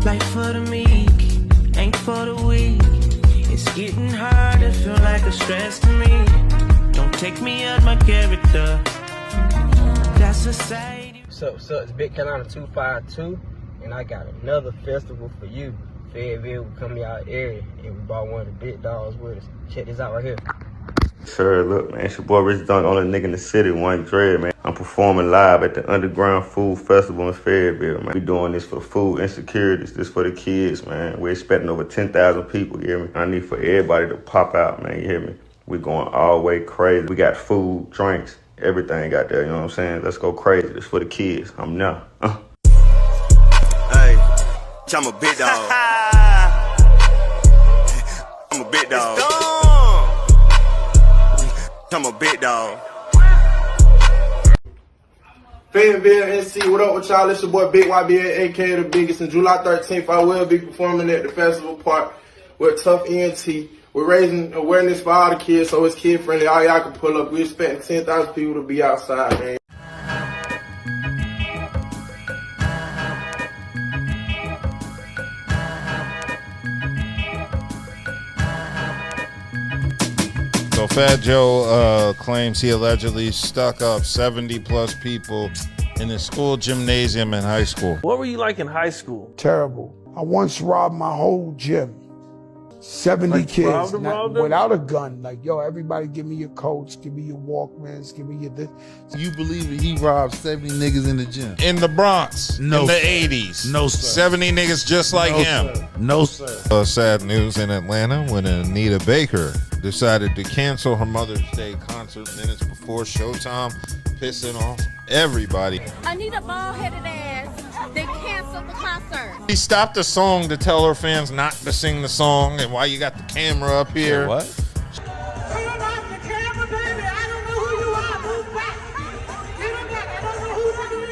Life for the meek, ain't for the weak. It's getting harder, feel like a stress to me. Don't take me out my character. That's society. So it's Big Carolina 252, and I got another festival for you. Fayetteville will come to our area, and we brought one of the big dogs with us. Check this out right here. Sure, look, man, it's your boy Rich Dunk, only nigga in the city, one Draya, man. I'm performing live at the Underground Food Festival in Fayetteville, man. We doing this for food insecurities, this for the kids, man. We're expecting over 10,000 people, you hear me? I need for everybody to pop out, man, you hear me? We going all the way crazy. We got food, drinks, everything out there, you know what I'm saying? Let's go crazy, this for the kids. I'm now. Hey, I'm a big dog. I'm a big dog. I'm a big dog. Fayetteville, NC, what up with y'all? It's your boy Big YBA, aka the biggest. And July 13th, I will be performing at the festival park with Tough ENT. We're raising awareness for all the kids, so it's kid friendly. All y'all can pull up. We're expecting 10,000 people to be outside, man. So Fat Joe claims he allegedly stuck up 70 plus people in his school gymnasium in high school. What were you like in high school? Terrible. I once robbed my whole gym. 70 Like, kids robbed them? without a gun. Like, yo, everybody give me your coats, give me your Walkmans, give me your this. You believe that he robbed 70 niggas in the gym? In the Bronx, No, in the sir. 80s. No, sir. 70 niggas just like No, him. sir. No, sir. Sad news in Atlanta when Anita Baker decided to cancel her Mother's Day concert minutes before showtime, pissing off everybody. Anita bald-headed ass, they canceled the concert. She stopped the song to tell her fans not to sing the song, and why you got the camera up here. What? Turn off the camera, baby. I don't know who you are. Move back. Get back. I don't know who you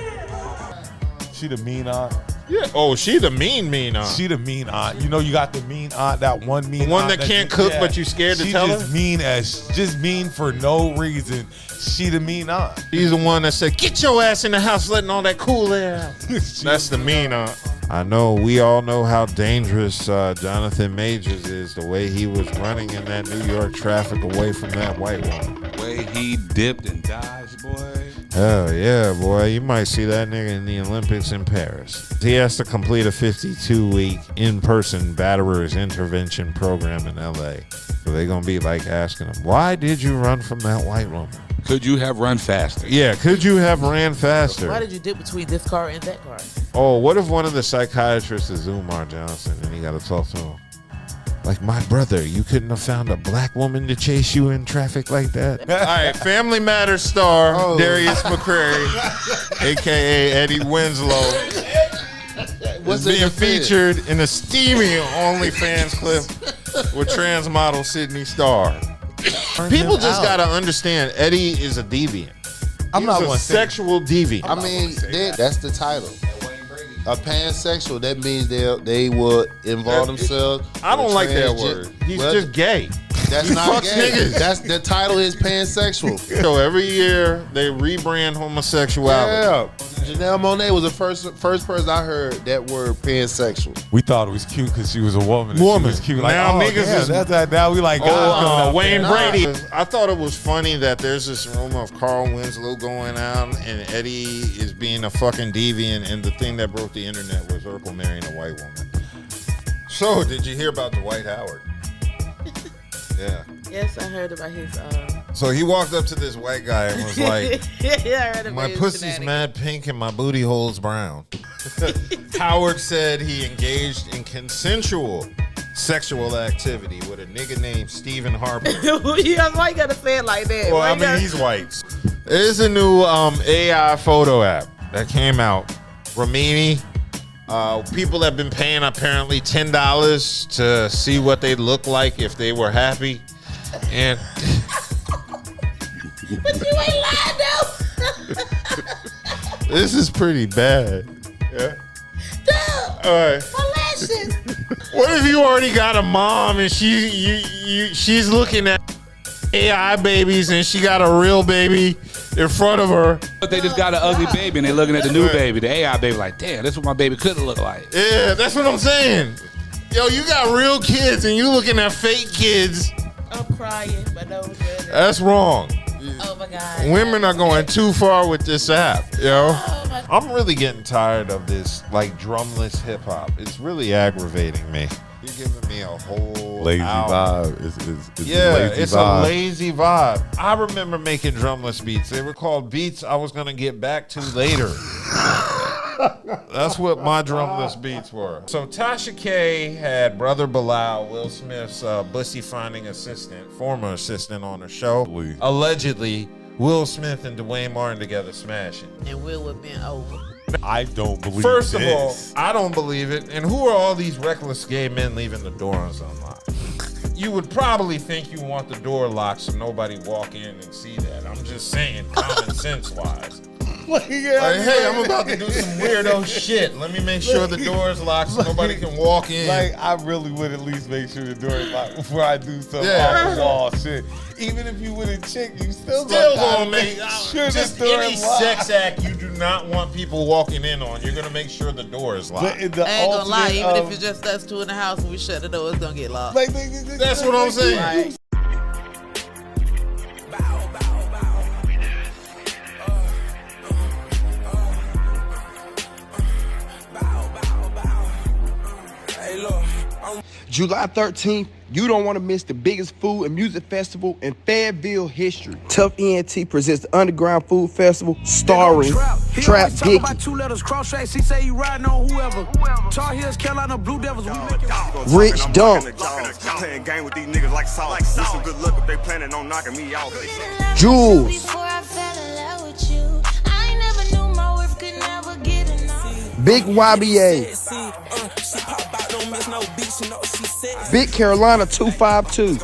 is. She the mean aunt. Yeah. Oh, she the mean aunt. She the mean aunt. You know, you got the mean aunt, that one mean One aunt that can't cook, but you scared to tell her? Just mean for no reason. She the mean aunt. She's the one that said, get your ass in the house letting all that cool air out. That's the mean aunt. I know, we all know how dangerous Jonathan Majors is, the way he was running in that New York traffic away from that white woman. The way he dipped and dodged, boy. Hell yeah, boy. You might see that nigga in the Olympics in Paris. He has to complete a 52-week in-person batterers intervention program in L.A. So they're going to be like asking him, why did you run from that white woman? Could you have run faster? Yeah, could you have ran faster? Why did you dip between this car and that car? Oh, what if one of the psychiatrists is Umar Johnson and he got to talk to him? Like, my brother, you couldn't have found a black woman to chase you in traffic like that? All right, Family Matters star Darius McCrary, a.k.a. Eddie Winslow, is being featured in a steamy OnlyFans clip with trans model Sydney Starr. People just got to understand, Eddie is a deviant. I'm not He's a one sexual deviant. I mean, that's the title. A pansexual, that means they will involve themselves. I don't like that transgen- word. He's Well, just gay. That's He not fucks gay. niggas. That's the title is pansexual. So every year they rebrand homosexuality. Yeah. Janelle Monet was the first person I heard that word pansexual. We thought it was cute because she was a woman. She was cute. Like, Now oh, niggas damn, is that's that. Now we like Wayne Brady. I thought it was funny that there's this rumor of Carl Winslow going out and Eddie is being a fucking deviant, and the thing that broke the internet was Urkel marrying a white woman. So, did you hear about Dwight Howard? Yeah. Yes, I heard about his. So he walked up to this white guy and was like, yeah, I heard about my his pussy's mad pink and my booty hole's brown. Howard said he engaged in consensual sexual activity with a nigga named Stephen Harper. Why you gotta say it like that? Well, I mean, he's white. There's a new AI photo app that came out. Ramini. People have been paying apparently $10 to see what they'd look like if they were happy. And But you ain't lying though. this is pretty bad. Yeah. Dude, All right. molestation. What if you already got a mom and she's looking at AI babies and she got a real baby in front of her. But they just got an ugly baby and they looking at the new baby, the AI baby, like, damn, this is what my baby could have looked like. Yeah, that's what I'm saying. Yo, you got real kids and you looking at fake kids. I'm crying, but no. That's wrong. Oh my God. Women are going too far with this app, yo. I'm really getting tired of this like drumless hip hop. It's really aggravating me. You're giving me a whole lazy album. vibe. It's a lazy vibe. I remember making drumless beats. They were called beats I was gonna get back to later. That's what my drumless beats were. So Tasha K had Brother Bilal, Will Smith's bussy finding assistant, former assistant on her show. Allegedly, Will Smith and Dwayne Martin together smashing. And Will would been over. I don't believe First of this. all, I don't believe it. And who are all these reckless gay men leaving the doors unlocked? You would probably think you want the door locked so nobody walk in and see that. I'm just saying, common sense wise. Like, hey, I'm about to do some weirdo shit. Let me make sure the door is locked so nobody can walk in. Like, I really would at least make sure the door is locked before I do some off the wall shit. Even if you with a chick, you still gonna make sure just the door any is locked. sex act you do not want people walking in on. You're gonna make sure the door is locked. I ain't gonna lie, even if it's just us two in the house and we shut the door, it's gonna get locked. Like, that's what I'm saying. Right. July 13th, you don't want to miss the biggest food and music festival in Fayetteville history. Tough ENT presents the Underground Food Festival starring Trap Dicky. About 2 letters, cross tracks, he say he riding on whoever. Tar Heels, Carolina, Blue Devils, we make it. Rich Dump. Playing game with these niggas like sauce. With some good luck if they planning on knocking me out. Jules. Before I fell in love with you, I never knew my worth could never get enough. Big YBA. Big Carolina 252.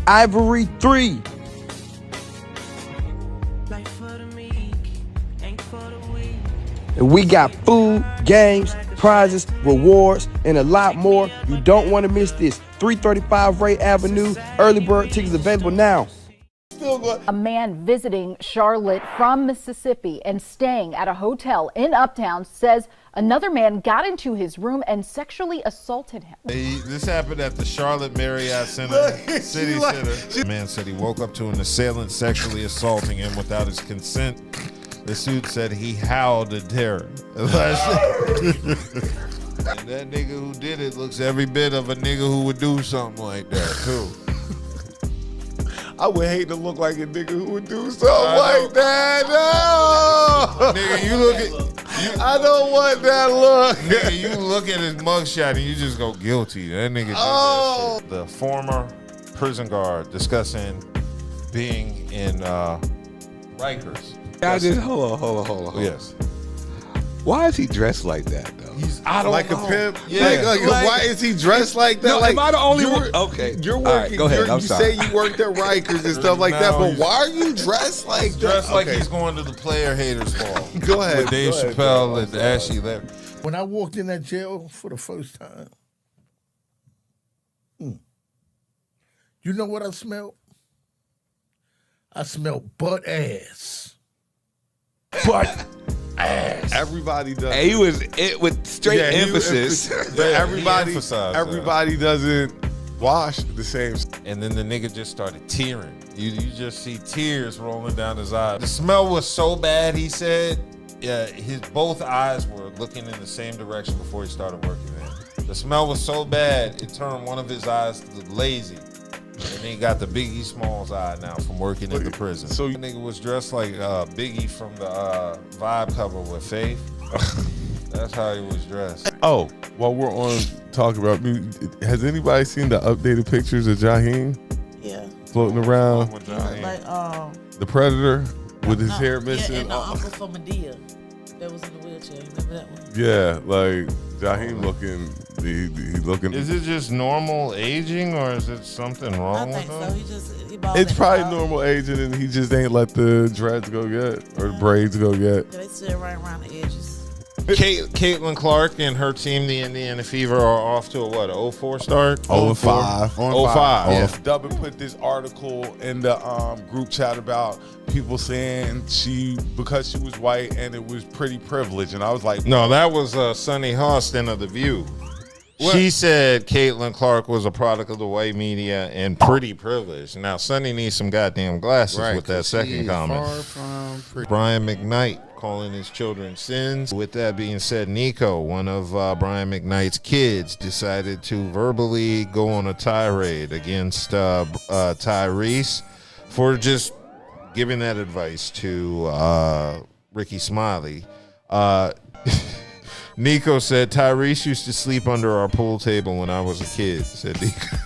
Ivory 3. And we got food, games, prizes, rewards, and a lot more. You don't want to miss this. 335 Ray Avenue. Early bird tickets available now. A man visiting Charlotte from Mississippi and staying at a hotel in Uptown says another man got into his room and sexually assaulted him. This happened at the Charlotte Marriott Center, City Center. The man said he woke up to an assailant sexually assaulting him without his consent. The suit said he howled in terror. And that nigga who did it looks every bit of a nigga who would do something like that, too. I would hate to look like a nigga who would do something like that. No! Nigga, you look at... I don't want that look. Nigga, you look at his mugshot and you just go guilty. That nigga did that shit. The former prison guard discussing being in Rikers. I just hold on. Yes. Why is he dressed like that though? I don't like know. a pimp. Yeah. Like, why is he dressed like that? No, like, am I the only one? Okay. You're All working. right, go ahead. You I'm sorry. say you worked at Rikers and stuff like that, but why are you dressed like that? Dressed like he's going to the Player Haters Ball. Go ahead. With Dave Chappelle and Ashley Larry. When I walked in that jail for the first time, you know what I smelled? I smelled butt ass. Butt ass. Everybody does. And he was it with straight emphasis. But everybody doesn't wash the same. And then the nigga just started tearing. You just see tears rolling down his eyes. The smell was so bad, he said, his both eyes were looking in the same direction before he started working there. The smell was so bad, it turned one of his eyes lazy. And he got the Biggie Smalls eye now from working in the prison. So the nigga was dressed like Biggie from the Vibe cover with Faith. That's how he was dressed. Oh, while we're on talking about music, has anybody seen the updated pictures of Jaheim? Yeah. Floating around. Like The Predator with his hair missing. Yeah, and the uncle from Medea that was in the wheelchair. You remember that one? Yeah, like Jaheim looking. He looking. Is it just normal aging or is it something wrong with him? I think so. He bald It's and probably bald. normal aging, and he just ain't let the dreads go yet or the braids go yet. They sit right around the edges. Caitlin Clark and her team, the Indiana Fever, are off to a what? 0-4 start? 0-5. 0-5. Yeah. Dubbin put this article in the group chat about people saying because she was white and it was pretty privileged, and I was like, no, that was Sunny Hostin of The View. What? She said Caitlin Clark was a product of the white media and pretty privileged. Now, Sunny needs some goddamn glasses with that second comment. Brian McKnight calling his children sins. With that being said, Nico, one of Brian McKnight's kids, decided to verbally go on a tirade against Tyrese for just giving that advice to Ricky Smiley. Nico said, Tyrese used to sleep under our pool table when I was a kid, said Nico.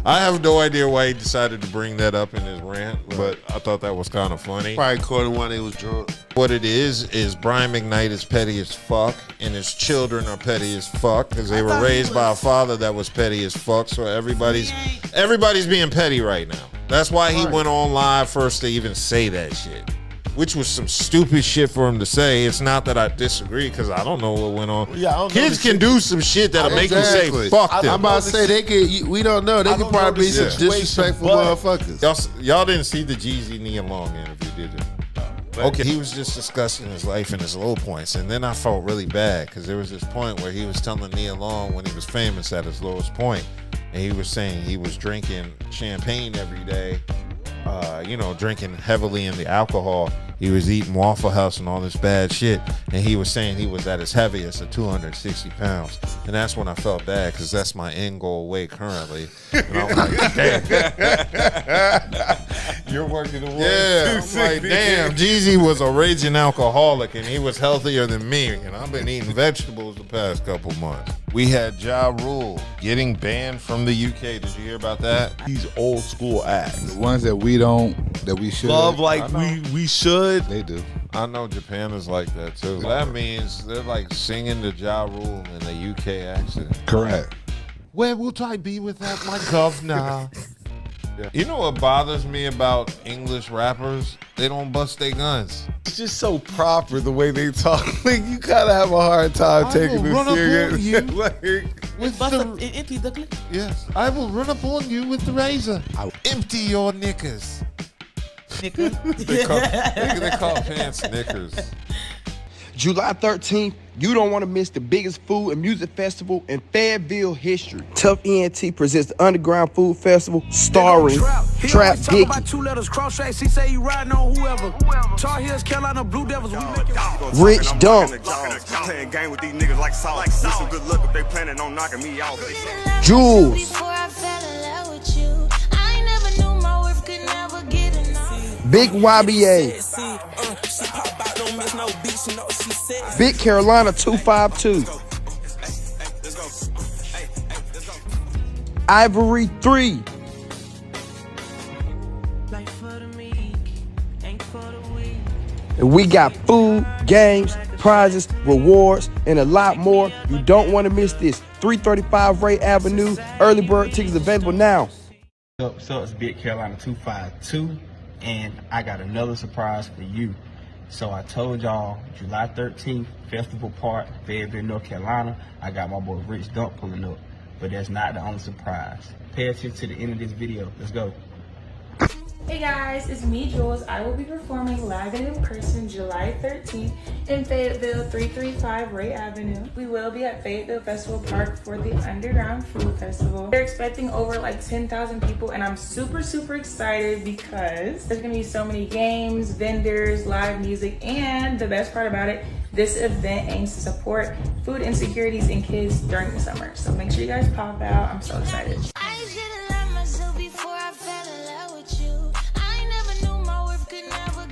I have no idea why he decided to bring that up in his rant, but I thought that was kind of funny. Probably caught him when he was drunk. What it is Brian McKnight is petty as fuck, and his children are petty as fuck because they were raised by a father that was petty as fuck. So everybody's being petty right now. That's why he went on live first to even say that shit, which was some stupid shit for him to say. It's not that I disagree because I don't know what went on. Yeah, kids can do some shit that'll make you say fuck them. I'm about to say they could. We don't know. They could probably be some disrespectful motherfuckers. Y'all didn't see the Jeezy Nia Long interview, did you? Okay, he was just discussing his life and his low points, and then I felt really bad because there was this point where he was telling Nia Long when he was famous at his lowest point, and he was saying he was drinking champagne every day, drinking heavily in the alcohol. He was eating Waffle House and all this bad shit, and he was saying he was at his heaviest at 260 pounds, and that's when I felt bad because that's my end goal weight currently. And I'm like, damn. You're working towards. Yeah, I'm like, damn. Jeezy was a raging alcoholic, and he was healthier than me, and I've been eating vegetables the past couple months. We had Ja Rule getting banned from the UK. Did you hear about that? These old school acts, the ones that we should love, like we should. They do. I know Japan is like that too. That means they're like singing the Ja Rule in the UK accent. Correct. Where would I be without my governor? Yeah. You know what bothers me about English rappers? They don't bust their guns. It's just so proper the way they talk. Like, you kind of have a hard time taking this serious. Yes, I will run up on you with the razor. I'll empty your knickers. Knickers? they call pants knickers. July 13th, you don't want to miss the biggest food and music festival in Fayetteville history. Tough ENT presents the Underground Food Festival starring Trap Dicky. Rich Dunk. Jules. Big YBA. Big Carolina 252. Ivory 3. And we got food, games, prizes, rewards, and a lot more. You don't want to miss this. 335 Ray Avenue. Early bird tickets available now. So it's Big Carolina 252, and I got another surprise for you. So I told y'all July 13th, Festival Park, Fayetteville, North Carolina. I got my boy Rich Dunk pulling up, but that's not the only surprise. Pay attention to the end of this video. Let's go. Hey guys, it's me, Jules. I will be performing live and in person July 13th in Fayetteville, 335 Ray Avenue. We will be at Fayetteville Festival Park for the Underground Food Festival. They're expecting over like 10,000 people, and I'm super excited because there's gonna be so many games, vendors, live music, and the best part about it, this event aims to support food insecurities in kids during the summer. So make sure you guys pop out. I'm so excited.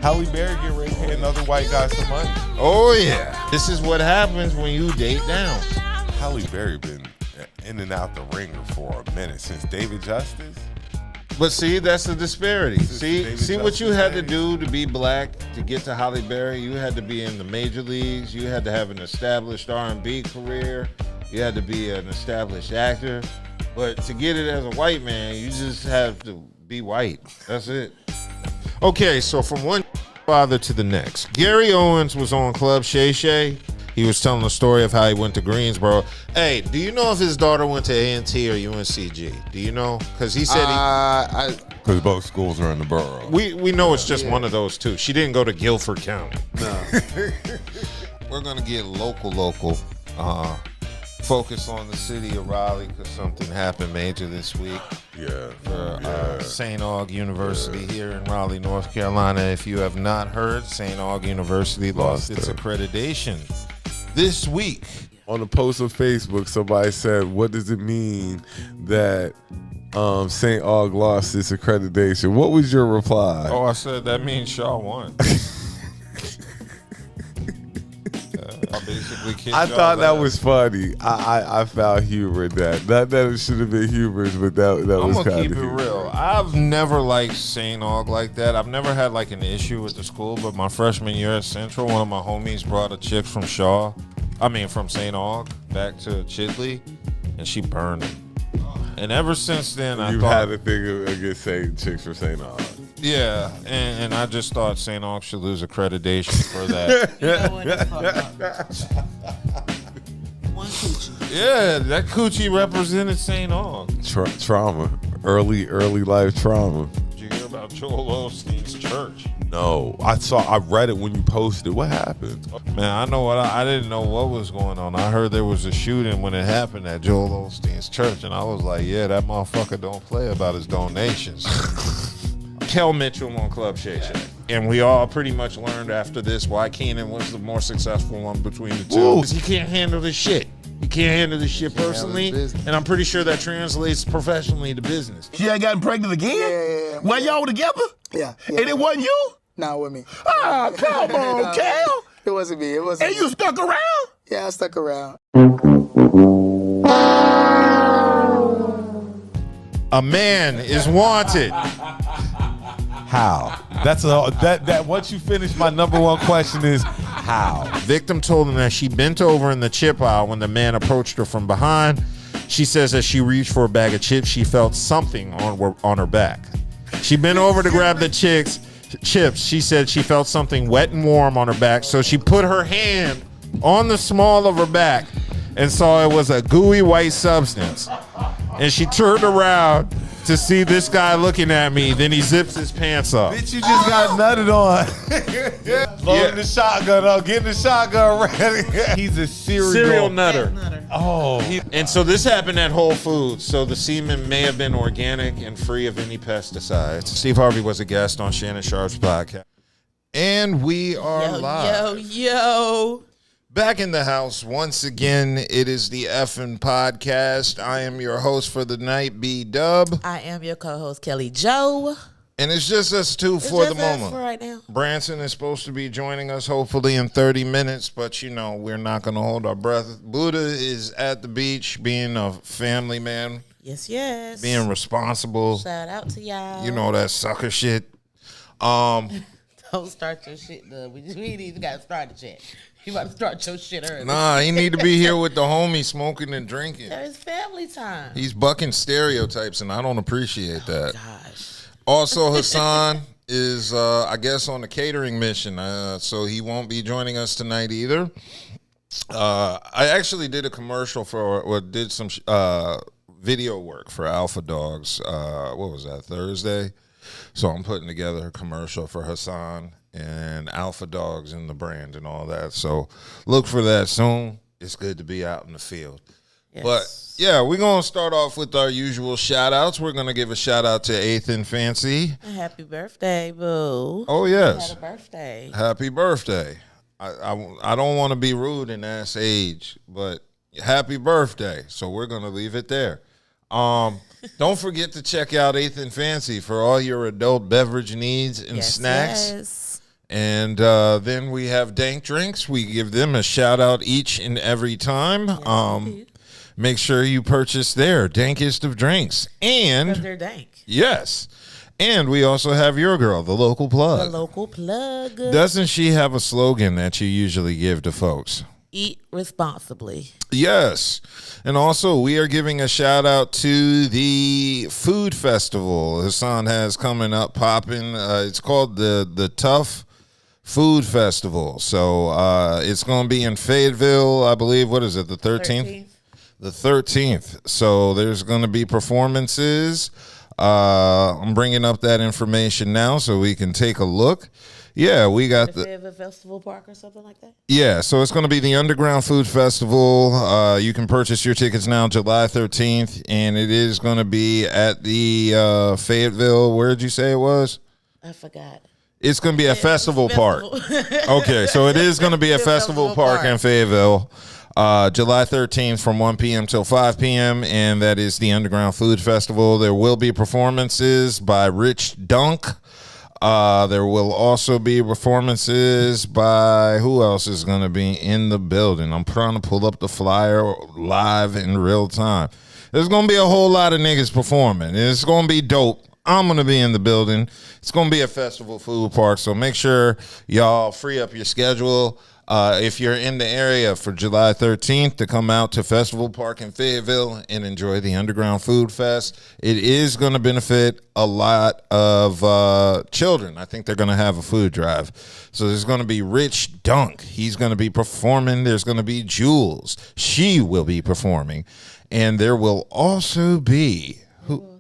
Halle Berry get ready to pay another white guy some money. Oh yeah, this is what happens when you date down. Halle Berry been in and out the ringer for a minute since David Justice. But see, that's the disparity. See what you had to do to be black to get to Halle Berry. You had to be in the major leagues. You had to have an established R&B career. You had to be an established actor. But to get it as a white man, you just have to be white. That's it. Okay, so from one father to the next. Gary Owens was on Club Shay Shay, He was telling the story of how he went to Greensboro. Hey, do you know if his daughter went to A&T or UNCG? Do you know? Because he said because both schools are in the borough. We know it's just one of those two. She didn't go to Guilford County. No. We're going to get local. Focus on the city of Raleigh because something happened major this week. Yeah. For St. Aug University here in Raleigh, North Carolina. If you have not heard, St. Aug University lost its accreditation this week. On a post on Facebook, somebody said, what does it mean that St. Aug lost its accreditation? What was your reply? Oh, I said that means Shaw won. I thought that was funny. I found humor in that. Not that it should have been humorous, but that was kind of. I'm gonna keep it real. I've never liked St. Aug like that. I've never had like an issue with the school, but my freshman year at Central, one of my homies brought a chick from from St. Aug back to Chitley, and she burned him. And ever since then, I thought had a thing against saying chicks from St. Aug. Yeah, and I just thought St. Aug should lose accreditation for that. You know what? It's fucked up. One coochie. Yeah, that coochie represented St. Aug. Trauma. Early life trauma. Did you hear about Joel Osteen's church? No. I read it when you posted. What happened? Man, I know what I didn't know what was going on. I heard there was a shooting when it happened at Joel Osteen's church, and I was like, yeah, that motherfucker don't play about his donations. Kel Mitchell on Club Shay Shay. And we all pretty much learned after this why Keenan was the more successful one between the two. Because he can't handle this shit. He can't handle this shit personally. And I'm pretty sure that translates professionally to business. She ain't gotten pregnant again? Yeah. While y'all were together? Yeah. And it wasn't you? Nah, with me. Ah, come on, Kel. It wasn't me. It wasn't And me. you stuck around? Yeah, I stuck around. A man is wanted. How? That once you finish, my number one question is how? Victim told him that she bent over in the chip aisle when the man approached her from behind. She says as she reached for a bag of chips, she felt something on her back. She bent over to grab the chips. She said she felt something wet and warm on her back, so she put her hand on the small of her back and saw it was a gooey white substance. And she turned around to see this guy looking at me. Then he zips his pants up. Bitch, you just got nutted on. Loading the shotgun up, getting the shotgun ready. He's a serial nutter. Oh. And so this happened at Whole Foods. So the semen may have been organic and free of any pesticides. Steve Harvey was a guest on Shannon Sharp's podcast. And we are live. Yo. Back in the house once again. It is the effing podcast. I am your host for the night, B.D.U.B. I am your co-host, Kelli Jo. And it's just us two for the moment. For right now. Branson is supposed to be joining us hopefully in 30 minutes, but we're not going to hold our breath. Budha is at the beach being a family man. Yes. Being responsible. Shout out to y'all. You know that sucker shit. Don't start your shit, though. We ain't even got started yet. You about to start your shit early. Nah, he need to be here with the homie smoking and drinking. There's family time. He's bucking stereotypes, and I don't appreciate that. Gosh. Also, Hassan is, I guess, on a catering mission, so he won't be joining us tonight either. I actually did a commercial did some video work for Alpha Dogs. What was that, Thursday? So I'm putting together a commercial for Hassan and Alpha Dogs and the brand and all that. So look for that soon. It's good to be out in the field. Yes. But yeah, we're going to start off with our usual shout outs. We're going to give a shout out to Eighth and Fancy. Happy birthday, boo. Oh, yes. Had a birthday. Happy birthday. I don't want to be rude and ask age, but happy birthday. So we're going to leave it there. Don't forget to check out Eighth and Fancy for all your adult beverage needs and snacks. Yes. And then we have Dank Drinks. We give them a shout out each and every time. Yes, make sure you purchase their dankest of drinks. And they're dank. Yes. And we also have your girl, the local plug. The local plug. Doesn't she have a slogan that you usually give to folks? Eat responsibly. Yes. And also, we are giving a shout out to the food festival Hassan has coming up popping. It's called the Tough Food Festival. So it's going to be in Fayetteville, I believe. What is it, the 13th? The 13th. So there's going to be performances. I'm bringing up that information now so we can take a look. Yeah, we got the Fayetteville Festival Park or something like that. Yeah, so it's going to be the Underground Food Festival. You can purchase your tickets now, July 13th, and it is going to be at the Fayetteville. Where did you say it was? I forgot. It's going to be a festival park. Okay, so it is going to be a festival park in Fayetteville, July 13th from 1 p.m. till 5 p.m., and that is the Underground Food Festival. There will be performances by Rich Dunk. There will also be performances by, who else is going to be in the building? I'm trying to pull up the flyer live in real time. There's going to be a whole lot of niggas performing. It's going to be dope. I'm going to be in the building. It's going to be a festival food park, so make sure y'all free up your schedule. If you're in the area for July 13th to come out to Festival Park in Fayetteville and enjoy the Underground Food Fest. It is going to benefit a lot of children. I think they're going to have a food drive. So there's going to be Rich Dunk. He's going to be performing. There's going to be Jules. She will be performing. And there will also be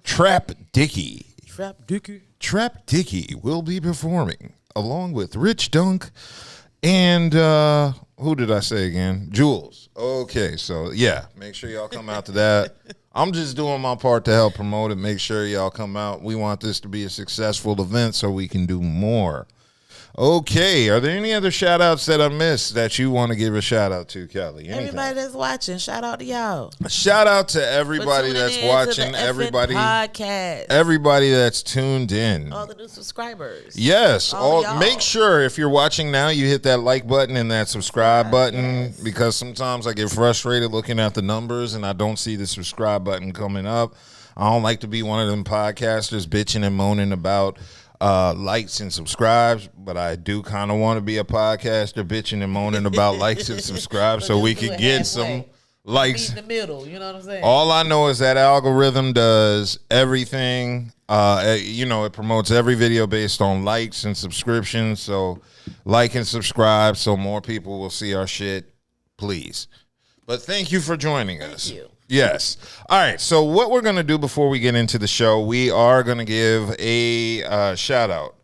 Trap Dicky. Trap Dicky will be performing along with Rich Dunk. And who did I say again? Jules. Okay, so yeah, make sure y'all come out to that. I'm just doing my part to help promote it. Make sure y'all come out. We want this to be a successful event so we can do more. Okay, are there any other shout outs that I missed that you want to give a shout out to, Kelly? Anything? Everybody that's watching, shout out to y'all. Shout out to everybody that's watching, everybody podcast, everybody that's tuned in, all the new subscribers. Yes, make sure if you're watching now, you hit that like button and that subscribe button, because sometimes I get frustrated looking at the numbers and I don't see the subscribe button coming up. I don't like to be one of them podcasters bitching and moaning about likes and subscribes, but I do kind of want to be a podcaster bitching and moaning about likes and subscribes so we can get some likes in the middle. You know what I'm saying? All I know is that algorithm does everything. It promotes every video based on likes and subscriptions. So like and subscribe so more people will see our shit, please. But thank you for joining us. Thank you. Yes. All right. So what we're going to do before we get into the show, we are going to give a shout out.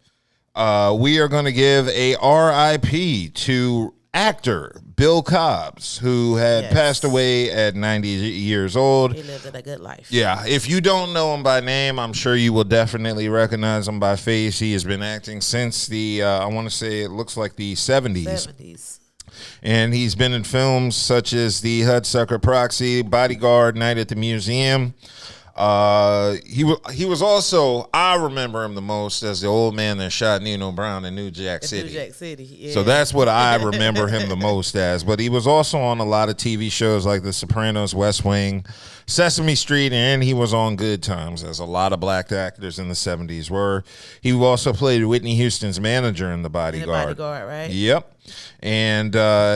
We are going to give a RIP to actor Bill Cobbs, who had passed away at 90 years old. He lived a good life. Yeah. If you don't know him by name, I'm sure you will definitely recognize him by face. He has been acting since the, I want to say it looks like the 70s. And he's been in films such as The Hudsucker Proxy, Bodyguard, Night at the Museum. He was also, I remember him the most as the old man that shot Nino Brown in New Jack City. New Jack City, yeah. So that's what I remember him the most as. But he was also on a lot of TV shows like The Sopranos, West Wing, Sesame Street, and he was on Good Times, as a lot of black actors in the 70s were. He also played Whitney Houston's manager in The Bodyguard. In The Bodyguard, right? Yep. And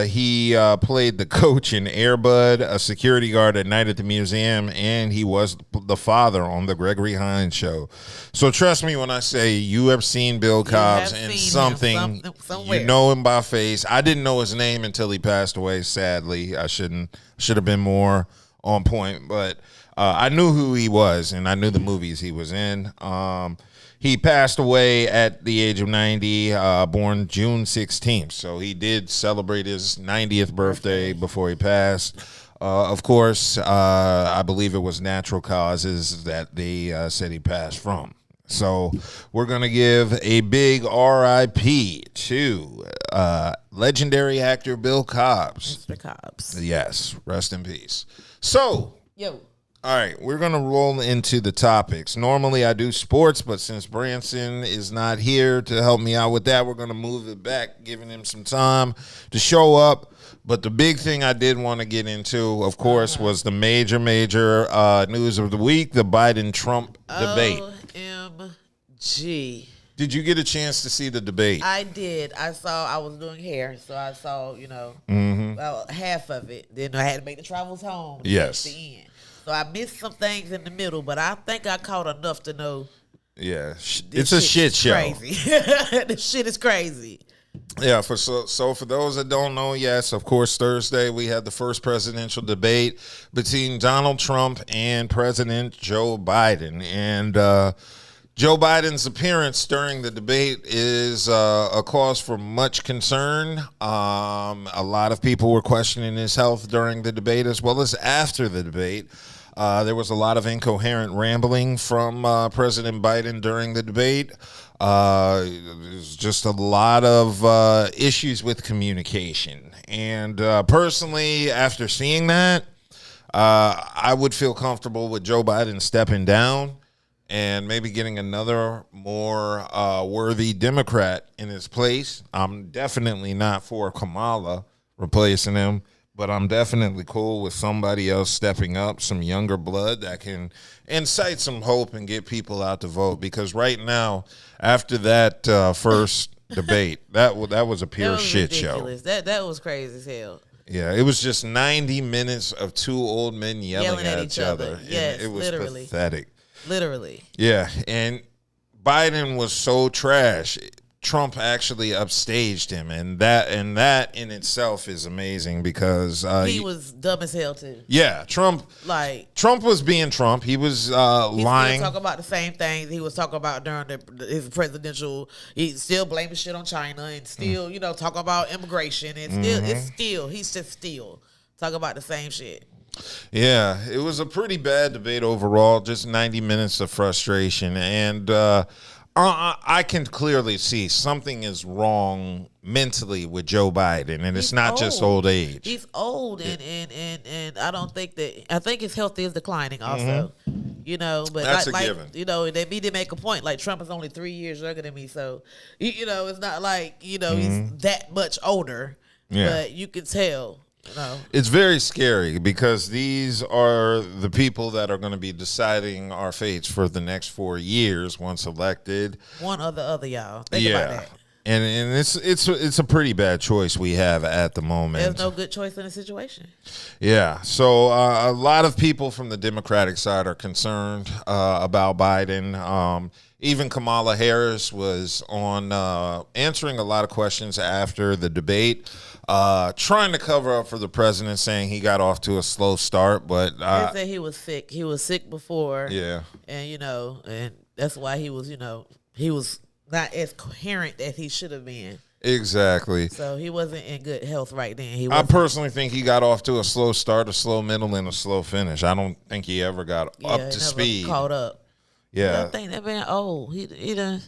he played the coach in Air Bud, a security guard at Night at the Museum, and he was the father on the Gregory Hines show. So trust me when I say you have seen Bill Cobbs in something. You know him by face. I didn't know his name until he passed away, sadly. I should have been more on point, but I knew who he was, and I knew the movies he was in. He passed away at the age of 90, born June 16th. So he did celebrate his 90th birthday before he passed. Of course, I believe it was natural causes that they said he passed from. So we're going to give a big RIP to legendary actor Bill Cobbs. Mr. Cobbs. Yes, rest in peace. So, yo. All right, we're going to roll into the topics. Normally I do sports, but since Branson is not here to help me out with that, we're going to move it back, giving him some time to show up. But the big thing I did want to get into, of course, was the major news of the week, the Biden-Trump debate. OMG. Did you get a chance to see the debate? I did. I was doing hair, so I saw, about half of it. Then I had to make the travels home. Yes. At the end. So I missed some things in the middle, but I think I caught enough to know. Yeah, it's a shit show. Crazy. The shit is crazy. Yeah, so for those that don't know, yes, of course, Thursday we had the first presidential debate between Donald Trump and President Joe Biden. And Joe Biden's appearance during the debate is a cause for much concern. A lot of people were questioning his health during the debate as well as after the debate. There was a lot of incoherent rambling from President Biden during the debate. There's just a lot of issues with communication. And personally, after seeing that, I would feel comfortable with Joe Biden stepping down and maybe getting another more worthy Democrat in his place. I'm definitely not for Kamala replacing him, but I'm definitely cool with somebody else stepping up, some younger blood that can incite some hope and get people out to vote. Because right now, after that first debate, that was a pure shit ridiculous. show. That was crazy as hell. Yeah, it was just 90 minutes of two old men yelling at each other. Yes, it was literally. pathetic. Literally. Yeah, and Biden was so trash. Trump actually upstaged him, and that in itself is amazing because he was dumb as hell too. Yeah, Trump was being Trump. He was lying. Talking about the same things he was talking about during his presidential. He's still blaming shit on China and still talking about immigration and he's just still talking about the same shit. Yeah, it was a pretty bad debate overall. Just 90 minutes of frustration, and I can clearly see something is wrong mentally with Joe Biden, and it's not just old age. He's old, and I don't think I think his health is declining also. But that's a given. They did make a point. Like Trump is only 3 years younger than me, so it's not like he's that much older. Yeah. But you can tell. It's very scary because these are the people that are going to be deciding our fates for the next 4 years once elected. One or the other, y'all. Think about that. And it's a pretty bad choice we have at the moment. There's no good choice in the situation. Yeah. So a lot of people from the Democratic side are concerned about Biden. Even Kamala Harris was on answering a lot of questions after the debate, trying to cover up for the president, saying he got off to a slow start. But they said he was sick. He was sick before. Yeah. And and that's why he was he was not as coherent as he should have been. Exactly. So he wasn't in good health right then. I personally think he got off to a slow start, a slow middle, and a slow finish. I don't think he ever got up to speed. Caught up. Yeah. I think that man old. He done,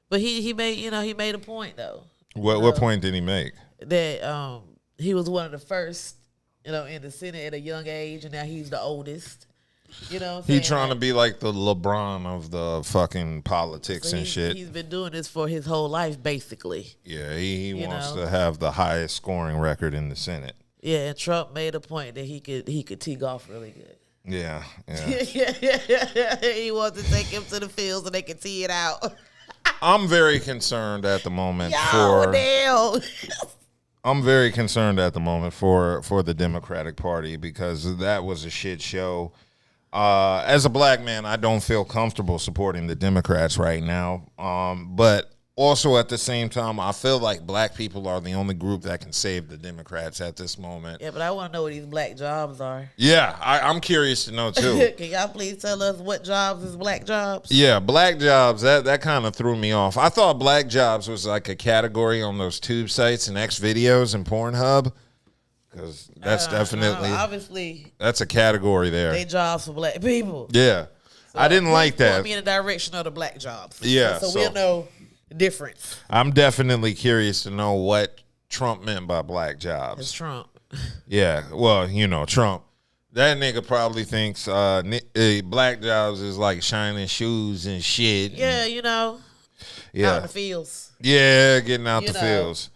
but he made he made a point though. What point did he make? That he was one of the first in the Senate at a young age, and now he's the oldest. He trying to be like the LeBron of the fucking politics and shit. He's been doing this for his whole life, basically. Yeah, he wants to have the highest scoring record in the Senate. Yeah, and Trump made a point that he could tee golf really good. Yeah. He wants to take him to the fields so they can tee it out. I'm very concerned at the moment I'm very concerned at the moment for the Democratic Party because that was a shit show. As a black man, I don't feel comfortable supporting the Democrats right now. But also at the same time, I feel like black people are the only group that can save the Democrats at this moment. Yeah, but I want to know what these black jobs are. Yeah, I'm curious to know too. Can y'all please tell us what jobs is black jobs? Yeah, black jobs, that kind of threw me off. I thought black jobs was like a category on those tube sites and X videos and Pornhub. Because that's definitely, obviously, that's a category there. They jobs for black people. Yeah. So I didn't like that. Point me in the direction of the black jobs. Yeah. So we'll know the difference. I'm definitely curious to know what Trump meant by black jobs. It's Trump. Yeah. Well, Trump. That nigga probably thinks black jobs is like shining shoes and shit. Yeah, Yeah. Out in the fields. Yeah, getting out the fields.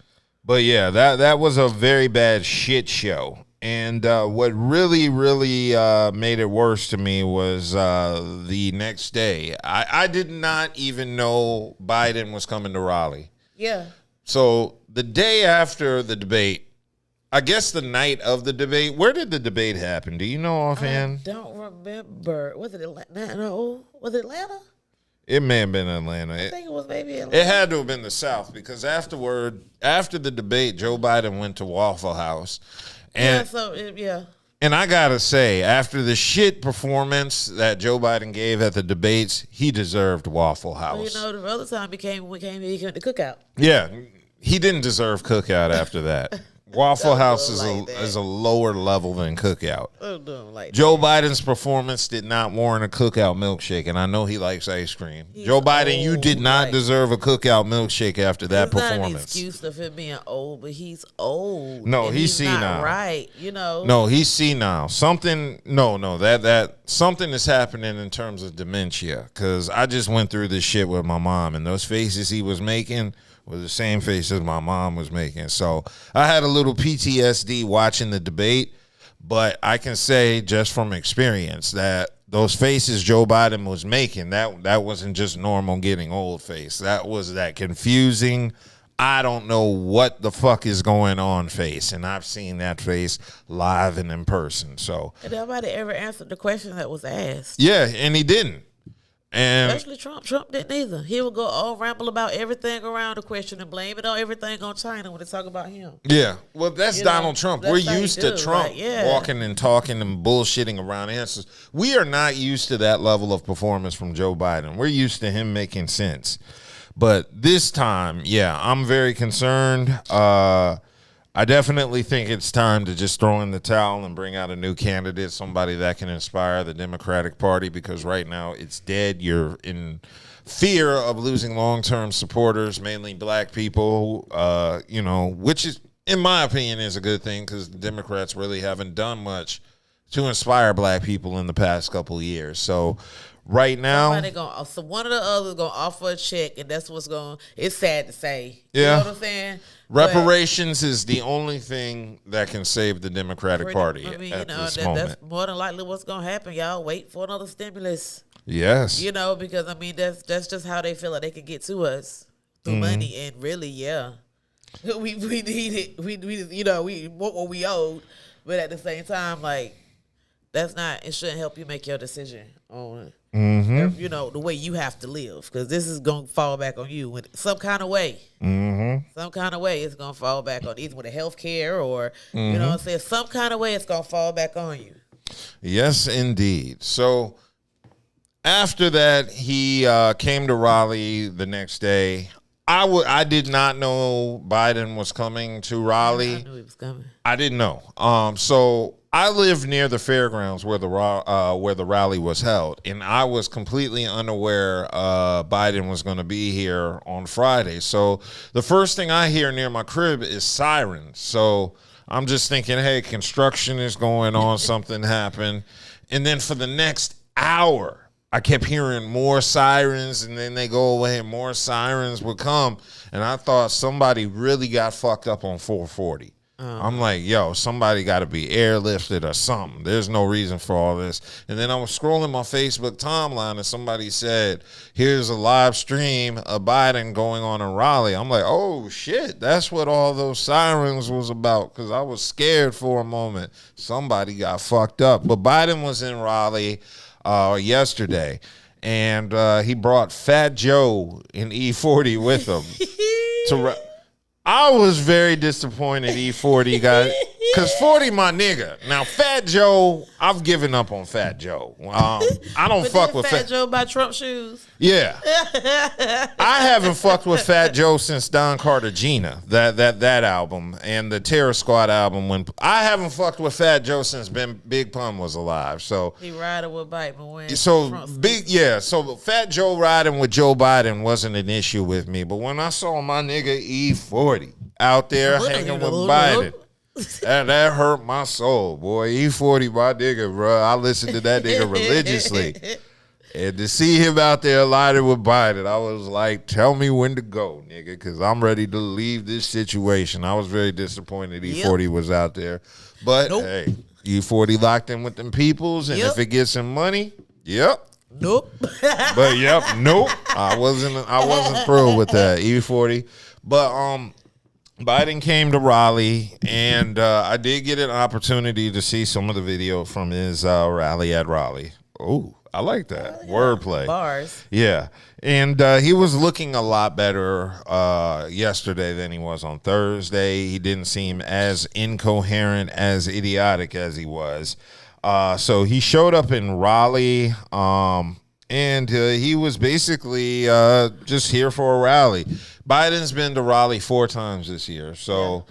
But yeah, that was a very bad shit show. And what really, really made it worse to me was the next day. I did not even know Biden was coming to Raleigh. Yeah. So the day after the debate, I guess the night of the debate, where did the debate happen? Do you know offhand? I don't remember. Was it Atlanta? No. Was it Atlanta? It may have been Atlanta. I think it was maybe Atlanta. It had to have been the South because after the debate, Joe Biden went to Waffle House. And, and I got to say, after the shit performance that Joe Biden gave at the debates, he deserved Waffle House. Well, the other time he came to Cookout. Yeah, he didn't deserve Cookout after that. Waffle House is a lower level than Cookout. Joe Biden's performance did not warrant a Cookout milkshake, and I know he likes ice cream. Joe Biden, you did not deserve a Cookout milkshake after that performance. Not an excuse of him being old, but he's old. No, he's senile. Not right, No, he's senile. Something is happening in terms of dementia. Because I just went through this shit with my mom, and those faces he was making were the same faces my mom was making. So I had a little PTSD watching the debate, but I can say just from experience that those faces Joe Biden was making, that wasn't just normal getting old face. That was that confusing, I don't know what the fuck is going on face. And I've seen that face live and in person. So and nobody ever answered the question that was asked. Yeah, and he didn't. And especially Trump. Trump didn't either. He would go all ramble about everything around the question and blame it on everything on China when they talk about him. Yeah. Well, that's Donald Trump. We're used to Trump like, walking and talking and bullshitting around answers. We are not used to that level of performance from Joe Biden. We're used to him making sense. But this time, yeah, I'm very concerned. I definitely think it's time to just throw in the towel and bring out a new candidate, somebody that can inspire the Democratic Party, because right now it's dead. You're in fear of losing long-term supporters, mainly black people, which is, in my opinion, is a good thing because the Democrats really haven't done much to inspire black people in the past couple of years. So right now, so one of the others gonna offer a check, and that's what's going. It's sad to say. Yeah. You know what I'm saying? Reparations is the only thing that can save the Democratic Party at this moment. That's more than likely what's going to happen. Y'all wait for another stimulus. Yes. Because, that's just how they feel like they can get to us through money. And really, we need it. We want what we owed. But at the same time, it shouldn't help you make your decision on the way you have to live, because this is going to fall back on you in some kind of way. Some kind of way it's going to fall back on either with the health care or, you know what I'm saying, some kind of way it's going to fall back on you. Yes, indeed. So after that, he came to Raleigh the next day. I did not know Biden was coming to Raleigh. I knew he was coming. I didn't know. So I live near the fairgrounds where the rally was held, and I was completely unaware Biden was going to be here on Friday. So the first thing I hear near my crib is sirens. So I'm just thinking, hey, construction is going on, something happened. And then for the next hour, I kept hearing more sirens, and then they go away and more sirens would come. And I thought somebody really got fucked up on 440. I'm like, yo, somebody got to be airlifted or something. There's no reason for all this. And then I was scrolling my Facebook timeline, and somebody said, here's a live stream of Biden going on in Raleigh. I'm like, oh, shit, that's what all those sirens was about, because I was scared for a moment. Somebody got fucked up. But Biden was in Raleigh yesterday, and he brought Fat Joe in E40 with him. I was very disappointed E40 got, because 40 my nigga. Now Fat Joe, I've given up on Fat Joe. I don't fuck with Fat Joe buy Trump shoes. Yeah. I haven't fucked with Fat Joe since Don Cartagena, that album, and the Terror Squad album. When I haven't fucked with Fat Joe since Big Pun was alive. So he riding with Biden when so Fat Joe riding with Joe Biden wasn't an issue with me. But when I saw my nigga E40 out there hanging with Biden, that hurt my soul, boy. E40 my nigga, bro. I listened to that nigga religiously. And to see him out there aligning with Biden, I was like, tell me when to go, nigga, because I'm ready to leave this situation. I was very disappointed E40 was out there. But, hey, E40 locked in with them peoples, and if it gets some money, nope. But, nope. I wasn't thrilled with that, E40. But, Biden came to Raleigh, and I did get an opportunity to see some of the video from his rally at Raleigh. Oh, I like that. Wordplay. Bars. Yeah. And he was looking a lot better yesterday than he was on Thursday. He didn't seem as incoherent, as idiotic as he was. So he showed up in Raleigh, and he was basically just here for a rally. Biden's been to Raleigh 4 times this year. So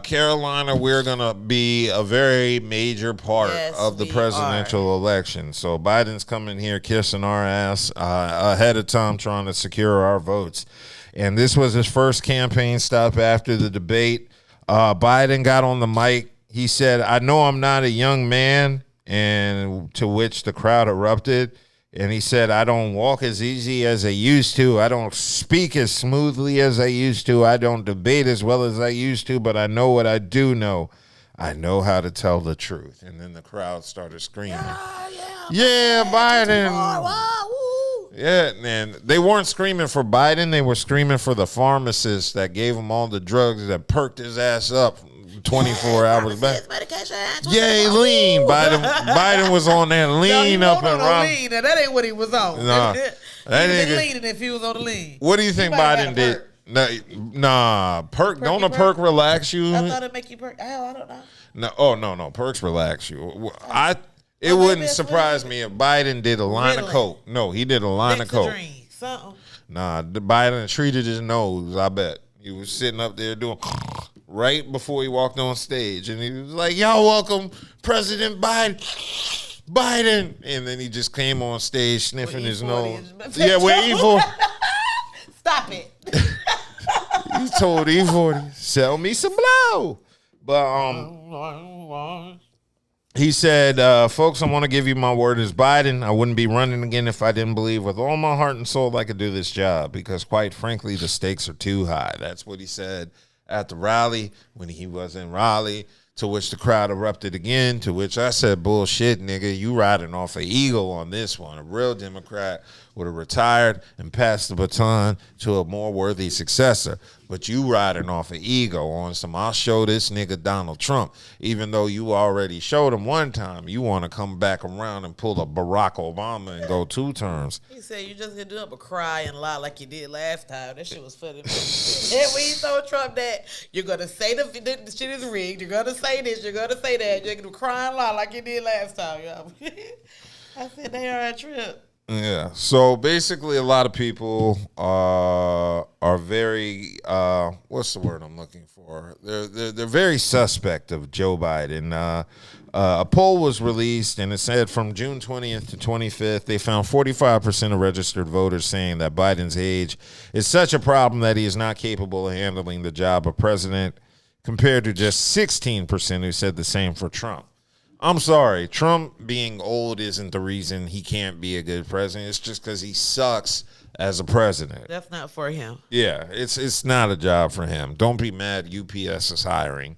Carolina, we're going to be a very major part of the presidential election. So Biden's coming here kissing our ass ahead of time trying to secure our votes. And this was his first campaign stop after the debate. Biden got on the mic. He said, "I know I'm not a young man," and to which the crowd erupted. And he said, "I don't walk as easy as I used to. I don't speak as smoothly as I used to. I don't debate as well as I used to, but I know what I do know. I know how to tell the truth." And then the crowd started screaming, yeah, Biden. Yeah, and they weren't screaming for Biden. They were screaming for the pharmacist that gave him all the drugs that perked his ass up 24 hours back. Yay, lean. Biden was on that lean up and rock. Lean. Now, that ain't what he was on. Nah, that nigga. leaning if he was on the lean. What do you think Biden did? Nah, perk. Don't a perk relax you? I thought it make you perk. Hell, I don't know. No, no. Perks relax you. It wouldn't surprise me if Biden did a line of coke. No, he did a line of coke. Nah, Biden treated his nose. I bet he was sitting up there doing right before he walked on stage, and he was like, "Y'all welcome President Biden," and then he just came on stage sniffing his nose. Yeah, with E40. Stop it. He told E40, "Sell me some blow," but he said, "Folks, I want to give you my word as Biden. I wouldn't be running again if I didn't believe with all my heart and soul I could do this job, because quite frankly, the stakes are too high." That's what he said at the rally when he was in Raleigh, to which the crowd erupted again, to which I said, "Bullshit, nigga, you riding off an ego on this one. A real Democrat would have retired and passed the baton to a more worthy successor. But you riding off an ego on some, I'll show this nigga Donald Trump. Even though you already showed him one time, you want to come back around and pull a Barack Obama and go 2 terms." He said, "You just gonna do up a cry and lie like you did last time." That shit was funny. And when you told Trump that you're gonna say the shit is rigged, you're gonna say this, you're gonna say that, you're gonna cry and lie like you did last time. I said, they are a trip. Yeah. So basically, a lot of people are very what's the word I'm looking for? They're very suspect of Joe Biden. A poll was released, and it said from June 20th to 25th, they found 45% of registered voters saying that Biden's age is such a problem that he is not capable of handling the job of president, compared to just 16% who said the same for Trump. I'm sorry, Trump being old isn't the reason he can't be a good president. It's just because he sucks as a president. That's not for him. Yeah, it's not a job for him. Don't be mad UPS is hiring.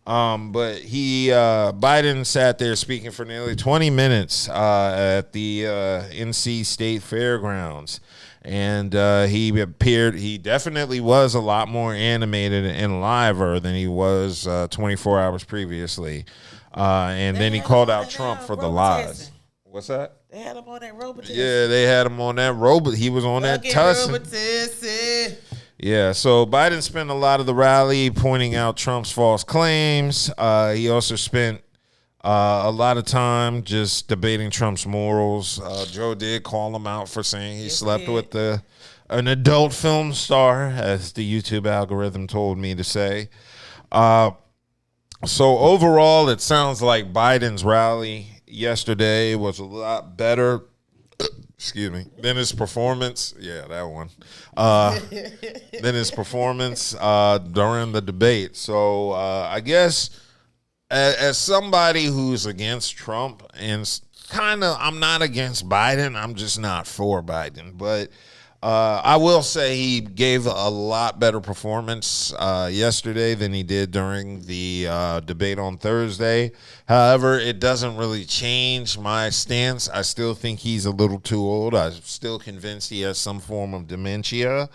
But Biden sat there speaking for nearly 20 minutes at the NC State Fairgrounds. And he definitely was a lot more animated and liver than he was 24 hours previously. And then he called out Trump for the lies. What's that? They had him on that robot. Yeah, they had him on that robot. He was on that tussin. Yeah, so Biden spent a lot of the rally pointing out Trump's false claims. He also spent a lot of time just debating Trump's morals. Joe did call him out for saying he slept with an adult film star, as the YouTube algorithm told me to say. So overall, it sounds like Biden's rally yesterday was a lot better, than his performance. Yeah, that one. Than his performance during the debate. So I guess as somebody who's against Trump, and I'm not against Biden, I'm just not for Biden, but I will say he gave a lot better performance yesterday than he did during the debate on Thursday. However, it doesn't really change my stance. I still think he's a little too old. I'm still convinced he has some form of dementia.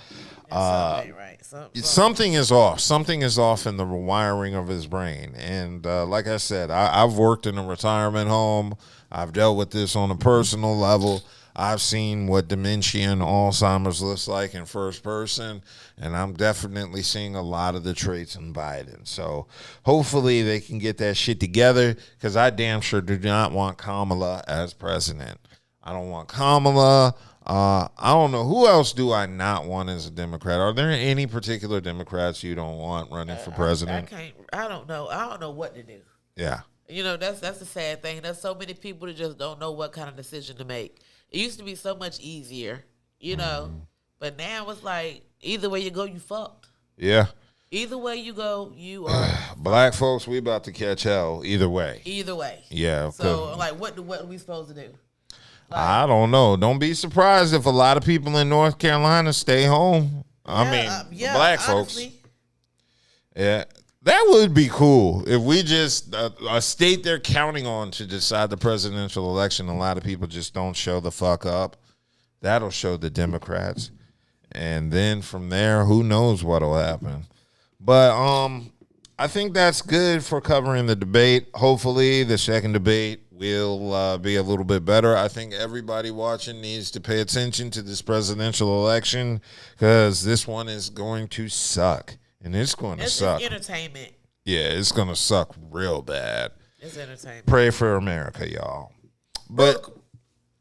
Something is off. Something is off in the wiring of his brain. And like I said, I've worked in a retirement home. I've dealt with this on a personal level. I've seen what dementia and Alzheimer's looks like in first person, and I'm definitely seeing a lot of the traits in Biden. So hopefully they can get that shit together, because I damn sure do not want Kamala as president. I don't want Kamala. I don't know. Who else do I not want as a Democrat? Are there any particular Democrats you don't want running for president? I don't know. I don't know what to do. Yeah. You know, that's the sad thing. There's so many people that just don't know what kind of decision to make. It used to be so much easier, you know, but now it's like either way you go, you fucked. Yeah. Either way you go, you are. Black folks, we about to catch hell either way. Either way. Yeah. So, like, what are we supposed to do? I don't know. Don't be surprised if a lot of people in North Carolina stay home. Black honestly. folks. Yeah. That would be cool if we just a state they're counting on to decide the presidential election. A lot of people just don't show the fuck up. That'll show the Democrats, and then from there, who knows what'll happen. But I think that's good for covering the debate. Hopefully, the second debate will be a little bit better. I think everybody watching needs to pay attention to this presidential election, because this one is going to suck. And it's going to suck. It's entertainment. Yeah, it's going to suck real bad. It's entertainment. Pray for America, y'all. But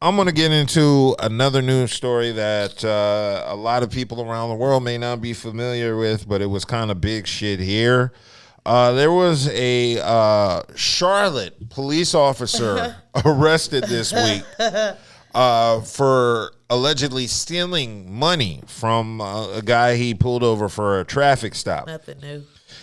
I'm going to get into another news story that a lot of people around the world may not be familiar with, but it was kind of big shit here. There was a Charlotte police officer arrested this week for allegedly stealing money from a guy he pulled over for a traffic stop. Nothing new.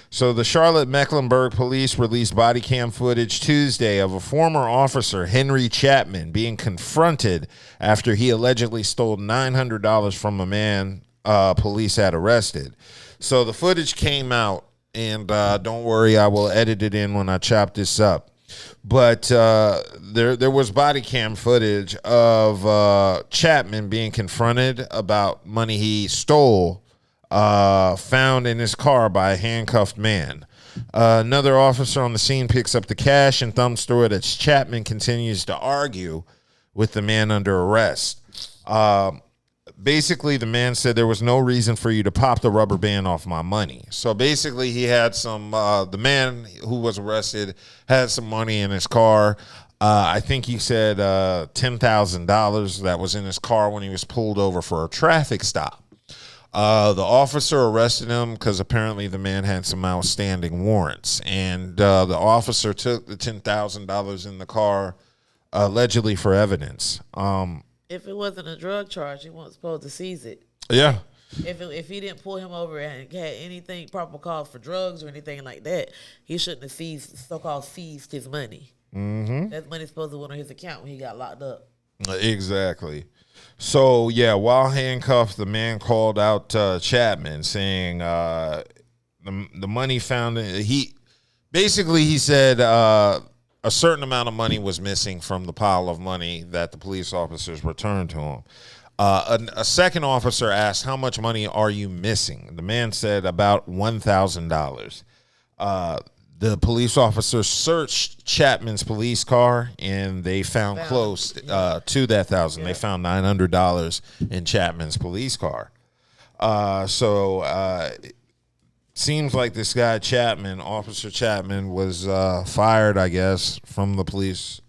So the Charlotte Mecklenburg police released body cam footage Tuesday of a former officer, Henry Chapman, being confronted after he allegedly stole $900 from a man police had arrested. So the footage came out, and don't worry, I will edit it in when I chop this up. But there was body cam footage of Chapman being confronted about money he stole, found in his car by a handcuffed man. Another officer on the scene picks up the cash and thumbs through it as Chapman continues to argue with the man under arrest. Basically, the man said there was no reason for you to pop the rubber band off my money. So basically, he had some, the man who was arrested had some money in his car. I think he said $10,000 that was in his car when he was pulled over for a traffic stop. The officer arrested him because apparently the man had some outstanding warrants. And the officer took the $10,000 in the car allegedly for evidence. If it wasn't a drug charge, he wasn't supposed to seize it. Yeah. If he didn't pull him over and had anything proper cause for drugs or anything like that, he shouldn't have seized his money. Mm-hmm. That money's supposed to went on his account when he got locked up. Exactly. So, yeah, while handcuffed, the man called out Chapman saying the money found, he said a certain amount of money was missing from the pile of money that the police officers returned to him. A second officer asked, how much money are you missing? The man said about $1,000. The police officers searched Chapman's police car, and they found close to that $1,000. Yeah. They found $900 in Chapman's police car. Seems like this guy Chapman, Officer Chapman, was fired, I guess, from the police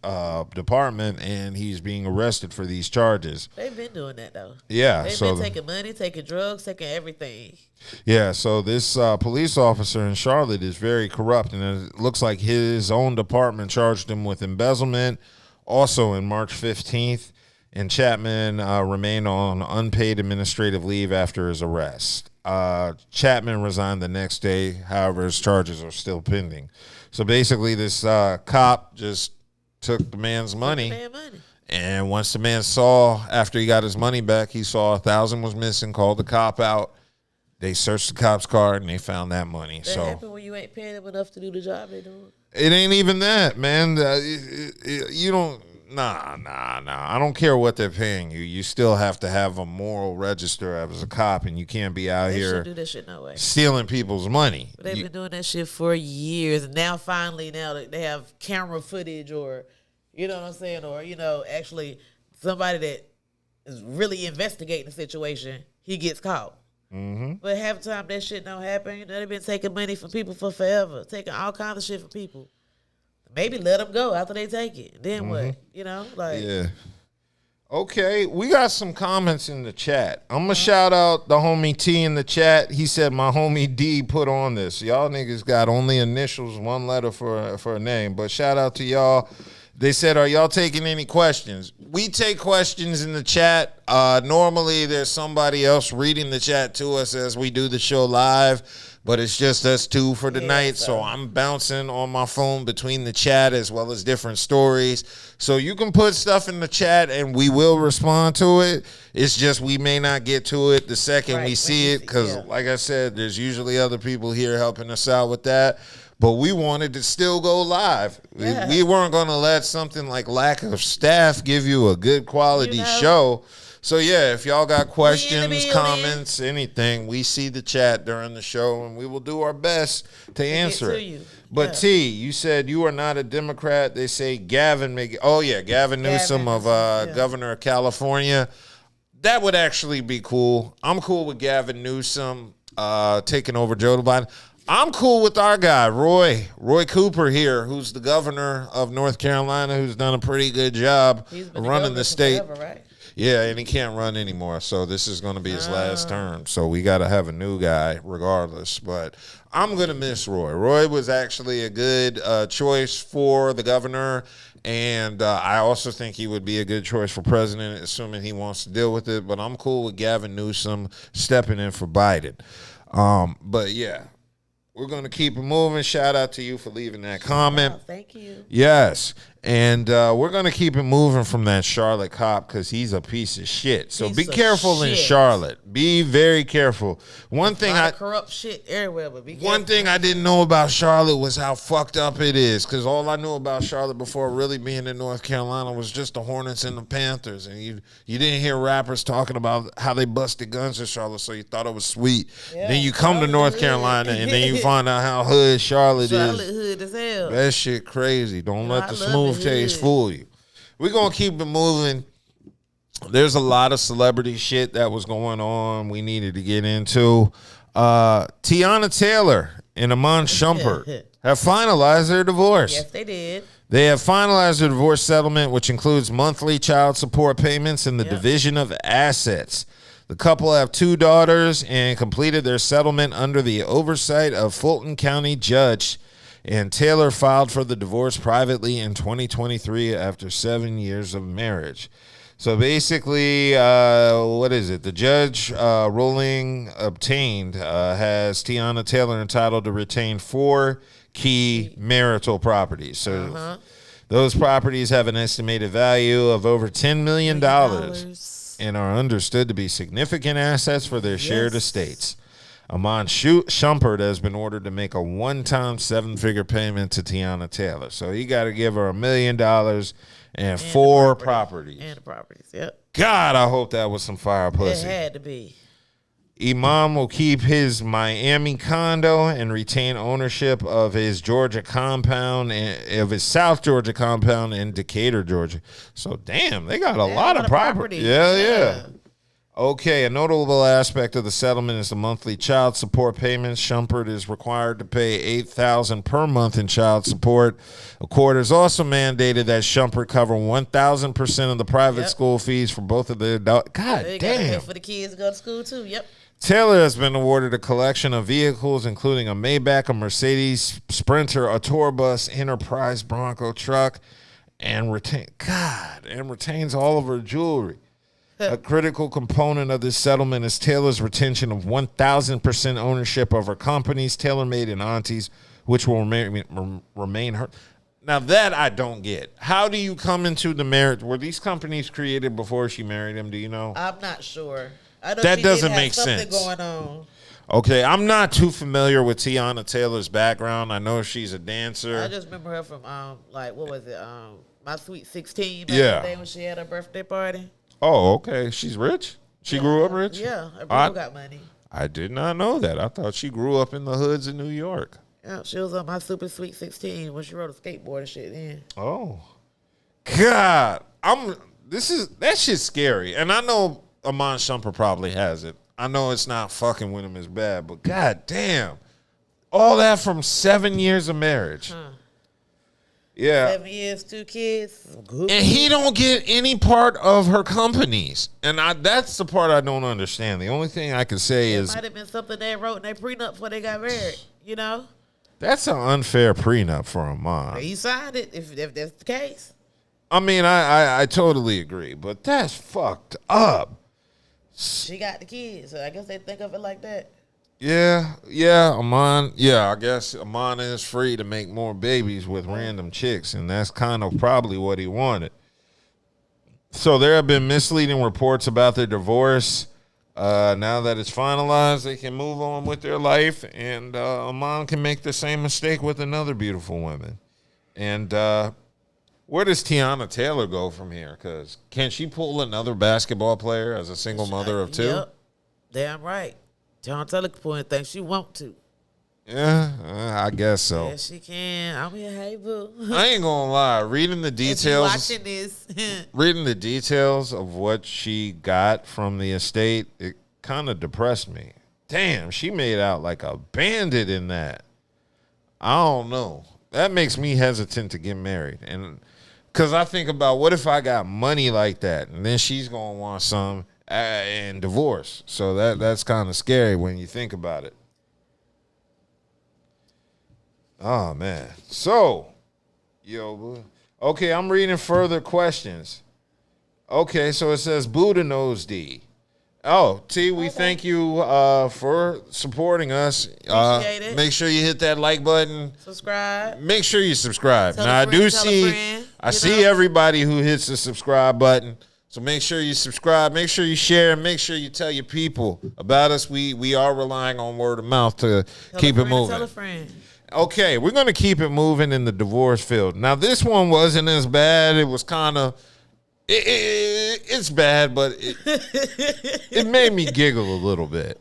department, and he's being arrested for these charges. They've been doing that, though. Yeah. They've been taking money, taking drugs, taking everything. Yeah, so this police officer in Charlotte is very corrupt, and it looks like his own department charged him with embezzlement also in March 15th, and Chapman remained on unpaid administrative leave after his arrest. Chapman resigned the next day. However, his charges are still pending. So basically, this cop just took the man's money. And once the man saw, after he got his money back, he saw $1,000 was missing, called the cop out. They searched the cop's car, and they found that money. That happen when you ain't paying them enough to do the job they're doing. It ain't even that, man. You don't. Nah. I don't care what they're paying you. You still have to have a moral register as a cop, and you can't be out They here shouldn't do that shit no way. stealing people's money. But they've been doing that shit for years, and now finally, now that they have camera footage, or you know what I'm saying, or actually somebody that is really investigating the situation, he gets caught. Mm-hmm. But half the time that shit don't happen. They've been taking money from people for forever, taking all kinds of shit from people. Maybe let them go after they take it. Then what? Yeah. Okay, we got some comments in the chat. I'm going to shout out the homie T in the chat. He said, my homie D put on this. Y'all niggas got only initials, one letter for a name. But shout out to y'all. They said, are y'all taking any questions? We take questions in the chat. Normally, there's somebody else reading the chat to us as we do the show live. But it's just us two for tonight, so I'm bouncing on my phone between the chat as well as different stories. So you can put stuff in the chat, and we will respond to it. It's just we may not get to it the second we see it because, like I said, there's usually other people here helping us out with that. But we wanted to still go live. Yeah. We weren't going to let something like lack of staff give you a good quality show. So, yeah, if y'all got questions, comments, anything, we see the chat during the show, and we will do our best to answer it. But, T, you said you are not a Democrat. They say Gavin Newsom of Governor of California. That would actually be cool. I'm cool with Gavin Newsom taking over Joe Biden. I'm cool with our guy, Roy Cooper here, who's the governor of North Carolina, who's done a pretty good job running the state. Forever, right? Yeah, and he can't run anymore, so this is going to be his last term. So we got to have a new guy regardless. But I'm going to miss Roy. Roy was actually a good choice for the governor, and I also think he would be a good choice for president, assuming he wants to deal with it. But I'm cool with Gavin Newsom stepping in for Biden. But, yeah. We're going to keep it moving. Shout out to you for leaving that comment. Thank you. Yes. And we're going to keep it moving from that Charlotte cop because he's a piece of shit. So be careful in Charlotte. Be very careful. One thing corrupt shit everywhere, but be careful. One thing I didn't know about Charlotte was how fucked up it is, because all I knew about Charlotte before really being in North Carolina was just the Hornets and the Panthers, and you didn't hear rappers talking about how they busted guns in Charlotte, so you thought it was sweet. Yeah, then you come to North Carolina, and then you find out how hood Charlotte is. Charlotte hood as hell. That shit crazy. Don't let the smooth taste fool you. We're going to keep it moving. There's a lot of celebrity shit that was going on we needed to get into. Teyana Taylor and Iman Shumpert have finalized their divorce. Yes, they did. They have finalized their divorce settlement, which includes monthly child support payments and the division of assets. The couple have 2 daughters and completed their settlement under the oversight of Fulton County Judge. And Taylor filed for the divorce privately in 2023 after 7 years of marriage. So basically, what is it? The judge ruling obtained has Teyana Taylor entitled to retain 4 key marital properties. So those properties have an estimated value of over $10 million and are understood to be significant assets for their shared estates. Iman Shumpert has been ordered to make a one-time 7-figure payment to Teyana Taylor. So he got to give her $1 million and 4 properties. And the properties, yep. God, I hope that was some fire pussy. It had to be. Iman will keep his Miami condo and retain ownership of his Georgia compound, of his South Georgia compound in Decatur, Georgia. So, damn, they got a lot of property. Yeah. Okay, a notable aspect of the settlement is the monthly child support payments. Shumpert is required to pay $8,000 per month in child support. A court has also mandated that Shumpert cover 1,000% of the private school fees for both of their adults. God damn. For the kids to go to school too. Yep. Taylor has been awarded a collection of vehicles, including a Maybach, a Mercedes Sprinter, a tour bus, Enterprise Bronco truck, and retains all of her jewelry. A critical component of this settlement is Taylor's retention of 1,000% ownership of her companies, TaylorMade and Aunties, which will remain her. Now, that I don't get. How do you come into the marriage? Were these companies created before she married him? Do you know? I'm not sure. I know that she doesn't did have make something sense. going on. Okay, I'm not too familiar with Teyana Taylor's background. I know she's a dancer. I just remember her from what was it? My Sweet 16 back Yeah. in the day when she had her birthday party. Oh, okay. She's rich? She grew up rich? Yeah, her bro got money. I did not know that. I thought she grew up in the hoods of New York. Yeah, she was on my Super Sweet 16 when she rode a skateboard and shit then. Oh. God. That shit's scary. And I know Iman Shumpert probably has it. I know it's not fucking with him as bad, but god damn. All that from 7 years of marriage. Yeah. 7 years, 2 kids. And he don't get any part of her companies. And that's the part I don't understand. The only thing I can say It is might have been something they wrote in their prenup before they got married, you know? that's an unfair prenup for Iman. He signed it if that's the case. I mean, I totally agree, but that's fucked up. She got the kids, so I guess they think of it like that. Yeah, Iman. Yeah, I guess Iman is free to make more babies with random chicks, and that's kind of probably what he wanted. So there have been misleading reports about their divorce. Now that it's finalized, they can move on with their life, and Iman can make the same mistake with another beautiful woman. And where does Teyana Taylor go from here? Because can she pull another basketball player as a single mother of 2? Yep. Damn right. John Taylor can pull anything she want to. Yeah, I guess so. Yes, she can. I'm here, hey, boo. I ain't gonna lie. Reading the details, If you watching this. reading the details of what she got from the estate, it kind of depressed me. Damn, she made out like a bandit in that. I don't know. That makes me hesitant to get married, and because I think about what if I got money like that, and then she's gonna want some and divorce. So that's kind of scary when you think about it. Oh, man. So, okay, I'm reading further questions. Okay, so it says Budha knows D. Oh, T, we thank you for supporting us. Appreciate it. Make sure you hit that like button. Subscribe. Make sure you subscribe. Tell Now, a friend, tell a friend, I see everybody who hits the subscribe button. So make sure you subscribe, make sure you share, make sure you tell your people about us. We are relying on word of mouth to keep it moving. Tell a friend. Okay, we're going to keep it moving in the divorce field. Now, this one wasn't as bad. It was kind of, it's bad, but it made me giggle a little bit.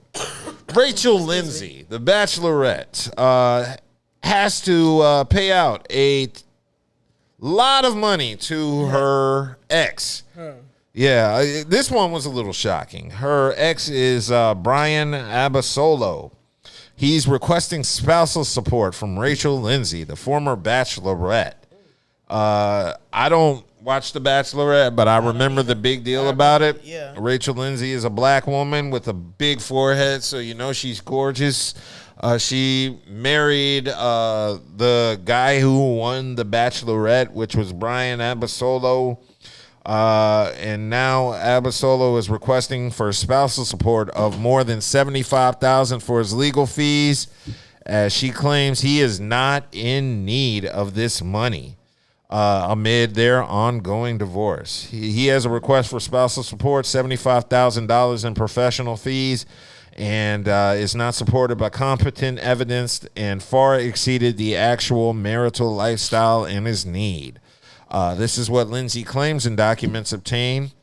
Rachel Lindsay, the Bachelorette, has to pay out a lot of money to her ex. Yeah, this one was a little shocking. Her ex is Brian Abasolo. He's requesting spousal support from Rachel Lindsay, the former Bachelorette. I don't watch The Bachelorette, but I remember the big deal about it. Yeah. Rachel Lindsay is a black woman with a big forehead, so you know she's gorgeous. She married the guy who won The Bachelorette, which was Brian Abasolo. And now Abasolo is requesting for spousal support of more than $75,000 for his legal fees, as she claims he is not in need of this money amid their ongoing divorce. He has a request for spousal support, $75,000 in professional fees, and is not supported by competent evidence and far exceeded the actual marital lifestyle and his need. This is what Lindsay claims in documents obtained.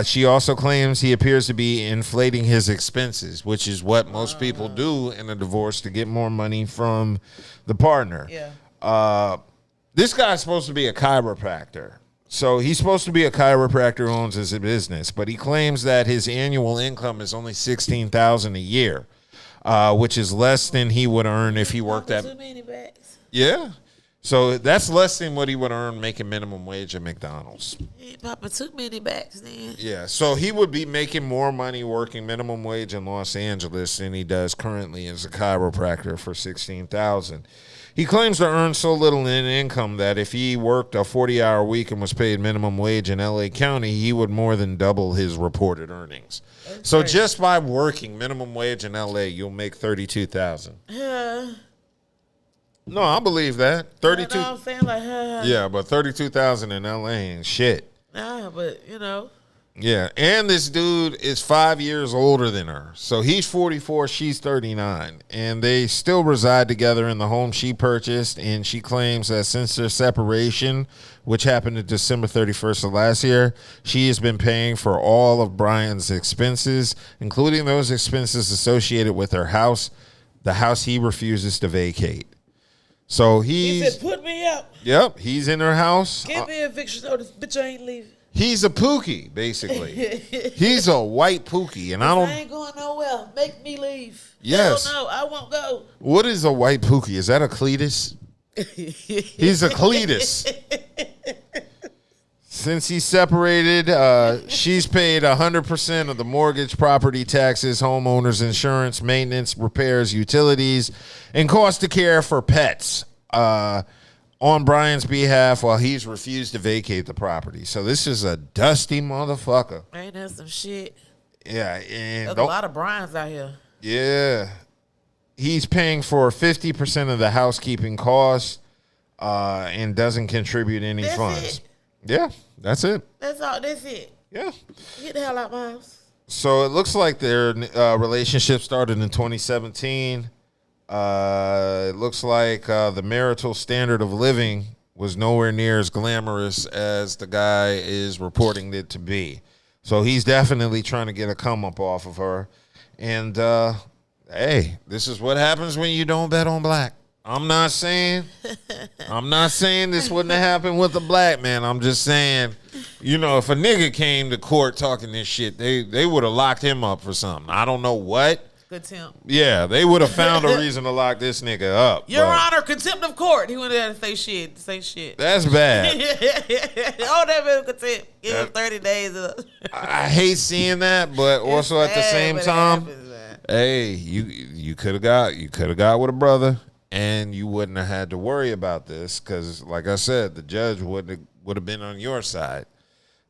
She also claims he appears to be inflating his expenses, which is what most people do in a divorce to get more money from the partner. Yeah. This guy's supposed to be a chiropractor. So he's supposed to be a chiropractor who owns his business, but he claims that his annual income is only $16,000 a year, which is less than he would earn if he worked at. Too many bags. Yeah. So that's less than what he would earn making minimum wage at McDonald's. He ain't popping too many bags then. Yeah, so he would be making more money working minimum wage in Los Angeles than he does currently as a chiropractor for $16,000. He claims to earn so little in income that if he worked a 40-hour week and was paid minimum wage in L.A. County, he would more than double his reported earnings. So just by working minimum wage in L.A., you'll make $32,000. Yeah. No, I believe that. 32. You know what I'm saying? Like, Yeah, but $32,000 in LA ain't shit. Nah, but you know. Yeah, and this dude is 5 years older than her. So he's 44, she's 39. And they still reside together in the home she purchased. And she claims that since their separation, which happened on December 31st of last year, she has been paying for all of Brian's expenses, including those expenses associated with her house, the house he refuses to vacate. So He said, put me up. Yep, he's in her house. Give me an eviction notice. Bitch, I ain't leaving. He's a pookie, basically. He's a white pookie, and I ain't going nowhere. Make me leave. Yes. Hell no, I won't go. What is a white pookie? Is that a Cletus? He's a Cletus. Since he's separated, she's paid 100% of the mortgage, property taxes, homeowners insurance, maintenance, repairs, utilities, and cost of care for pets on Brian's behalf while he's refused to vacate the property. So this is a dusty motherfucker. Ain't that some shit? Yeah. And There's a lot of Brian's out here. Yeah. He's paying for 50% of the housekeeping costs and doesn't contribute any funds. Yeah, that's it. That's all. That's it. Yeah. Get the hell out my house. So it looks like their relationship started in 2017. It looks like the marital standard of living was nowhere near as glamorous as the guy is reporting it to be. So he's definitely trying to get a come up off of her. And, hey, this is what happens when you don't bet on black. I'm not saying this wouldn't have happened with a black man. I'm just saying, you know, if a nigga came to court talking this shit, they would have locked him up for something. I don't know what. Contempt. Yeah, they would have found a reason to lock this nigga up. Your Honor, contempt of court. He went there to say shit. That's bad. Oh, that been contempt. Give him 30 days. I hate seeing that, but also at the same time, hey, you could have got with a brother, and you wouldn't have had to worry about this because, like I said, the judge would have been on your side.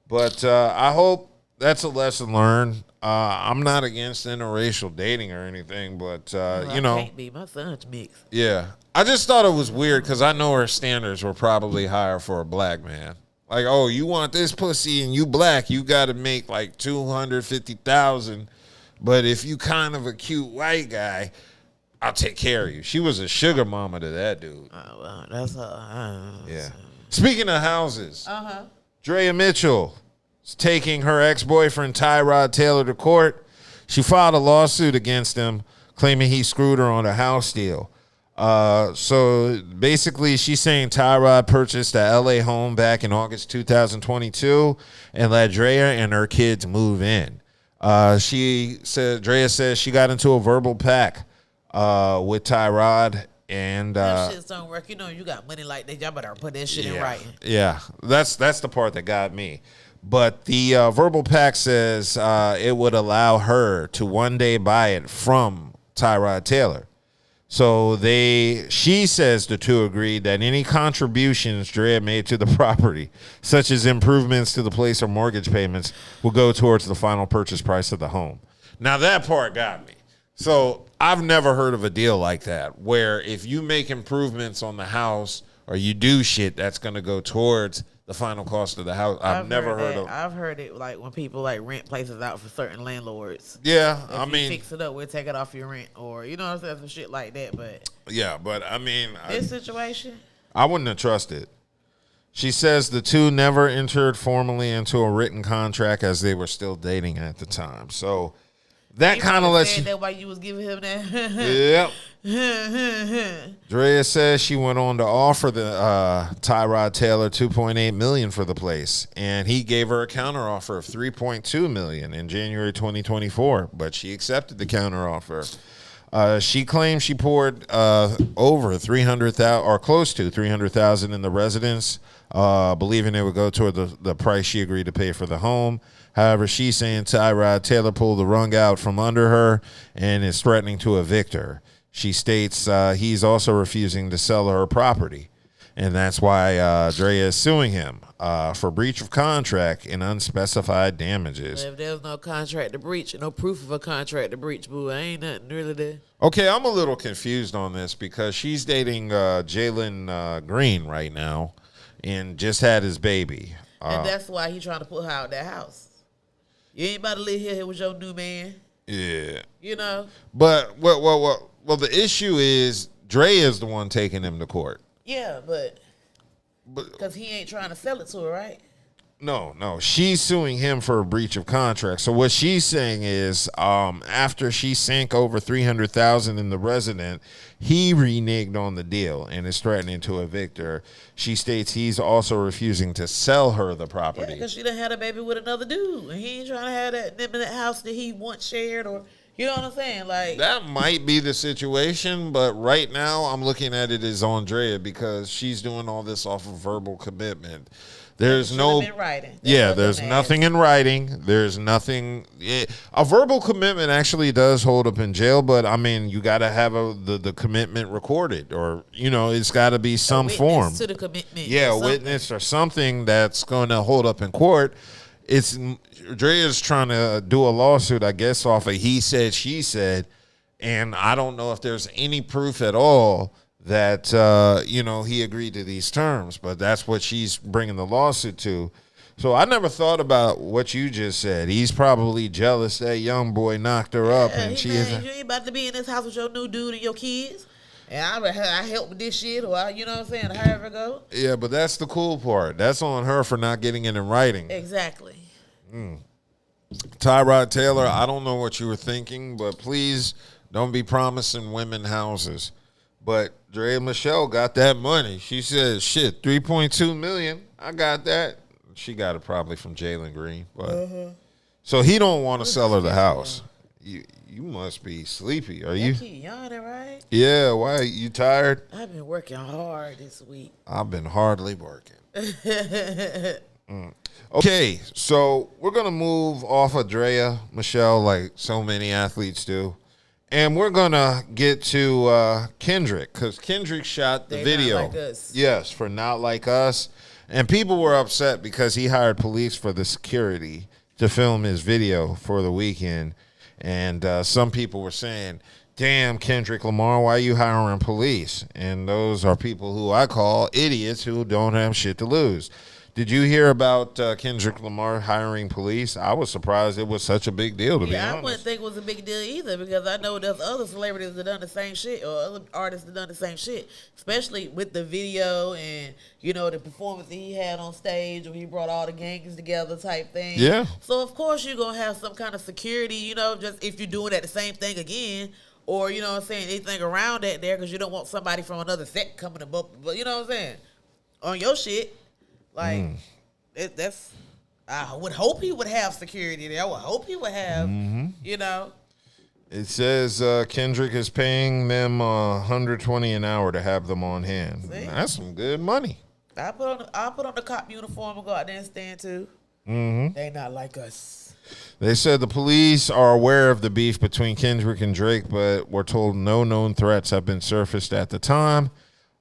But I hope that's a lesson learned. I'm not against interracial dating or anything, but you know, can't be. My son's mixed. Yeah, I just thought it was weird because I know her standards were probably higher for a black man. Like, oh, you want this pussy and you black, you got to make like $250,000. But if you kind of a cute white guy, I'll take care of you. She was a sugar mama to that dude. Oh, well, that's yeah. Speaking of houses, Draya Mitchell is taking her ex-boyfriend Tyrod Taylor to court. She filed a lawsuit against him, claiming he screwed her on a house deal. So basically, she's saying Tyrod purchased a L.A. home back in August 2022 and let Draya and her kids move in. Draya says she got into a verbal pact with Tyrod, and that shit don't work. You know, you got money like that, y'all better put that shit in writing. Yeah, that's the part that got me. But the verbal pact says it would allow her to one day buy it from Tyrod Taylor. So she says the two agreed that any contributions Draya made to the property, such as improvements to the place or mortgage payments, will go towards the final purchase price of the home. Now that part got me. So I've never heard of a deal like that, where if you make improvements on the house or you do shit, that's going to go towards the final cost of the house. I've never heard of. I've heard it like when people like rent places out for certain landlords. Yeah, if you fix it up, we'll take it off your rent, or you know what I'm saying, some shit like that. But yeah, but I mean, this situation, I wouldn't have trusted. She says the two never entered formally into a written contract as they were still dating at the time. So that kind of lets you. That why you was giving him that. Yep. Draya says she went on to offer the Tyrod Taylor $2.8 million for the place, and he gave her a counteroffer of $3.2 million in January 2024, but she accepted the counteroffer. She claims she poured over $300,000 or close to $300,000 in the residence, believing it would go toward the price she agreed to pay for the home. However, she's saying Tyrod Taylor pulled the rug out from under her and is threatening to evict her. She states he's also refusing to sell her property, and that's why Draya is suing him for breach of contract and unspecified damages. Well, if there's no contract to breach, no proof of a contract to breach, boo, ain't nothing really there. Okay, I'm a little confused on this because she's dating Jalen Green right now and just had his baby. And that's why he's trying to put her out of that house. You ain't about to live here with your new man. Yeah. You know? But well, the issue is Draya is the one taking him to court. Yeah, but because he ain't trying to sell it to her, right? No, she's suing him for a breach of contract. So what she's saying is, after she sank over $300,000 in the resident, he reneged on the deal and is threatening to evict her. She states he's also refusing to sell her the property. Yeah, because she done had a baby with another dude, and he ain't trying to have that in that house that he once shared, or you know what I'm saying? Like that might be the situation, but right now I'm looking at it as Andrea because she's doing all this off of verbal commitment. There's no there's nothing in writing. There's nothing. A verbal commitment actually does hold up in jail, but I mean, you got to have the commitment recorded, or it's got to be some form to the commitment. Yeah, a witness or something that's going to hold up in court. Drea's trying to do a lawsuit, I guess, off of he said, she said, and I don't know if there's any proof at all that he agreed to these terms, but that's what she's bringing the lawsuit to. So I never thought about what you just said. He's probably jealous that young boy knocked her up, and she isn't. You ain't about to be in this house with your new dude and your kids, and I help with this shit, or you know what I'm saying, however it go. Yeah, but that's the cool part. That's on her for not getting it in writing. Exactly. Tyrod Taylor, I don't know what you were thinking, but please don't be promising women houses. But Draya Michele got that money. She said, shit, $3.2 million. I got that. She got it probably from Jalen Green. But so he don't want to sell her the house. You must be sleepy. Are you? Keep yawning, right? Yeah, why? You tired? I've been working hard this week. I've been hardly working. Okay, so we're going to move off of Draya Michele like so many athletes do. And we're going to get to Kendrick, because Kendrick shot the video. Not Like Us. Yes, for Not Like Us. And people were upset because he hired police for the security to film his video for the weekend. And some people were saying, damn, Kendrick Lamar, why are you hiring police? And those are people who I call idiots who don't have shit to lose. Did you hear about Kendrick Lamar hiring police? I was surprised it was such a big deal, to be honest. I wouldn't think it was a big deal either, because I know there's other celebrities that done the same shit, or other artists that done the same shit, especially with the video and, the performance that he had on stage when he brought all the gangs together type thing. Yeah. So, of course, you're going to have some kind of security, just if you're doing that the same thing again, or, anything around that there, because you don't want somebody from another set coming above, but you know what I'm saying? On your shit. Like, I would hope he would have security there. I would hope he would have, It says Kendrick is paying them $120 an hour to have them on hand. See? That's some good money. I'll put on the cop uniform and go out there and stand too. They not like us. They said the police are aware of the beef between Kendrick and Drake, but were told no known threats have been surfaced at the time.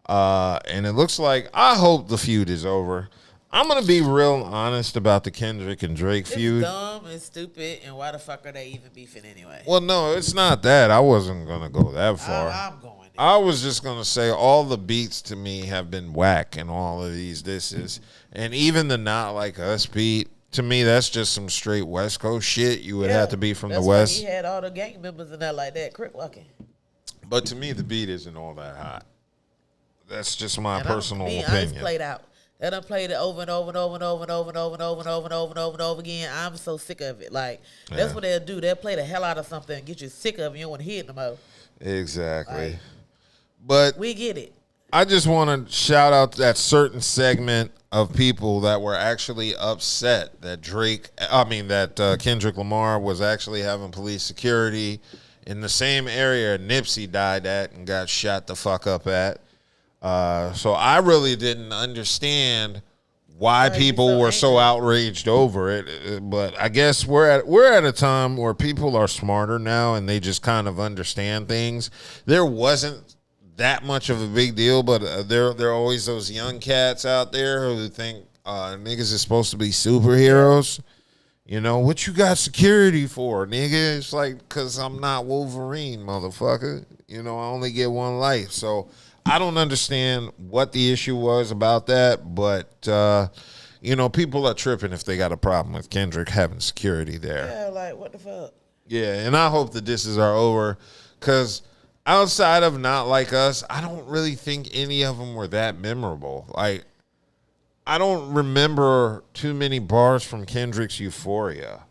And it looks like, I hope the feud is over. I'm going to be real honest about the Kendrick and Drake feud. It's dumb and stupid, and why the fuck are they even beefing anyway? Well, no, it's not that. I wasn't going to go that far. I'm going. I was just going to say all the beats to me have been whack in all of these disses. And even the Not Like Us beat, to me, that's just some straight West Coast shit. You would have to be from the West. That's why he had all the gang members and that like that, crip walking. But to me, the beat isn't all that hot. That's just my personal opinion. I just played out. They done played it over and over and over and over and over and over and over and over and over and over and over again. I'm so sick of it. Like, that's what they'll do. They'll play the hell out of something and get you sick of it. You don't want to hear it no more. Exactly. But we get it. I just want to shout out that certain segment of people that were actually upset that Kendrick Lamar was actually having police security in the same area Nipsey died at and got shot the fuck up at. So I really didn't understand why people were so outraged over it. But I guess we're at a time where people are smarter now and they just kind of understand things. There wasn't that much of a big deal, but there are always those young cats out there who think niggas is supposed to be superheroes. What you got security for, nigga? It's like, because I'm not Wolverine, motherfucker. I only get one life. So I don't understand what the issue was about that, but You know, people are tripping if they got a problem with Kendrick having security there. Yeah, like, what the fuck? Yeah, and I hope the disses are over because outside of Not Like Us, I don't really think any of them were that memorable. Like, I don't remember too many bars from Kendrick's Euphoria.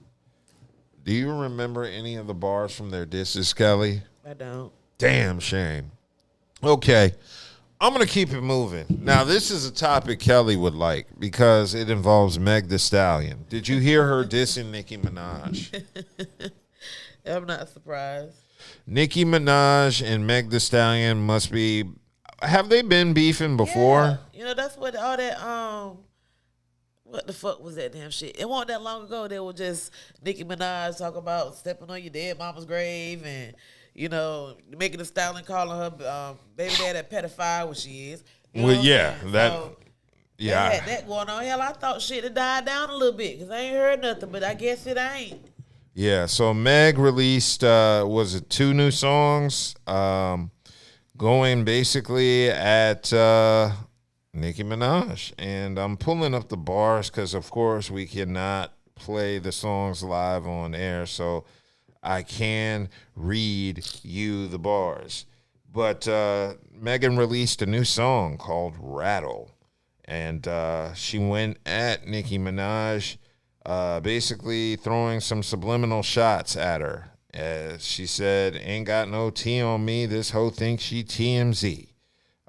Do you remember any of the bars from their disses, Kelly? I don't. Damn shame. Okay. I'm going to keep it moving. Now, this is a topic Kelly would like because it involves Meg Thee Stallion. Did you hear her dissing Nicki Minaj? I'm not surprised. Nicki Minaj and Meg Thee Stallion must be... Have they been beefing before? Yeah. You know, that's what all that... What the fuck was that damn shit? It wasn't that long ago. They were just Nicki Minaj talking about stepping on your dead mama's grave and... You know, Megan Thee Stallion calling her baby dad a pedophile, what she is. You know Well, yeah, that, so yeah. They had that going on. Hell, I thought shit had died down a little bit because I ain't heard nothing, but I guess it ain't. Yeah, so Meg released, was it 2 new songs? Going basically at Nicki Minaj. And I'm pulling up the bars because, of course, we cannot play the songs live on air. So I can read you the bars. But Megan released a new song called Rattle. And she went at Nicki Minaj, basically throwing some subliminal shots at her. She said, ain't got no T on me. This hoe thinks she TMZ.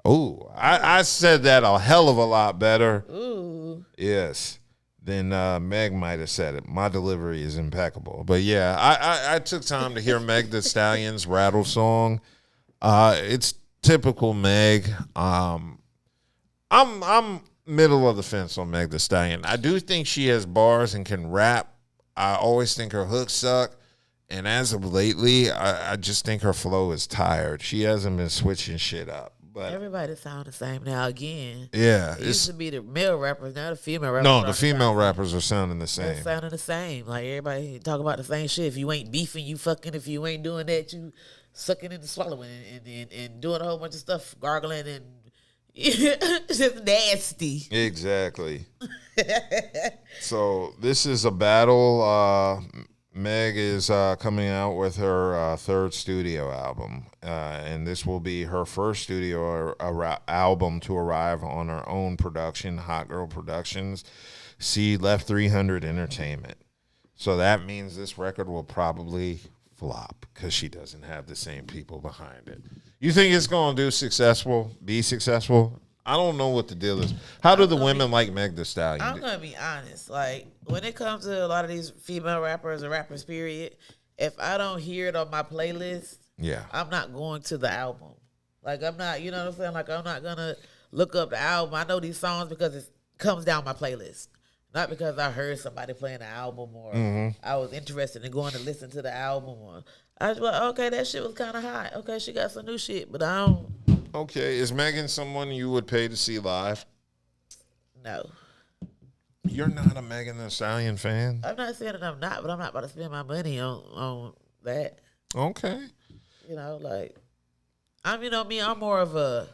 Oh, I said that a hell of a lot better. Ooh. Yes. Then Meg might have said it. My delivery is impeccable. But yeah, I took time to hear Meg Thee Stallion's Rattle song. It's typical Meg. I'm middle of the fence on Meg Thee Stallion. I do think she has bars and can rap. I always think her hooks suck. And as of lately, I just think her flow is tired. She hasn't been switching shit up. But everybody sound the same now again. Yeah. It used to be the male rappers, now the female rappers. No, the female rappers are sounding the same. They're sounding the same. Like everybody talk about the same shit. If you ain't beefing, you fucking. If you ain't doing that, you sucking and swallowing and doing a whole bunch of stuff, gargling and just nasty. Exactly. So this is a battle. Meg is coming out with her 3rd studio album, and this will be her first studio album to arrive on her own production, Hot Girl Productions. See Left 300 Entertainment. So that means this record will probably flop because she doesn't have the same people behind it. You think it's going to be successful? I don't know what the deal is. How do the women like Meg Thee Stallion? I'm going to be honest. Like, when it comes to a lot of these female rappers or rappers, period, if I don't hear it on my playlist, yeah, I'm not going to the album. Like, I'm not, you know what I'm saying? Like, I'm not going to look up the album. I know these songs because it comes down my playlist. Not because I heard somebody playing the album or I was interested in going to listen to the album. Or I was like, okay, that shit was kind of hot. Okay, she got some new shit, but I don't. Okay, is Megan someone you would pay to see live? No. You're not a Megan Thee Stallion fan? I'm not saying that I'm not, but I'm not about to spend my money on that. Okay. You know, like, I'm more of a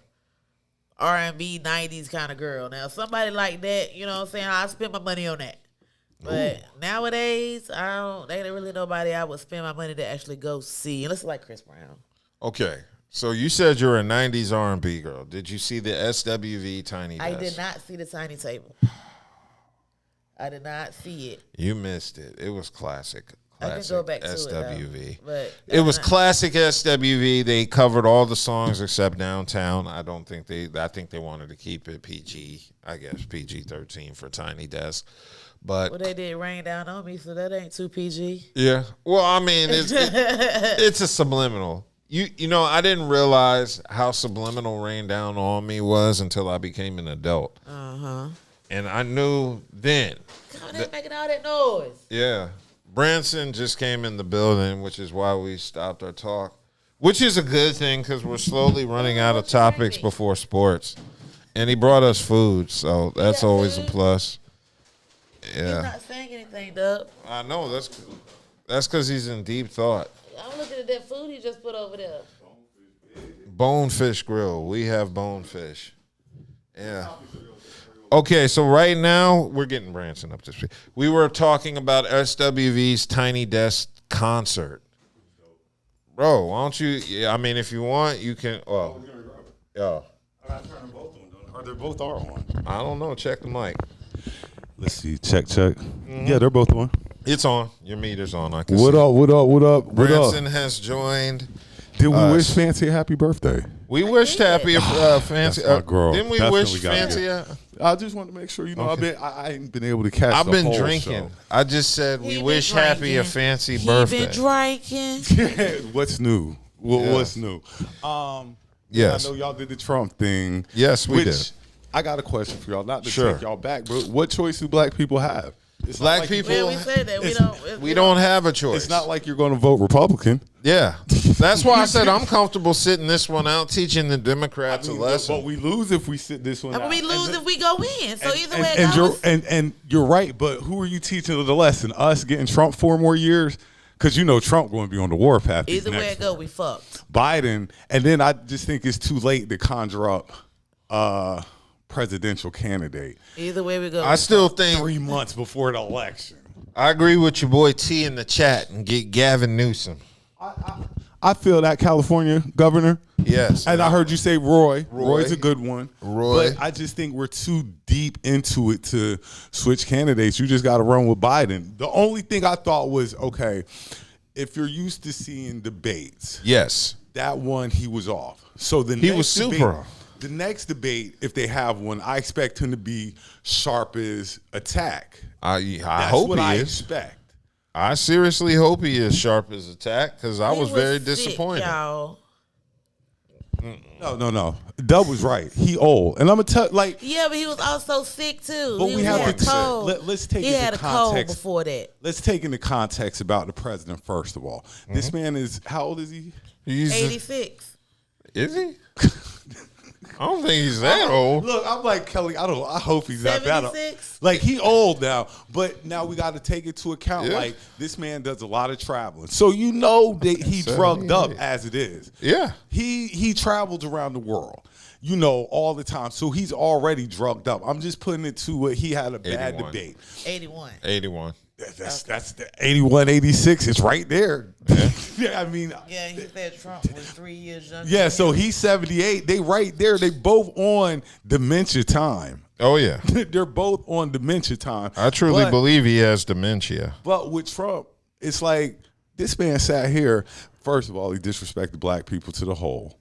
R&B 90s kind of girl. Now, somebody like that, you know what I'm saying, I spend my money on that. But nowadays, they ain't really nobody I would spend my money to actually go see, unless like Chris Brown. Okay. So you said you're a 90s R&B girl. Did you see the SWV Tiny Desk? I did not see the Tiny Table. I did not see it. You missed it. It was classic. I can go back to SWV. But it was classic SWV. They covered all the songs except Downtown. I think they wanted to keep it PG, I guess, PG-13 for Tiny Desk. But well, they did Rain Down on Me, so that ain't too PG. Yeah. Well, I mean, it's a subliminal. You know, I didn't realize how subliminal Rain Down on Me was until I became an adult. Uh-huh. And I knew then. God, they're making all that noise. Yeah. Branson just came in the building, which is why we stopped our talk, which is a good thing because we're slowly running out of topics before sports. And he brought us food, so that's always a plus. Yeah. He's not saying anything, Dub. I know. That's because he's in deep thought. I'm looking at that food he just put over there. Bonefish Grill. We have bonefish. Yeah. Okay, so right now we're getting Branson up to speed. We were talking about SWV's Tiny Desk concert. Bro, why don't you? Yeah, I mean, if you want, you can. Well, yeah. I gotta turn them both on. Or they both are on. I don't know. Check the mic. Let's see. Check. Yeah, they're both on. It's on. Your meter's on. I can What see. up? What up? What up? What Branson up? has joined. Did we wish Fancy a happy birthday? We wished Happy Fancy. That's my girl. Didn't we Definitely wish gotta Fancy? get it. I just wanted to make sure, I ain't been able to catch I've the been whole drinking. show. I just said we wish Happy a fancy He birthday. been drinking. What's new? What's new? Yes. I know y'all did the Trump thing. Yes, we did. I got a question for y'all. Not to Sure. take y'all back, but what choice do black people have? It's not Black like people. Well, we said that We don't have a choice. It's not like you're going to vote Republican. Yeah, that's why I said I'm comfortable sitting this one out, teaching the Democrats a lesson. But we lose if we sit this one I mean, out. we lose if we go in. So either way and it goes. you're right, but who are you teaching the lesson? Us getting Trump 4 more years? Because Trump going to be on the warpath. Either way it go, we fucked. Biden, and then I just think it's too late to conjure up presidential candidate. Either way we go. I still think 3 months before the election. I agree with your boy T in the chat and get Gavin Newsom. I feel that California governor. Yes. And I heard you say Roy. Roy's a good one. Roy. But I just think we're too deep into it to switch candidates. You just got to run with Biden. The only thing I thought was, okay, if you're used to seeing debates. Yes. That one, he was off. So He was super off. The next debate, if they have one, I expect him to be sharp as attack. I That's hope what he I is. expect. I seriously hope he is sharp as attack because I He was very sick, disappointed. y'all. No. Dub was right. He old, and I'm gonna tell Yeah, but he was also sick too. But he we had have a to cold. let's take he into had a cold context before that. Let's take into context about the president first of all. This man is how old is he? He's 86. Is he? I don't think he's that old. Look, I'm like Kelly. I hope he's not that old. 76? Like he old now, but now we got to take into account. Yeah. Like this man does a lot of traveling, so that he drugged up as it is. Yeah, he travels around the world. All the time. So he's already drugged up. I'm just putting it to he had a bad 81. debate. 81. That's the 81, 86. It's right there. Yeah, I mean. Yeah, he said Trump was 3 years younger. Yeah, than so him. he's 78. They right there. They both on dementia time. Oh yeah, They're both on dementia time. I truly But- believe he has dementia. But with Trump, it's like this man sat here. First of all, he disrespected black people to the whole.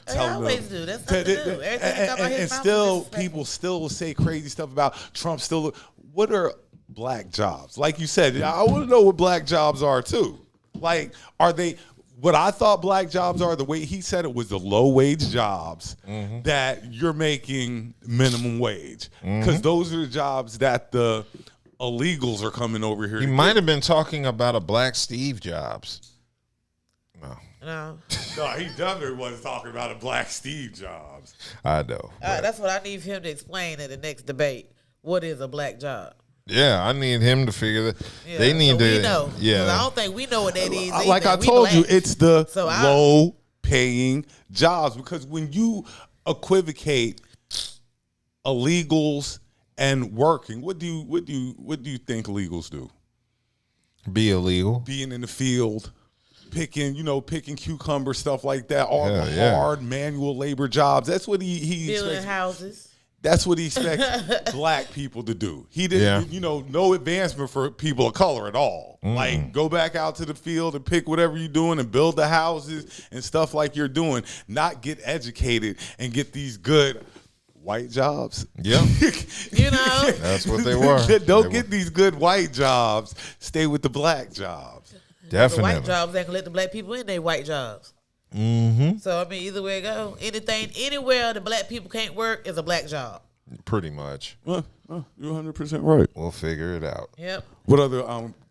They always do. That's nothing to do. Everything that come out his And mouth is still, disrespectful. people still will say crazy stuff about Trump. Still, what are black jobs? Like you said, I want to know what black jobs are too. Like, are they? What I thought black jobs are, the way he said it was the low wage jobs that you're making minimum wage, because those are the jobs that the illegals are coming over here. He to might get. have been talking about a black Steve Jobs. No. No, he definitely wasn't talking about a black Steve Jobs. I know. That's what I need him to explain in the next debate. What is a black job? Yeah, I need him to figure that. Yeah, They need so to. we know. 'Cause Yeah, I don't think we know what that is. Like I either. We told you, black. it's the So low paying jobs, because when you equivocate illegals and working, what do you think illegals do? be illegal. Being in the field, picking cucumber, stuff like that, all Hell the yeah. hard manual labor jobs. That's what he building expects. houses. That's what he expects black people to do. He didn't, no advancement for people of color at all. Like, go back out to the field and pick whatever you're doing and build the houses and stuff like you're doing. Not get educated and get these good white jobs. Yep. That's what they were. Don't get these good white jobs. Stay with the black jobs. The white jobs ain't gonna let the black people in their white jobs. Mm-hmm. So I mean, either way it go, anywhere the black people can't work is a black job. Pretty much. You're 100% right. We'll figure it out. Yep. What other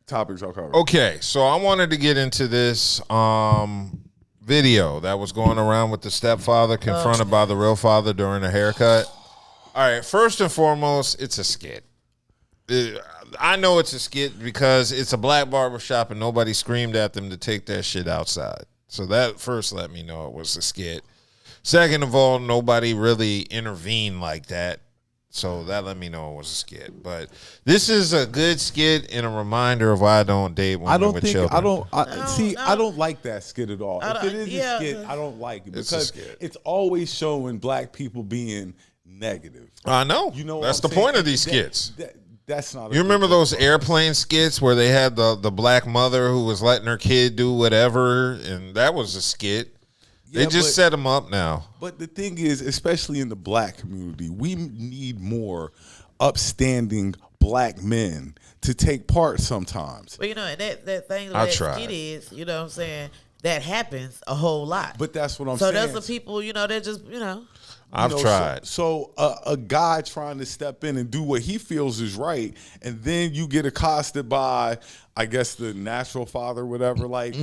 topics I'll cover? Okay, so I wanted to get into this video that was going around with the stepfather confronted by the real father during a haircut. All right, first and foremost, it's a skit. I know it's a skit because it's a black barbershop and nobody screamed at them to take that shit outside. So that first let me know it was a skit. Second of all, nobody really intervened like that. So that let me know it was a skit. But this is a good skit and a reminder of why I don't date women with children. I don't like that skit at all. If it is a skit, I don't like it because it's always showing black people being negative. I know. You know, that's the point of these skits. That's not. You remember those airplane skits where they had the black mother who was letting her kid do whatever, and that was a skit. They just set them up now. But the thing is, especially in the black community, we need more upstanding black men to take part sometimes. Well, you know, and that thing that skit is, you know what I'm saying, that happens a whole lot. But that's what I'm saying. So there's the people, you know, they're just, you know. I've tried. So a guy trying to step in and do what he feels is right, and then you get accosted by, I guess, the natural father, whatever. Like,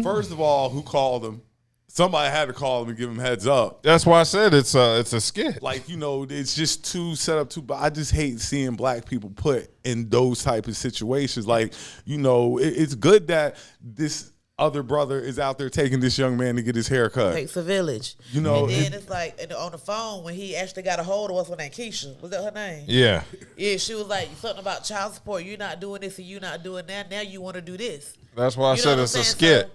first of all, who called him? Somebody had to call him and give him heads up. That's why I said it's a skit. Like, you know, it's just too set up too. But I just hate seeing black people put in those type of situations. Like, you know, it's good that this other brother is out there taking this young man to get his hair cut. Takes a village. You know, and then it's like on the phone when he actually got a hold of what's her name, Keisha. Was that her name? Yeah. Yeah, she was like something about child support. You're not doing this and you're not doing that. Now you want to do this. That's why I said it's a skit.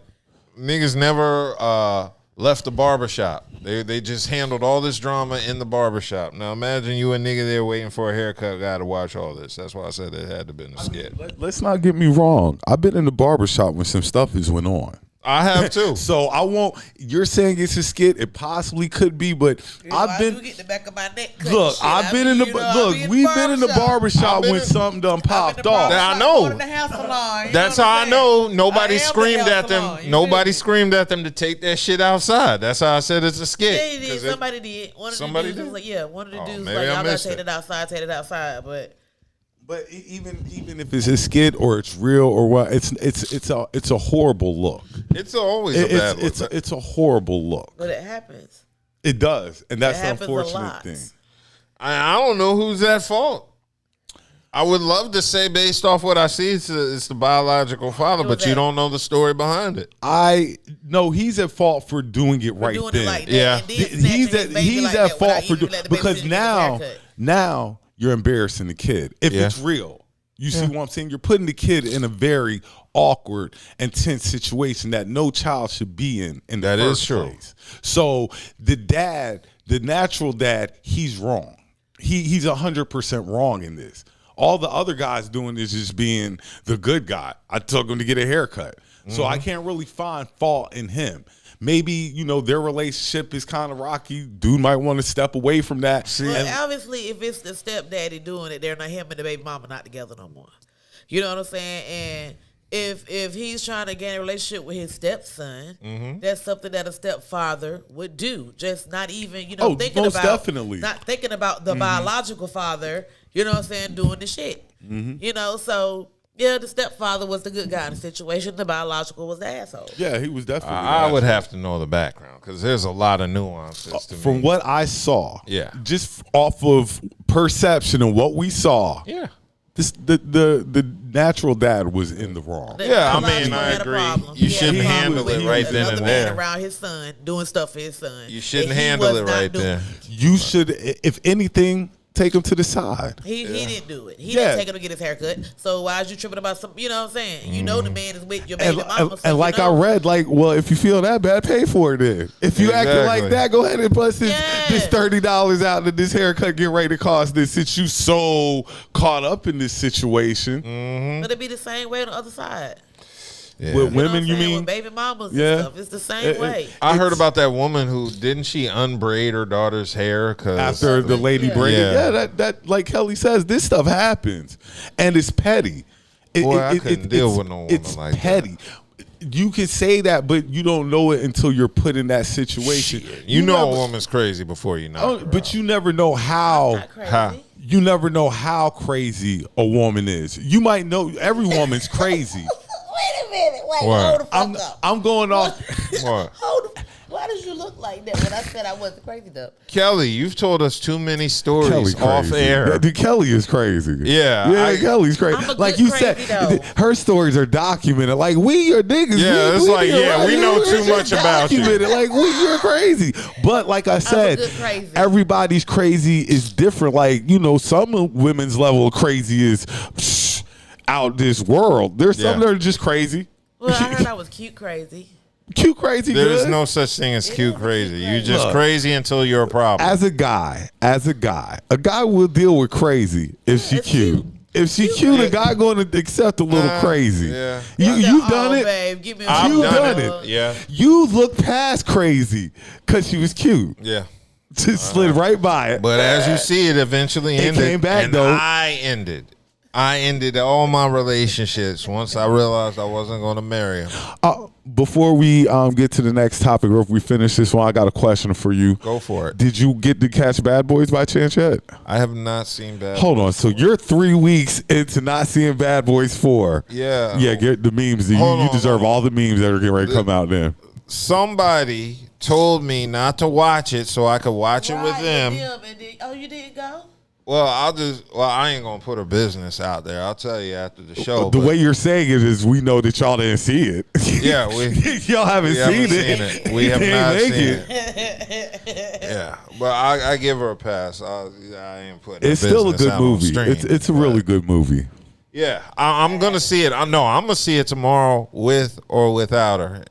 Niggas never left the barbershop. They just handled all this drama in the barbershop. Now imagine you a nigga there waiting for a haircut guy to watch all this. That's why I said it had to be a skit. Let's not get me wrong. I've been in the barbershop when some stuff has went on. I have too. So I won't. You're saying it's a skit. It possibly could be, but I've been. Get the back of my neck cut Look, I've been in the we've been in the barbershop when something done popped off. I know. That's how I know nobody screamed at them. Nobody screamed at them to take that shit outside. That's how I said it's a skit. Yeah, he did. Somebody did. One of the dudes was like, yeah, one of the dudes was like, y'all gotta take it outside, But even if it's a skit or it's real or what, it's a horrible look. It's always a bad look. It's a horrible look. But it happens. It does, and that's the unfortunate thing. I don't know who's at fault. I would love to say based off what I see, it's the biological father, but you don't know the story behind it. I know he's at fault for doing it right then. Yeah, he's at fault for doing because now you're embarrassing the kid. If it's real, you see what I'm saying? You're putting the kid in a very awkward and tense situation that no child should be in the first place. So the natural dad, he's wrong. He's 100% wrong in this. All the other guys doing is just being the good guy. I took him to get a haircut. So I can't really find fault in him. Maybe, you know, their relationship is kind of rocky. Dude might want to step away from that. Well, obviously, if it's the stepdaddy doing it, they're not, him and the baby mama not together no more. You know what I'm saying? And if he's trying to gain a relationship with his stepson, that's something that a stepfather would do. Just not even, you know, thinking about the biological father, you know what I'm saying, doing the shit. You know, so yeah, the stepfather was the good guy in the situation. The biological was the asshole. Yeah, he was definitely I would have to know the background because there's a lot of nuances to from me. what I saw. Yeah. Just off of perception and what we saw. Yeah. The natural dad was in the wrong. Yeah, I mean, I agree. You shouldn't handle it right then and there. Around his son, doing stuff for his son. You shouldn't handle it right there. You should, if anything, take him to the side. He didn't do it. He didn't take him to get his haircut. So why is you tripping about something? You know what I'm saying? You know the man is with your baby mama. And like I read, like, well, if you feel that bad, pay for it then. If you acting like that, go ahead and bust this $30 out that this haircut get ready to cost this since you so caught up in this situation. But it'd be the same way on the other side. Yeah. With women, you mean? With baby mamas and stuff. It's the same way. I heard about that woman who, didn't she unbraid her daughter's hair? After the lady braided? Yeah, that like Kelly says, this stuff happens. And it's petty. I couldn't deal with no woman like petty. That. You can say that, but you don't know it until you're put in that situation. You know a woman's crazy before you know. But you never know how. You never know how crazy a woman is. You might know every woman's crazy. Wait a minute. Wait, what? hold the fuck up. I'm going off. What? Why did you look look like that when I said I wasn't crazy though. Kelly, you've told us too many stories off air. Dude, Kelly is crazy. Yeah, Kelly's crazy. I'm a Like good you said, crazy, though. her stories are documented. Like we your niggas. Yeah, it's like, yeah, we know too much about you. Like you're crazy. But like I said, good crazy. everybody's crazy is different. Like, you know, some women's level of crazy is out this world. There's some that are just crazy. Well, I heard I was cute crazy. Cute crazy. There's good. no such thing as cute crazy. You're just crazy until you're a problem. As a guy will deal with crazy if she cute. If she cute, a guy going to accept a little crazy. Yeah. You've done it. Babe, give me You've done it. Yeah. You look past crazy because she was cute. Yeah. Just slid right by it. But as you see, it eventually ended. Came back and though. I ended all my relationships once I realized I wasn't going to marry him. Before we get to the next topic, or if we finish this one, I got a question for you. Go for it. Did you get to catch Bad Boys by chance yet? I have not seen Bad Boys. Hold on. So you're 3 weeks into not seeing Bad Boys 4. Yeah. Yeah, get the memes. You deserve all the memes that are getting ready to come out then. Somebody told me not to watch it so I could watch it with them. Oh, you didn't go? Well, I ain't going to put her business out there. I'll tell you after the show. The way you're saying it is we know that y'all didn't see it. Yeah. Y'all haven't seen it. We have not seen it. Yeah. But I give her a pass. I ain't putting her It's still a business good out on movie. stream. It's a really good movie. Yeah. I'm going to see it. I'm going to see it tomorrow with or without her.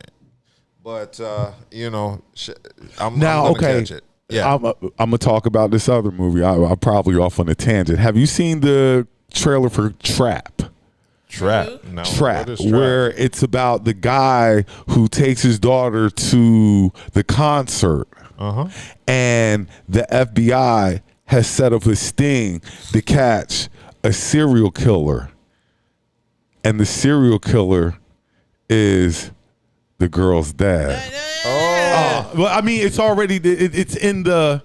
But, I'm going to catch it. Yeah, I'm gonna talk about this other movie. I'm probably off on a tangent. Have you seen the trailer for Trap? No. Trap, where it's about the guy who takes his daughter to the concert, and the FBI has set up a sting to catch a serial killer, and the serial killer is the girl's dad. Well, I mean, it's already it's in the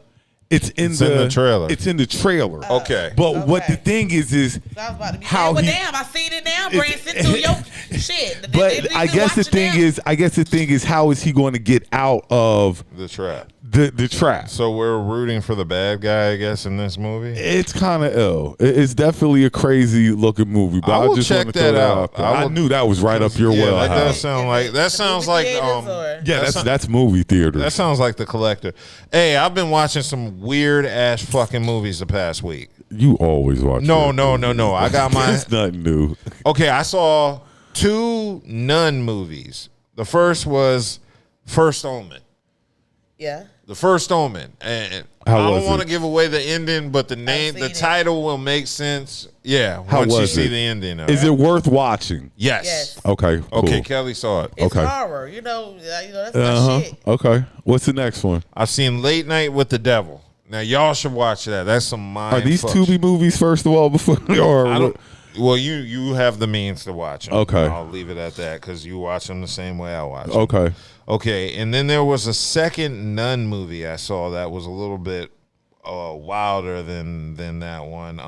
trailer. It's in the trailer. Okay. But what the thing is how he. Damn, I seen it now, Branson. To your shit. But I guess the thing is, how is he going to get out of the trap? The trap. So we're rooting for the bad guy, I guess, in this movie. It's kind of ill. It's definitely a crazy looking movie. But I will just check want to throw that out. I knew that was right up your well. That does sound like that's movie theater. That sounds like The Collector. Hey, I've been watching some weird ass fucking movies the past week. You always watch. No. I got my. It's nothing new. Okay, I saw 2 nun movies. The first was First Omen. Yeah. The First Omen, and I don't want to give away the ending, but the title will make sense. Yeah, once you see the ending of it. Is it worth watching? Yes. Okay. Cool. Okay, Kelly saw it. It's horror. That's my shit. Okay. What's the next one? I've seen Late Night with the Devil. Now y'all should watch that. That's some mind. Are these Tubi movies first of all before or? Well, you have the means to watch them. Okay. I'll leave it at that because you watch them the same way I watch them. Okay. Okay, and then there was a second nun movie I saw that was a little bit wilder than that one.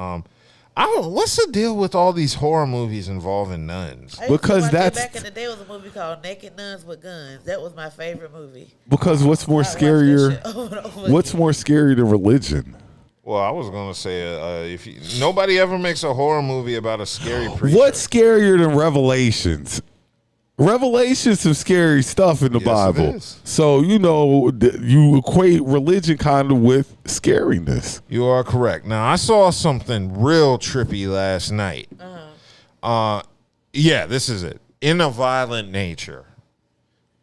What's the deal with all these horror movies involving nuns? Because that's back in the day was a movie called Naked Nuns with Guns. That was my favorite movie. Because what's more scarier? What's more scary than religion? Well, I was gonna say nobody ever makes a horror movie about a scary preacher. What's scarier than Revelations? Revelations some scary stuff in the Bible. So, you equate religion kind of with scariness. You are correct. Now, I saw something real trippy last night. Yeah, this is it. In a Violent Nature.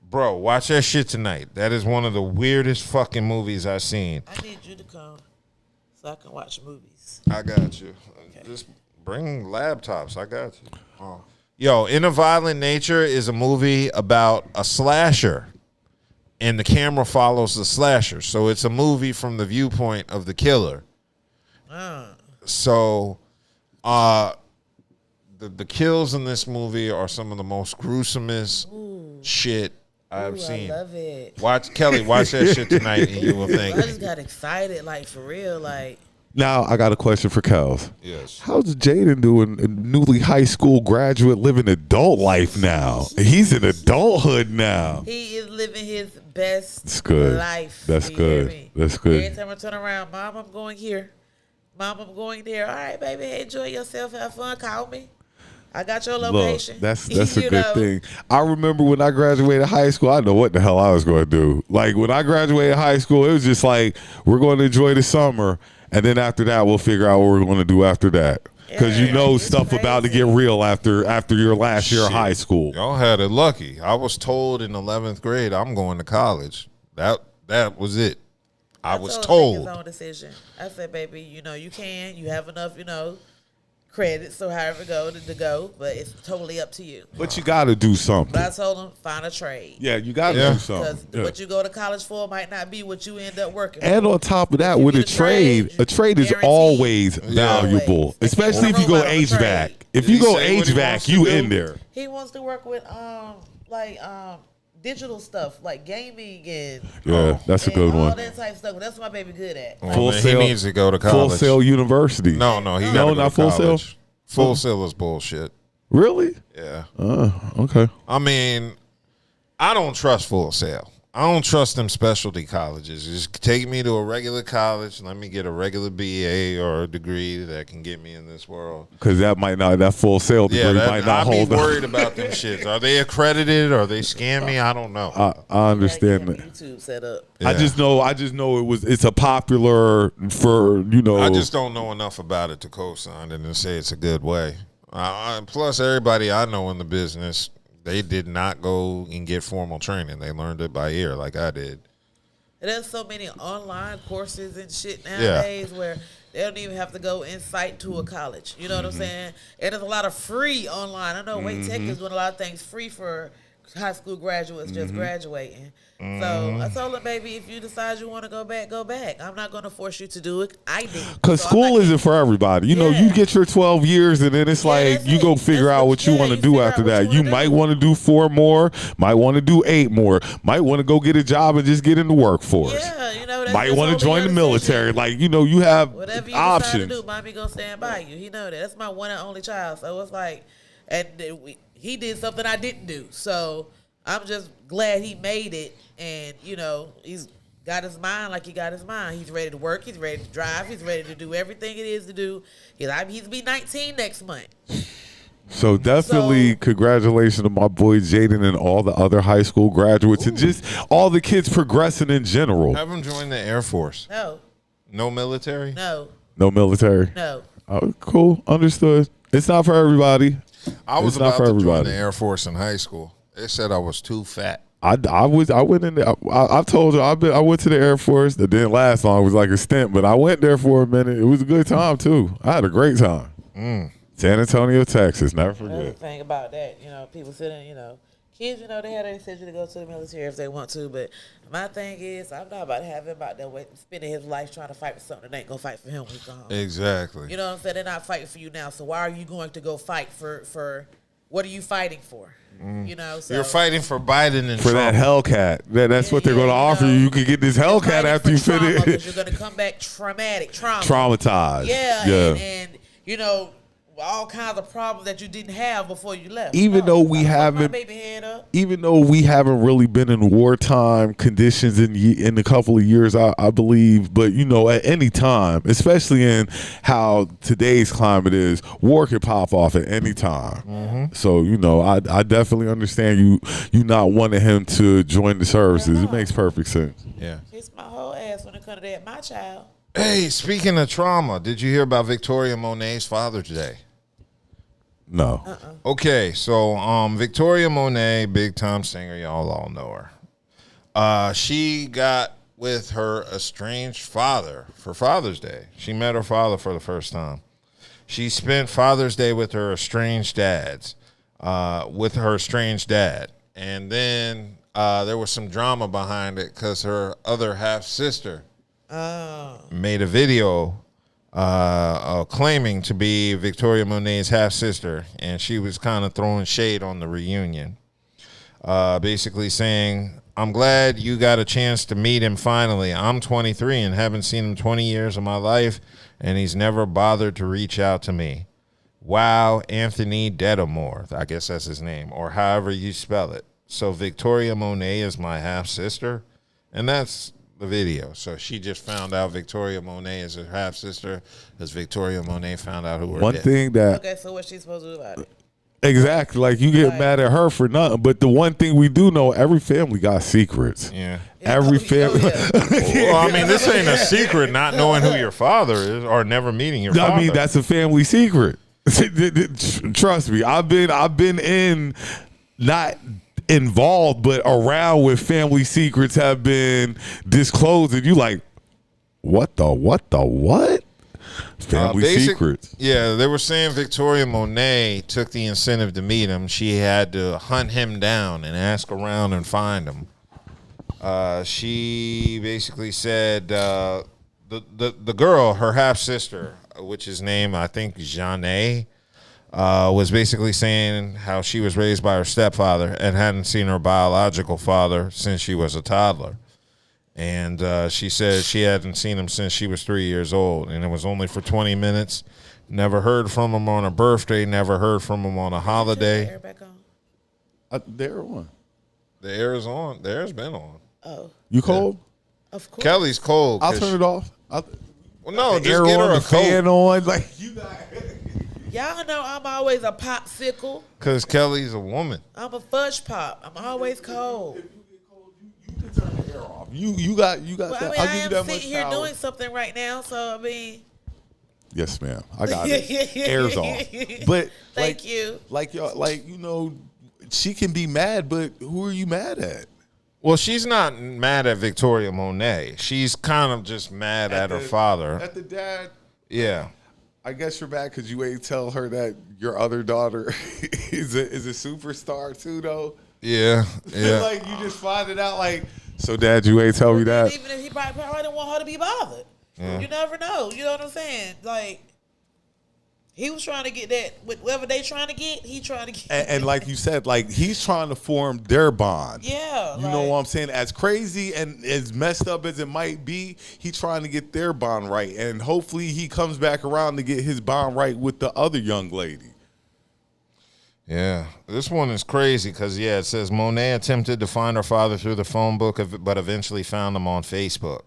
Bro, watch that shit tonight. That is one of the weirdest fucking movies I've seen. I need you to come so I can watch movies. I got you. Okay. Just bring laptops. I got you. Yo, In a Violent Nature is a movie about a slasher, and the camera follows the slasher. So it's a movie from the viewpoint of the killer. So the kills in this movie are some of the most gruesomest shit I've seen. I love it. Kelly, watch that shit tonight, and you will think. I just got excited, like for real, like. Now I got a question for Kels. Yes. How's Jaden doing? A newly high school graduate, living adult life now. He's in adulthood now. He is living his best That's good. life. That's You hear good. me? That's good. Every time I turn around, Mom, I'm going here. Mom, I'm going there. All right, baby, enjoy yourself. Have fun. Call me. I got your location. Look, that's a You good know? thing. I remember when I graduated high school, I know what the hell I was going to do. Like when I graduated high school, it was just like we're going to enjoy the summer, and then after that, we'll figure out what we're going to do after that. Because you know stuff about to get real after your last year of high school. Y'all had it lucky. I was told in 11th grade I'm going to college. That was it. I was told. His own decision. I said, baby, you know, you have enough, credits, so however to go, but it's totally up to you. But you got to do something. But I told him, find a trade. Yeah, you got to do something. Because what you go to college for might not be what you end up working for. And on top of that, with a trade is always valuable, especially if you go HVAC. If you go HVAC, you in there. He wants to work with digital stuff like gaming and that's a good all one. that type of stuff. That's what my baby good at. Full Sail, he needs to go to college. Full Sail University. No, he got to go not to Full Sail. college. Full Sail is bullshit. Really? Yeah. Okay. I mean, I don't trust Full Sail. I don't trust them specialty colleges. Just take me to a regular college. Let me get a regular BA or a degree that can get me in this world. Because that Full Sail degree might not hold up. I'd be worried about them shits. Are they accredited? Are they scamming? I don't know. I understand that. YouTube set up. Yeah. I just know it's a popular for I just don't know enough about it to co-sign it and say it's a good way. Plus, everybody I know in the business, they did not go and get formal training. They learned it by ear like I did. And there's so many online courses and shit nowadays where they don't even have to go inside to a college. You know what I'm saying? And there's a lot of free online. I know Wake Tech is doing a lot of things free for high school graduates just graduating. So I told him, baby, if you decide you want to go back, go back. I'm not going to force you to do it. I did. Because school isn't for everybody. You know, you get your 12 years and then it's like you go figure out what you want to do after that. You might want to do 4 more, might want to do 8 more, might want to go get a job and just get in the workforce. Yeah, might want to join the military. Like, you have whatever you options. decide to do, mommy gonna stand by you. He know that. That's my one and only child. So it's like, and he did something I didn't do. So I'm just glad he made it, and he's got his mind like he got his mind. He's ready to work. He's ready to drive. He's ready to do everything it is to do. He's be 19 next month. So definitely congratulations to my boy Jaden and all the other high school graduates and just all the kids progressing in general. Have them join the Air Force. No military? No military? No. Oh, cool. Understood. It's not for everybody. I was about to join the Air Force in high school. They said I was too fat. I went in there. I told you I went to the Air Force. That didn't last long. It was like a stint, but I went there for a minute. It was a good time too. I had a great time. San Antonio, Texas. Never forget. Another thing about that, people sitting, kids, they had a decision to go to the military if they want to, but my thing is, I'm not about to have him out there spending his life trying to fight for something that ain't gonna fight for him when he's gone. Exactly. You know what I'm saying? They're not fighting for you now, so why are you going to go fight for what are you fighting for? So you're fighting for Biden and for Trump. that Hellcat. That's what they're going to offer you. You can get this Hellcat after you finish. You're going to come back traumatized. Yeah. And all kinds of problems that you didn't have before you left. Even though we haven't really been in wartime conditions in a couple of years, I believe. But at any time, especially in how today's climate is, war could pop off at any time. So I definitely understand you not wanting him to join the services. It makes perfect sense. Yeah. Kiss my whole ass when it comes to that, my child. Hey, speaking of trauma, did you hear about Victoria Monet's Father's Day? No. Okay, so Victoria Monet, big time singer, y'all all know her. She got with her estranged father for Father's Day. She met her father for the first time. She spent Father's Day with her estranged dad. And then there was some drama behind it because her other half sister made a video claiming to be Victoria Monet's half sister, and she was kind of throwing shade on the reunion, basically saying, "I'm glad you got a chance to meet him finally. I'm 23 and haven't seen him 20 years of my life, and he's never bothered to reach out to me. Wow, Anthony Dedamore, I guess that's his name, or however you spell it. So Victoria Monet is my half-sister, and that's the video. So she just found out Victoria Monet is her half-sister, because Victoria Monet found out who her One dad. thing that Okay, so what's she supposed to do about it? exactly, like you get mad at her for nothing, but the one thing we do know, every family got secrets. Yeah. Every family. Well, I mean, this ain't a secret, not knowing who your father is or never meeting your father. I mean, that's a family secret. Trust me, I've been in, not involved, but around where family secrets have been disclosed, and you like, what? Family secrets. Yeah, they were saying Victoria Monet took the incentive to meet him. She had to hunt him down and ask around and find him. She basically said the girl, her half sister, which is named I think Jeanne, was basically saying how she was raised by her stepfather and hadn't seen her biological father since she was a toddler. And she said she hadn't seen him since she was 3 years old, and it was only for 20 minutes. Never heard from him on a birthday, never heard from him on a holiday. They're on. The air is on. The air's been on. Oh. You cold? Of course. Kelly's cold. I'll turn it off. Well, no, the just air get her on, a the fan coat. on. Like you got. Y'all know I'm always a popsicle. Because Kelly's a woman. I'm a fudge pop. I'm always cold. You got Well, that. I mean, I'll I give you am that sitting much here power. doing something right now, so I mean. Yes, ma'am. I got it. Air's off. But Thank you. Like y'all, like you know, she can be mad, but who are you mad at? Well, she's not mad at Victoria Monet. She's kind of just mad at her father. At the dad. Yeah. I guess you're mad because you ain't tell her that your other daughter is a superstar too, though. Yeah. Yeah. Like you just find it out. Like, so dad, you ain't tell me that. Even if he probably didn't want her to be bothered. Yeah. You never know. You know what I'm saying? Like, he was trying to get that, whatever they trying to get, he trying to get. And like you said, like he's trying to form their bond. Yeah. You know what I'm saying? As crazy and as messed up as it might be, he's trying to get their bond right. And hopefully he comes back around to get his bond right with the other young lady. Yeah, this one is crazy because, yeah, it says Monet attempted to find her father through the phone book, but eventually found him on Facebook.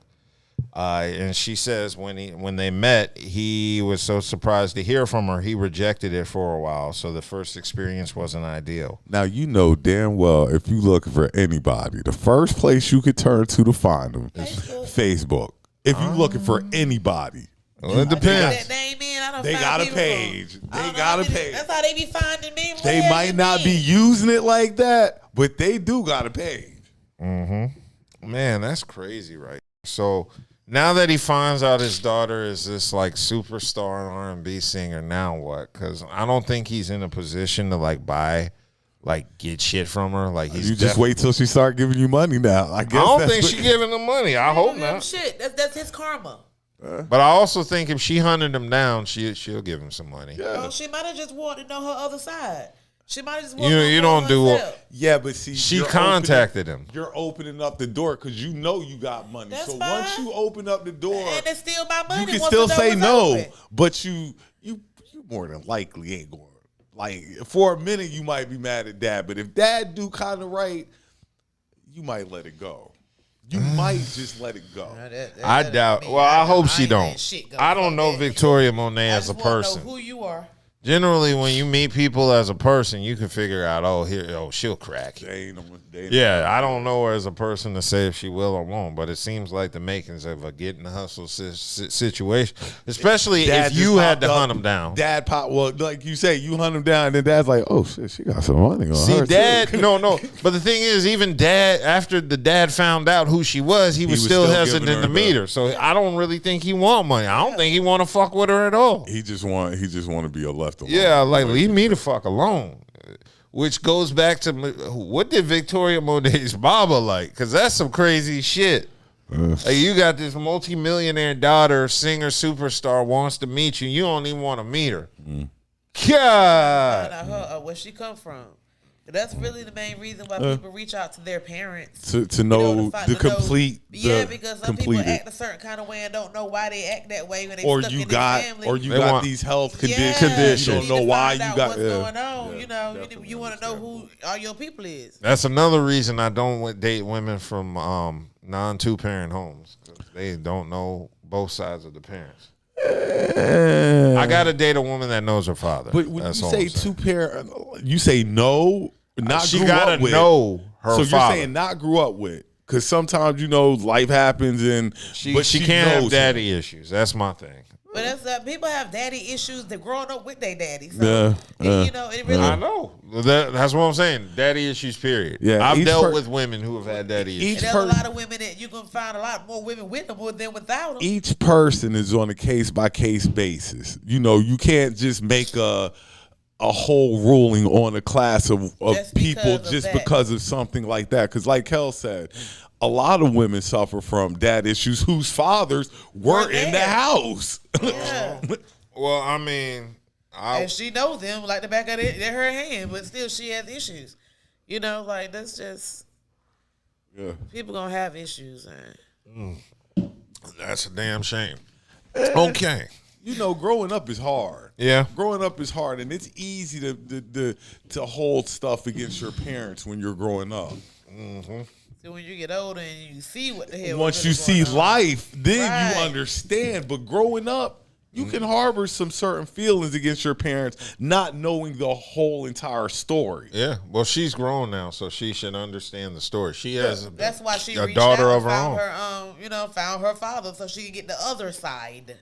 And she says when they met, he was so surprised to hear from her, he rejected it for a while. So the first experience wasn't ideal. Now, you know damn well if you look for anybody, the first place you could turn to find them is Facebook. If you looking for anybody. Well, it depends. They got a page. They got a page. That's how they be finding me. They might not be using it like that, but they do got a page. Mm-hmm. Man, that's crazy, right? So now that he finds out his daughter is this like superstar R&B singer, now what? Because I don't think he's in a position to get shit from her. Like he's you just wait till she start giving you money now. I guess I don't think she giving him money. I hope not. Shit, that's his karma. But I also think if she hunted him down, she'll give him some money. Well, she might have just wanted to know her other side. She might have just wanted to know You don't do herself. Yeah, but see, she contacted him. You're opening up the door because you know you got money. That's so fine. once you open up the door, and it's still my money. you can once still the door say was no, open. but you more than likely ain't going. Like for a minute, you might be mad at dad, but if dad do kind of right, you might let it go. You might just let it go. I doubt. Well, I hope she don't. I don't know Victoria Monet as a person. Know who you are. Generally, when you meet people as a person, you can figure out, she'll crack it. Yeah, I don't know her as a person to say if she will or won't, but it seems like the makings of a get in the hustle situation, especially Dad if you had to popped hunt up. him down. Dad pop. Well, like you say, you hunt him down, and then dad's like, "Oh shit, she got some money on See, her." dad, too. no. But the thing is, even dad, after the dad found out who she was, he was still hesitant giving her to meet her. So I don't really think he want money. I don't think he want to fuck with her at all. He just want to be a left alone. Yeah, like leave me the fuck alone. Which goes back to what did Victoria Monet's mama like? Because that's some crazy shit. Like you got this multi-millionaire daughter, singer, superstar, wants to meet you. You don't even want to meet her. God. Where she come from? That's really the main reason why people reach out to their parents to know the complete. Yeah, because some people act a certain kind of way and don't know why they act that way when they stuck in their family. Or you got these health conditions. You don't know why you got what's going on. You know, you want to know who all your people is. That's another reason I don't date women from non-two-parent homes. 'Cause they don't know both sides of the parents. I gotta date a woman that knows her father. But when you say two-parent, you say no, not she grew gotta up with. know her so father. You're saying not grew up with, because sometimes life happens but she can't have daddy issues. That's my thing. But that's people have daddy issues. They're growing up with their daddy. So it really. I know. That's what I'm saying. Daddy issues. Period. Yeah, I've dealt with women who have had daddy issues. There's a lot of women that you can find a lot more women with them than without them. Each person is on a case-by-case basis. You can't just make a whole ruling on a class of people just because of something like that. Because like Kel said, a lot of women suffer from dad issues whose fathers were in the house. Yeah. Well, I mean, and she knows them like the back of her hand, but still she has issues. That's just people gonna have issues. That's a damn shame. Okay. Growing up is hard. Yeah. Growing up is hard, and it's easy to hold stuff against your parents when you're growing up. Mm-hmm. So when you get older and you see what the hell. Once you see life, then you understand. But growing up, you can harbor some certain feelings against your parents, not knowing the whole entire story. Yeah. Well, she's grown now, so she should understand the story. She has that's why she a reached daughter out of her own. Found her father so she could get the other side.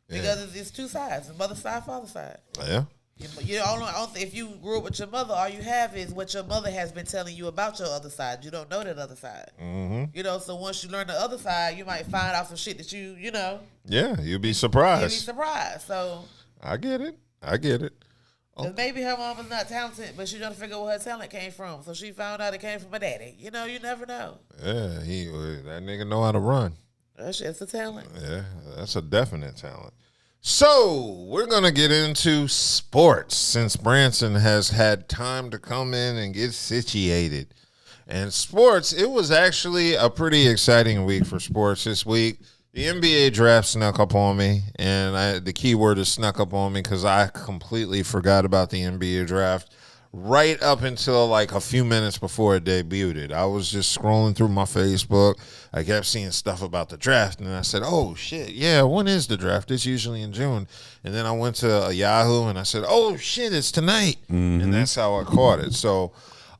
Because it's two sides, the mother side, father side. Yeah. If you grew up with your mother, all you have is what your mother has been telling you about your other side. You don't know that other side. Mm-hmm. So once you learn the other side, you might find out some shit that you know. Yeah, you'd be surprised. You'd be surprised. So I get it. Maybe her mom was not talented, but she trying to figure out where her talent came from. So she found out it came from her daddy. You never know. Yeah, that nigga know how to run. That's just a talent. Yeah, that's a definite talent. So we're going to get into sports since Branson has had time to come in and get situated. And sports, it was actually a pretty exciting week for sports this week. The NBA draft snuck up on me, and the key word is snuck up on me because I completely forgot about the NBA draft right up until like a few minutes before it debuted. I was just scrolling through my Facebook. I kept seeing stuff about the draft, and I said, oh, shit, yeah, when is the draft? It's usually in June. And then I went to Yahoo, and I said, oh, shit, it's tonight. Mm-hmm. And that's how I caught it. So,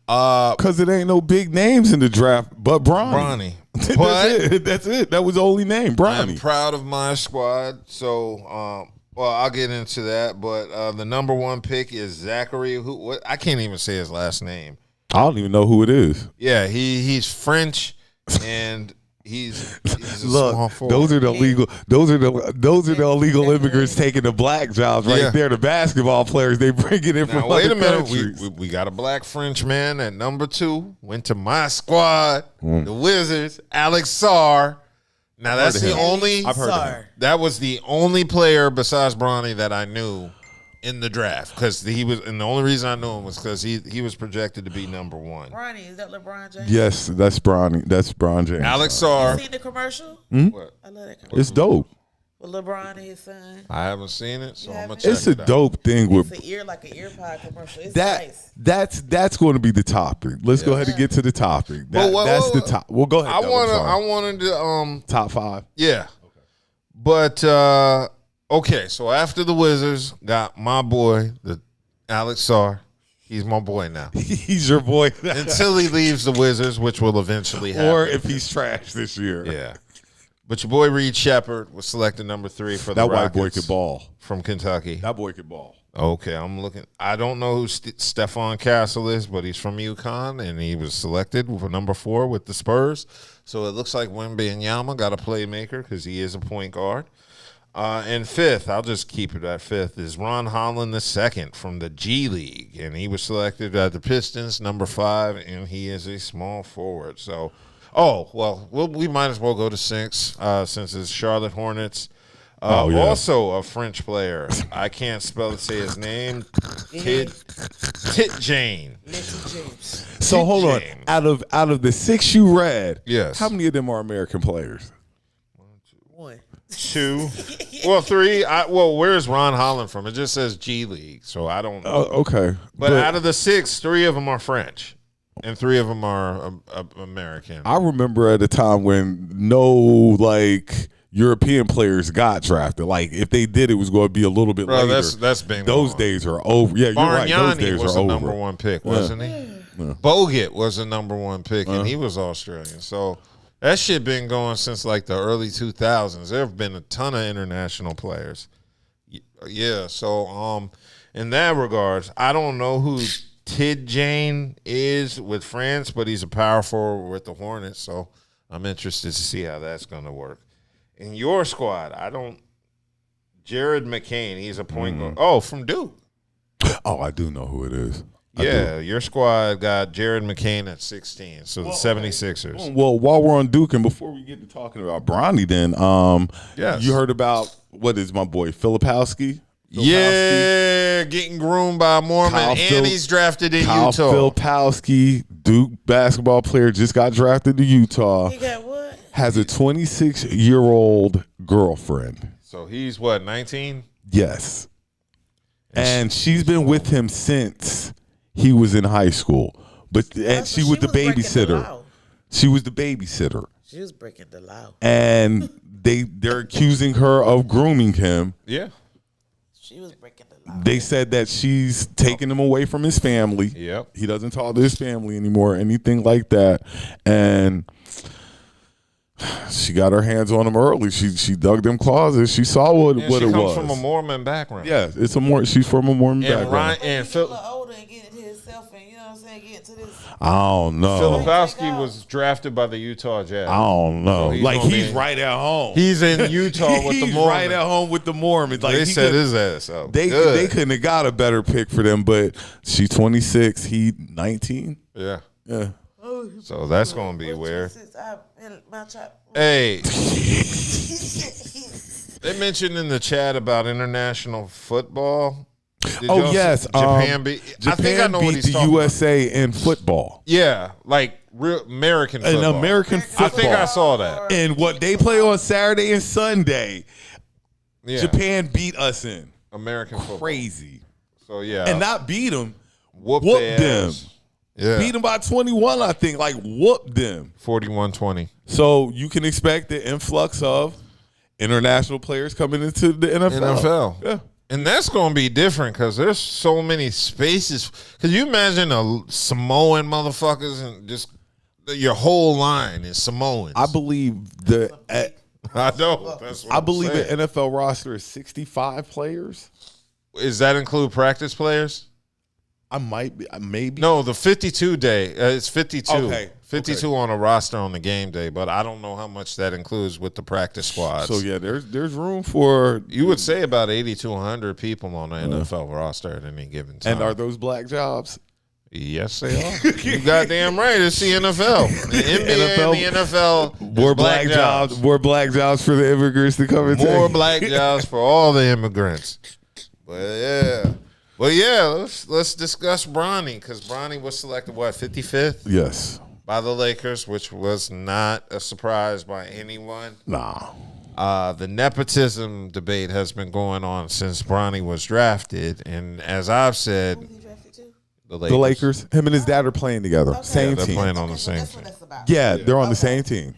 because it ain't no big names in the draft but Bronny. That's it. That was the only name, Bronny. I'm proud of my squad. So, well, I'll get into that, but the number one pick is Zachary. I can't even say his last name. I don't even know who it is. Yeah, he's French, and he's a look. Small forward. Those are the illegal. Those are the illegal immigrants taking the black jobs right there. The basketball players they bring it in from wait other a minute. countries. We got a black French man at number 2. Went to my squad, the Wizards. Alex Sarr. Now that's the only. I've heard of him. That was the only player besides Bronny that I knew in the draft because he was, and the only reason I knew him was because he was projected to be number 1. Bronny, is that LeBron James? Yes, that's Bronny. That's Bron James. Alex Sarr. You seen the commercial? What? I love that commercial. It's dope. With LeBron and his son. I haven't seen it, so I'm gonna check It's it a out. dope thing with It's like an earpod commercial. It's that. nice. That's going to be the topic. Let's go ahead and get to the topic. That's the top. Well, go ahead. I wanted to top 5. Yeah. But okay, so after the Wizards got my boy, the Alex Sarr. He's my boy now. He's your boy until he leaves the Wizards, which will eventually happen. Or if he's trash this year. Yeah. But your boy Reed Shepherd was selected number 3 for the Rockets. That white boy could ball from Kentucky. That boy could ball. Okay, I'm looking. I don't know who Stephon Castle is, but he's from UConn, and he was selected for number 4 with the Spurs. So it looks like Wembanyama got a playmaker because he is a point guard. And 5th, I'll just keep it at 5th, is Ron Holland II from the G League, and he was selected at the Pistons, number 5, and he is a small forward. So, we might as well go to 6 since it's Charlotte Hornets. Also a French player. I can't say his name. Tit Jane. So hold on. Out of the 6 you read, yes, how many of them are American players? 1. 2. Well, 3. Where's Ron Holland from? It just says G League, so I don't know. Okay. But out of the 6, 3 of them are French, and 3 of them are American. I remember at a time when no European players got drafted. Like if they did, it was going to be a little bit later. That's been those days are over. Yeah, you're right. Those days was are the over. number 1 pick, wasn't he? Yeah. Bogut was the number 1 pick, and he was Australian. So that shit been going since like the early 2000s. There have been a ton of international players. Yeah. So in that regards, I don't know who Tid Jane is with France, but he's a power forward with the Hornets. So I'm interested to see how that's going to work. In your squad, Jared McCain, he's a point guard. Oh, from Duke. Oh, I do know who it is. Yeah, your squad got Jared McCain at 16, so the 76ers. Well, while we're on Duke, and before we get to talking about Bronny, then, yes, you heard about, what is my boy, Filipowski? Yeah, getting groomed by a Mormon, and he's drafted in Utah. Filipowski, Duke basketball player, just got drafted to Utah. He got what? Has a 26-year-old girlfriend. So he's what, 19? Yes. And she's been with him since he was in high school. And she was the babysitter. She was the babysitter. She was breaking the law. And they're accusing her of grooming him. Yeah. She was breaking the law. They said that she's taking him away from his family. Yep. He doesn't talk to his family anymore, anything like that. And she got her hands on him early. She dug them closets. She saw what it was. She comes from a Mormon background. Yeah, she's from a Mormon background. And Phil, older and get to himself, and you know what I'm saying, get to this. I don't know. Filipowski was drafted by the Utah Jazz. I don't know. So he's right at home. He's in Utah with the Mormons. He's right at home with the Mormons. They set his ass up. They couldn't have got a better pick for them, but she's 26. He 19. Yeah. Yeah. So that's gonna be weird. Hey, they mentioned in the chat about international football. Yes, Japan beat. I think I know what he's the talking USA in football. Yeah, like real American football. In American football. I think I saw that. And what they play on Saturday and Sunday, yeah. Japan beat us in. American football. Crazy. So yeah, and not beat them, whoop them. Yeah. Beat them by 21, I think. Like, whooped them. 41-20. So you can expect the influx of international players coming into the NFL. Yeah. And that's going to be different because there's so many spaces. Could you imagine a Samoan motherfuckers and just your whole line is Samoans? I believe I know. That's what I believe the NFL roster is 65 players. Does that include practice players? I might be, maybe. No, the 52 day. It's 52. Okay. 52 on a roster on the game day, but I don't know how much that includes with the practice squads. So yeah, there's room for. You would say about 80 to 100 people on the NFL roster at any given time. And are those black jobs? Yes, they are. You goddamn right. It's the NFL. The NBA and the NFL. More black jobs. More black jobs for the immigrants to come and take. More black jobs for all the immigrants. But yeah, let's discuss Bronny because Bronny was selected 55th? Yes. By the Lakers, which was not a surprise by anyone. Nah. The nepotism debate has been going on since Bronny was drafted, and as I've said, the Lakers. Him and his dad are playing together. Okay. Same they're team. playing on the same team. Yeah, they're on the same team.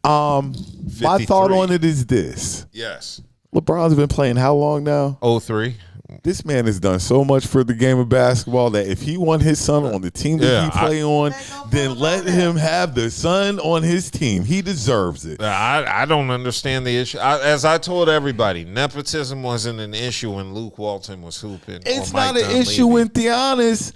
My thought on it is this. Yes. LeBron's been playing how long now? 03. This man has done so much for the game of basketball that if he want his son on the team that he play on, then let him have the son on his team. He deserves it. I don't understand the issue. As I told everybody, nepotism wasn't an issue when Luke Walton was hooping. It's not an issue when Giannis'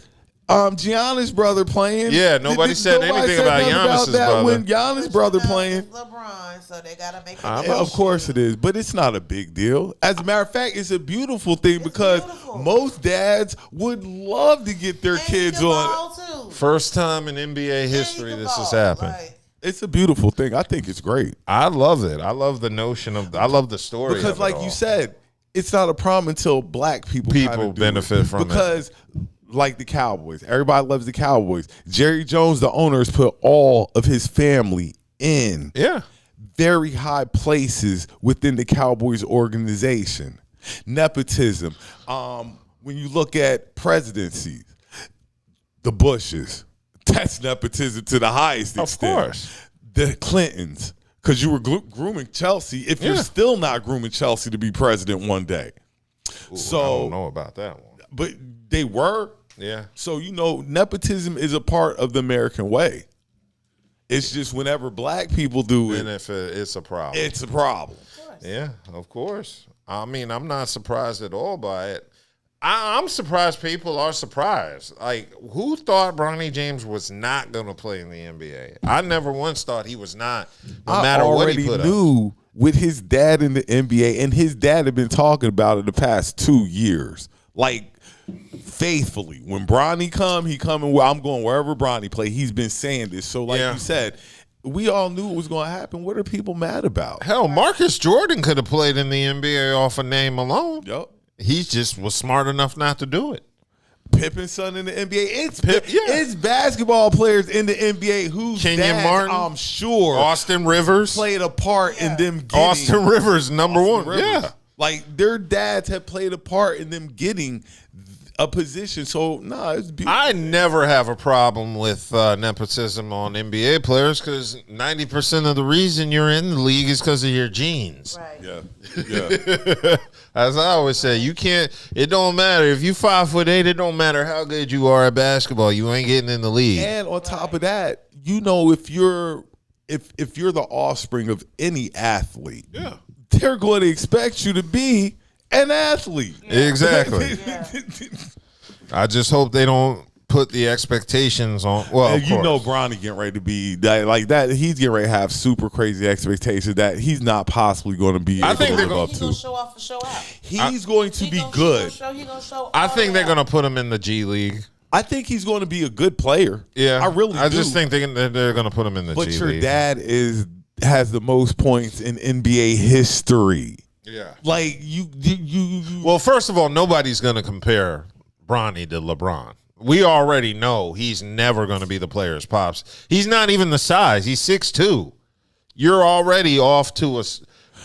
brother playing. Yeah, nobody said anything about Giannis's brother. When Giannis' brother playing. LeBron, so they gotta make it. Of course it is, but it's not a big deal. As a matter of fact, it's a beautiful thing because most dads would love to get their kids on. First time in NBA history this has happened. It's a beautiful thing. I think it's great. I love it. I love the notion of. I love the story because, of it like all. you said, it's not a problem until black people People benefit from it. because, like the Cowboys, everybody loves the Cowboys. Jerry Jones, the owner, has put all of his family in very high places within the Cowboys organization. Nepotism. When you look at presidencies, the Bushes, that's nepotism to the highest extent. Of course. The Clintons. Because you were grooming Chelsea, if you're still not grooming Chelsea to be president one day. Ooh, so I don't know about that one. But they were. Yeah. So, nepotism is a part of the American way. It's just whenever black people do it. And if it's a problem. It's a problem. Yeah, of course. I mean, I'm not surprised at all by it. I'm surprised people are surprised. Like, who thought Bronny James was not going to play in the NBA? I never once thought he was not, no matter what he put up. I already knew with his dad in the NBA, and his dad had been talking about it the past 2 years. Like, faithfully. When Bronny come, he coming where I'm going wherever Bronny play. He's been saying this. So, like you said, we all knew it was going to happen. What are people mad about? Hell, Marcus Jordan could have played in the NBA off a name alone. Yep. He just was smart enough not to do it. Pippen's son in the NBA. It's basketball players in the NBA whose Kenyon Martin, I'm sure, Austin Rivers played a part in them getting Austin Rivers, number one. Rivers. Yeah. Like, their dads have played a part in them getting a position. So, it's beautiful. I never have a problem with nepotism on NBA players because 90% of the reason you're in the league is because of your genes. Right. Yeah. As I always say, it don't matter. If you 5'8", it don't matter how good you are at basketball. You ain't getting in the league. And on top of that, if you're the offspring of any athlete, they're going to expect you to be an athlete. Exactly. I just hope they don't put the expectations on. Well, Bronny getting ready to be like that. He's getting ready to have super crazy expectations that he's not possibly going to be. I think they're going to show off and show out. He's going to be good. I think they're going to put him in the G League. I think he's going to be a good player. Yeah, I really do. I just think they're going to put him in the G League. But your dad has the most points in NBA history. Yeah. Like you Well, first of all, nobody's going to compare Bronny to LeBron. We already know he's never going to be the player as Pops. He's not even the size. He's 6'2". You're already off to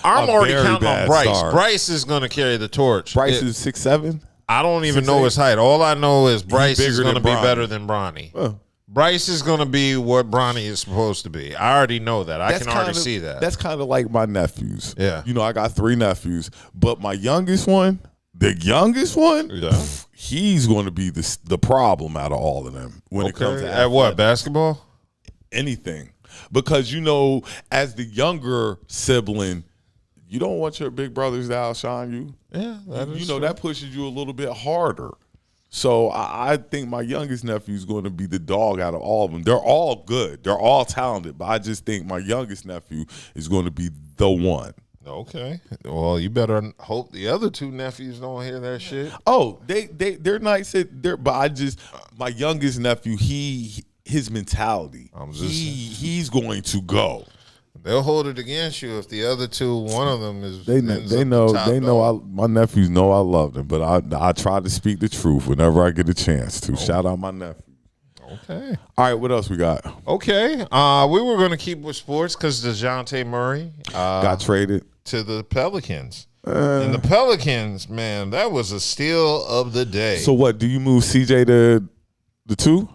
I'm already counting on Bryce. Start. Bryce is going to carry the torch. Bryce is 6'7". I don't even know his height. All I know is Bryce is going to be better than Bronny. Bryce is going to be what Bronny is supposed to be. I already know that. I can already see that. That's kind of like my nephews. Yeah. I got 3 nephews, but my youngest one, he's going to be the problem out of all of them when it comes to at what, basketball? Anything. Because, as the younger sibling, you don't want your big brothers to outshine you. Yeah, that pushes you a little bit harder. So I think my youngest nephew is going to be the dog out of all of them. They're all good. They're all talented. But I just think my youngest nephew is going to be the one. Okay. Well, you better hope the other 2 nephews don't hear that shit. Oh, they're nice. But my youngest nephew, his mentality, he's going to go. They'll hold it against you if the other 2, one of them is. They know. My nephews know I love them, but I try to speak the truth whenever I get a chance to. Shout out my nephew. Okay. All right. What else we got? Okay. We were going to keep with sports because DeJounte Murray got traded to the Pelicans. And the Pelicans, man, that was a steal of the day. So what? Do you move CJ to the 2?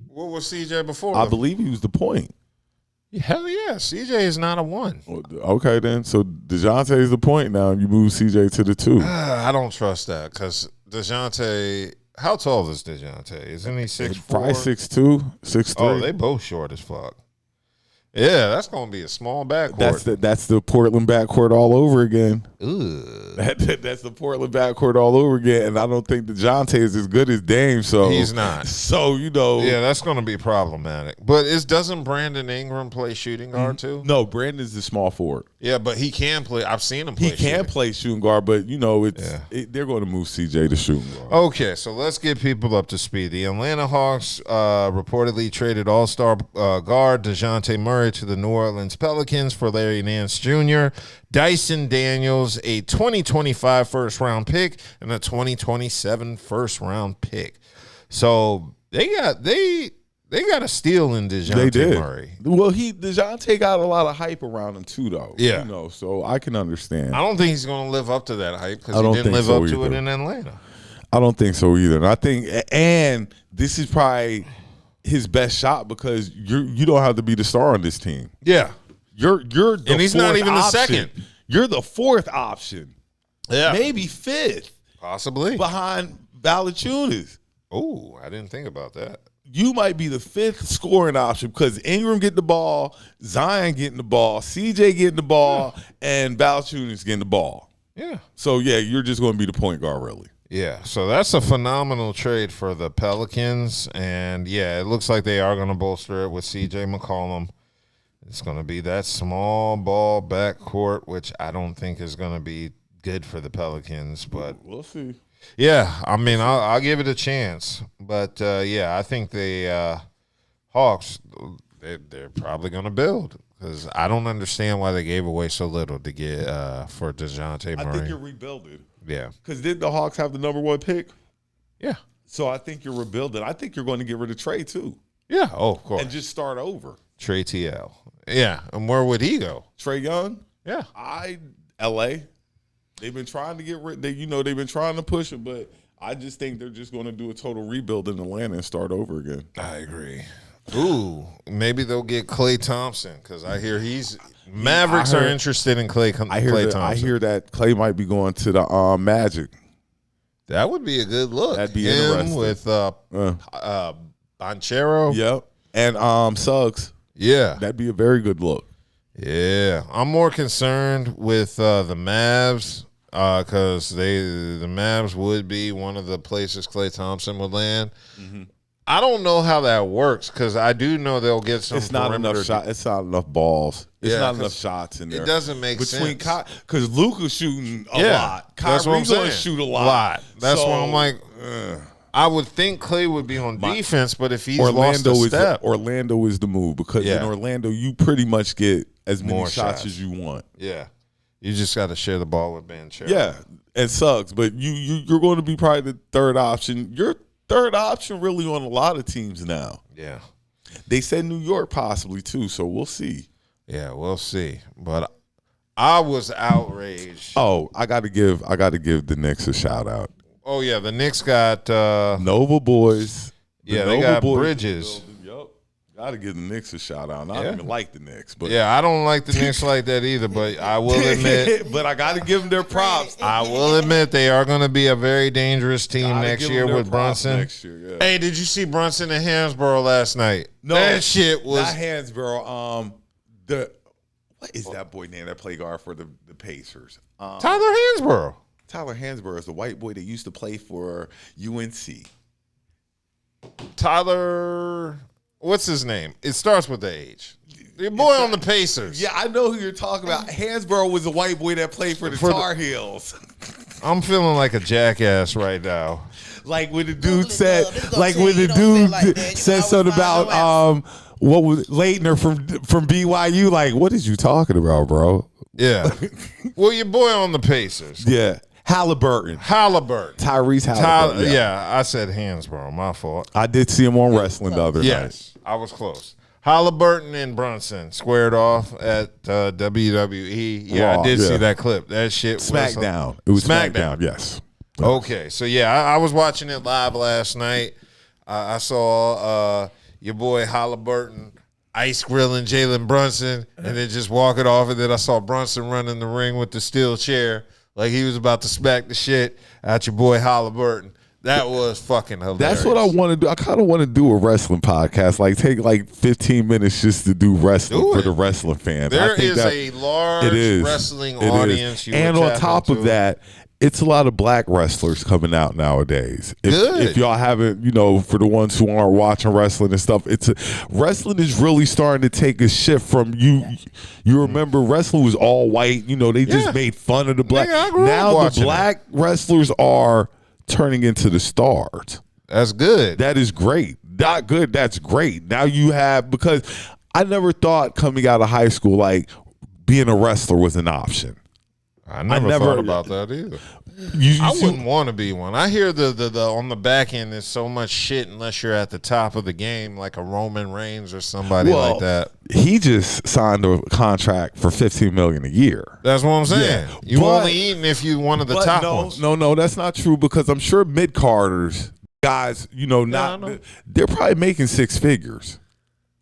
What was CJ before? I believe he was the point. Hell yeah, CJ is not a 1. Okay, then. So DeJounte is the point now, and you move CJ to the 2. I don't trust that because DeJounte. How tall is DeJounte? Isn't he 6'4"? Probably 6'2", 6'3". Oh, they both short as fuck. Yeah, that's gonna be a small backcourt. That's the Portland backcourt all over again. Ugh. That's the Portland backcourt all over again, and I don't think DeJounte is as good as Dame. So he's not. So yeah, that's gonna be problematic. But doesn't Brandon Ingram play shooting guard too? No, Brandon's the small forward. Yeah, but he can play. I've seen him play. He can play shooting guard, but you know they're going to move CJ to shooting guard. Okay, so let's get people up to speed. The Atlanta Hawks reportedly traded All-Star guard DeJounte Murray to the New Orleans Pelicans for Larry Nance Jr., Dyson Daniels, a 2025 first-round pick, and a 2027 first-round pick. So they got a steal in DeJounte Murray. Well, DeJounte got a lot of hype around him too, though. Yeah. You know, so I can understand. I don't think he's going to live up to that hype because he didn't live up to it in Atlanta. I don't think so either. And I think, and this is probably his best shot because you don't have to be the star on this team. Yeah. You're the and he's not even the second. You're the fourth option. Yeah. Maybe fifth. Possibly. Behind Valanciunas. Oh, I didn't think about that. You might be the fifth scoring option because Ingram getting the ball, Zion getting the ball, CJ getting the ball, and Valanciunas getting the ball. Yeah. So, yeah, you're just going to be the point guard, really. Yeah, so that's a phenomenal trade for the Pelicans. And, yeah, it looks like they are going to bolster it with C.J. McCollum. It's going to be that small ball backcourt, which I don't think is going to be good for the Pelicans. But we'll see. Yeah, I mean, I'll give it a chance. But, yeah, I think the Hawks, they're probably going to build. Because I don't understand why they gave away so little to get for DeJounte Murray. I think you're rebuilding. Yeah. Because didn't the Hawks have the number one pick? Yeah. So I think you're rebuilding. I think you're going to get rid of Trey, too. Yeah. Oh, of course. And just start over. Trey TL. Yeah. And where would he go? Trey Young? Yeah. L.A. They've been trying to get rid. They've been trying to push him, but I just think they're just going to do a total rebuild in Atlanta and start over again. I agree. Ooh, maybe they'll get Klay Thompson because I hear Mavericks are interested in Klay Thompson. I hear that Klay might be going to the Magic. That would be a good look. That'd be interesting. With Banchero. Yep. And Suggs. Yeah. That'd be a very good look. Yeah. I'm more concerned with the Mavs because the Mavs would be one of the places Klay Thompson would land. Mm-hmm. I don't know how that works because I do know they'll get some. It's not enough shot. It's not enough balls. It's not enough shots in there. It doesn't make sense because Luka's shooting a lot. That's what I'm saying. Shoot a lot. That's why I'm like. I would think Klay would be on defense, but if he's lost a step, Orlando is the move because in Orlando you pretty much get as many more shots as you want. Yeah, you just got to share the ball with Banchero. Yeah, and Suggs, but you're going to be probably the third option. You're third option really on a lot of teams now. Yeah. They said New York possibly too, so we'll see. Yeah, we'll see. But I was outraged. Oh, I got to give the Knicks a shout out. Oh yeah, the Knicks got Nova boys. They got Bridges. Yep. Got to give the Knicks a shout out. I don't even like the Knicks, but I don't like the Knicks like that either. But I will admit, but I got to give them their props. I will admit they are going to be a very dangerous team next year with Brunson. Next year, yeah. Hey, did you see Brunson in Hansborough last night? No, that shit was not Hansborough. What is that boy name that play guard for the Pacers? Tyler Hansborough. Tyler Hansborough is the white boy that used to play for UNC. Tyler, what's his name? It starts with the H. Your boy on the Pacers. Yeah, I know who you're talking about. Hansborough was a white boy that played for the Tar Heels. I'm feeling like a jackass right now. Like when the dude said, said something about what was Leitner from BYU. Like, what is you talking about, bro? Yeah. Well, your boy on the Pacers. Yeah. Halliburton. Tyrese Halliburton. Yeah, I said Hansborough. My fault. I did see him on wrestling the other night. Yes, I was close. Halliburton and Brunson squared off at WWE. Yeah, I did see that clip. That shit was SmackDown. It was SmackDown. Yes. Okay, so I was watching it live last night. I saw your boy Halliburton ice grilling Jalen Brunson and then just walking off, and then I saw Brunson running the ring with the steel chair like he was about to smack the shit out your boy Halliburton. That was fucking hilarious. That's what I want to do. I kind of want to do a wrestling podcast, like take like 15 minutes just to do wrestling for the wrestling fans. There is a large wrestling audience. And on top of that, it's a lot of black wrestlers coming out nowadays. If y'all haven't, for the ones who aren't watching wrestling and stuff, wrestling is really starting to take a shift from you. You remember wrestling was all white. They just made fun of the black. Now the black wrestlers are turning into the stars. That's good. That is great. Not good. That's great. Now you have, because I never thought coming out of high school like being a wrestler was an option. I never thought about that either. I wouldn't want to be one. I hear the on the back end there's so much shit unless you're at the top of the game, like a Roman Reigns or somebody like that. He just signed a contract for $15 million a year. That's what I'm saying. Yeah. You only eating if you one of the top ones. No, that's not true, because I'm sure mid-carders, guys, they're probably making six figures.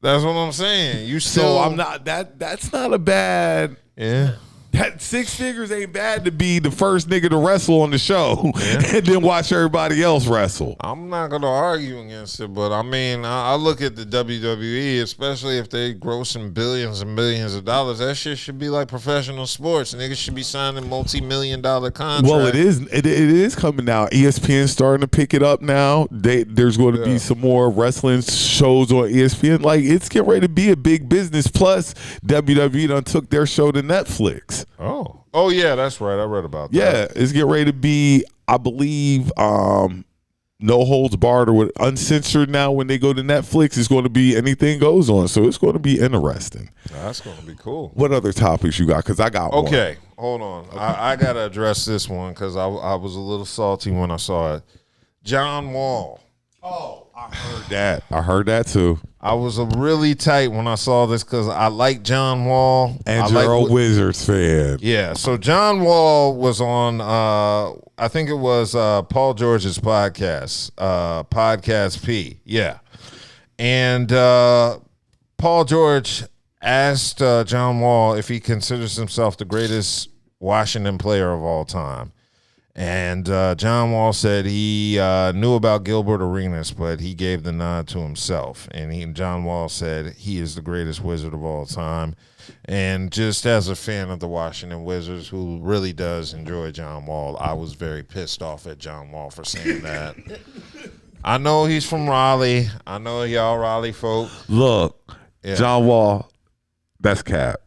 That's what I'm saying. That's not a bad. Yeah. That six figures ain't bad to be the first nigga to wrestle on the show and then watch everybody else wrestle. I'm not going to argue against it, but I mean, I look at the WWE, especially if they grossing billions and billions of dollars. That shit should be like professional sports. Niggas should be signing multi-million-dollar contracts. Well, it is coming now. ESPN's starting to pick it up now. There's going to be some more wrestling shows on ESPN. Like, it's getting ready to be a big business. Plus, WWE done took their show to Netflix. Oh yeah, that's right. I read about that. Yeah, it's getting ready to be, I believe, no holds barred or uncensored now. When they go to Netflix, it's going to be anything goes on. So it's going to be interesting. That's going to be cool. What other topics you got? Because I got one. Okay, hold on. Okay. I got to address this one because I was a little salty when I saw it. John Wall. Oh, I heard that too. I was really tight when I saw this because I like John Wall. And you're a Wizards fan. Yeah, so John Wall was on, I think it was Paul George's podcast, Podcast P. Yeah. And Paul George asked John Wall if he considers himself the greatest Washington player of all time. And John Wall said he knew about Gilbert Arenas, but he gave the nod to himself. And John Wall said he is the greatest Wizard of all time. And just as a fan of the Washington Wizards, who really does enjoy John Wall, I was very pissed off at John Wall for saying that. I know he's from Raleigh. I know y'all Raleigh folk. Look, John Wall, that's cap.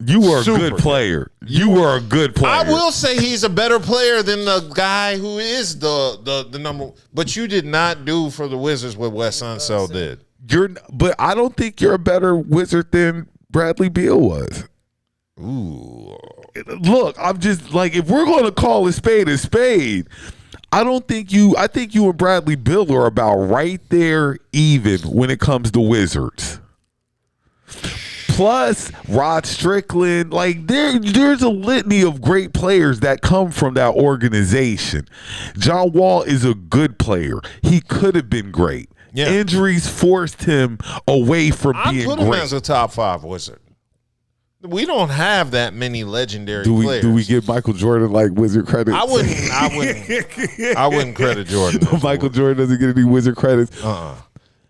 You were a good player. You were a good player. I will say he's a better player than the guy who is the number. But you did not do for the Wizards what Wes Unseld did. But I don't think you're a better Wizard than Bradley Beal was. Ooh. Look, I'm just like, if we're going to call a spade, I think you and Bradley Beal are about right there even when it comes to Wizards. Plus Rod Strickland, like there's a litany of great players that come from that organization. John Wall is a good player. He could have been great. Yeah. Injuries forced him away from being great. I put him as a top 5 Wizard. We don't have that many legendary players. Do we give Michael Jordan like Wizard credits? I wouldn't credit Jordan. Michael Jordan doesn't get any Wizard credits.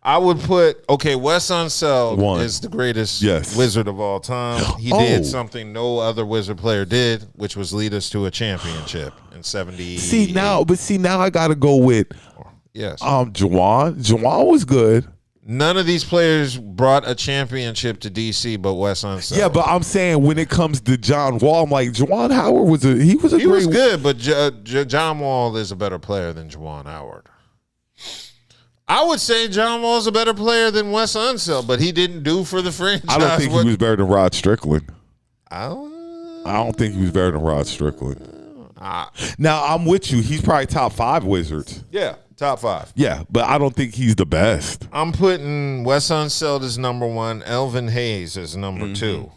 I would put, Wes Unseld is the greatest Wizard of all time. He did something no other Wizard player did, which was lead us to a championship in 70. See now I got to go with Juwan. Juwan was good. None of these players brought a championship to DC, but Wes Unseld. Yeah, but I'm saying when it comes to John Wall, I'm like Juwan Howard was good, but John Wall is a better player than Juwan Howard. I would say John Wall is a better player than Wes Unseld, but he didn't do for the franchise. I don't think he was better than Rod Strickland. I don't think he was better than Rod Strickland. Now, I'm with you. He's probably top 5 Wizards. Yeah, top 5. Yeah, but I don't think he's the best. I'm putting Wes Unseld as number 1, Elvin Hayes as number 2.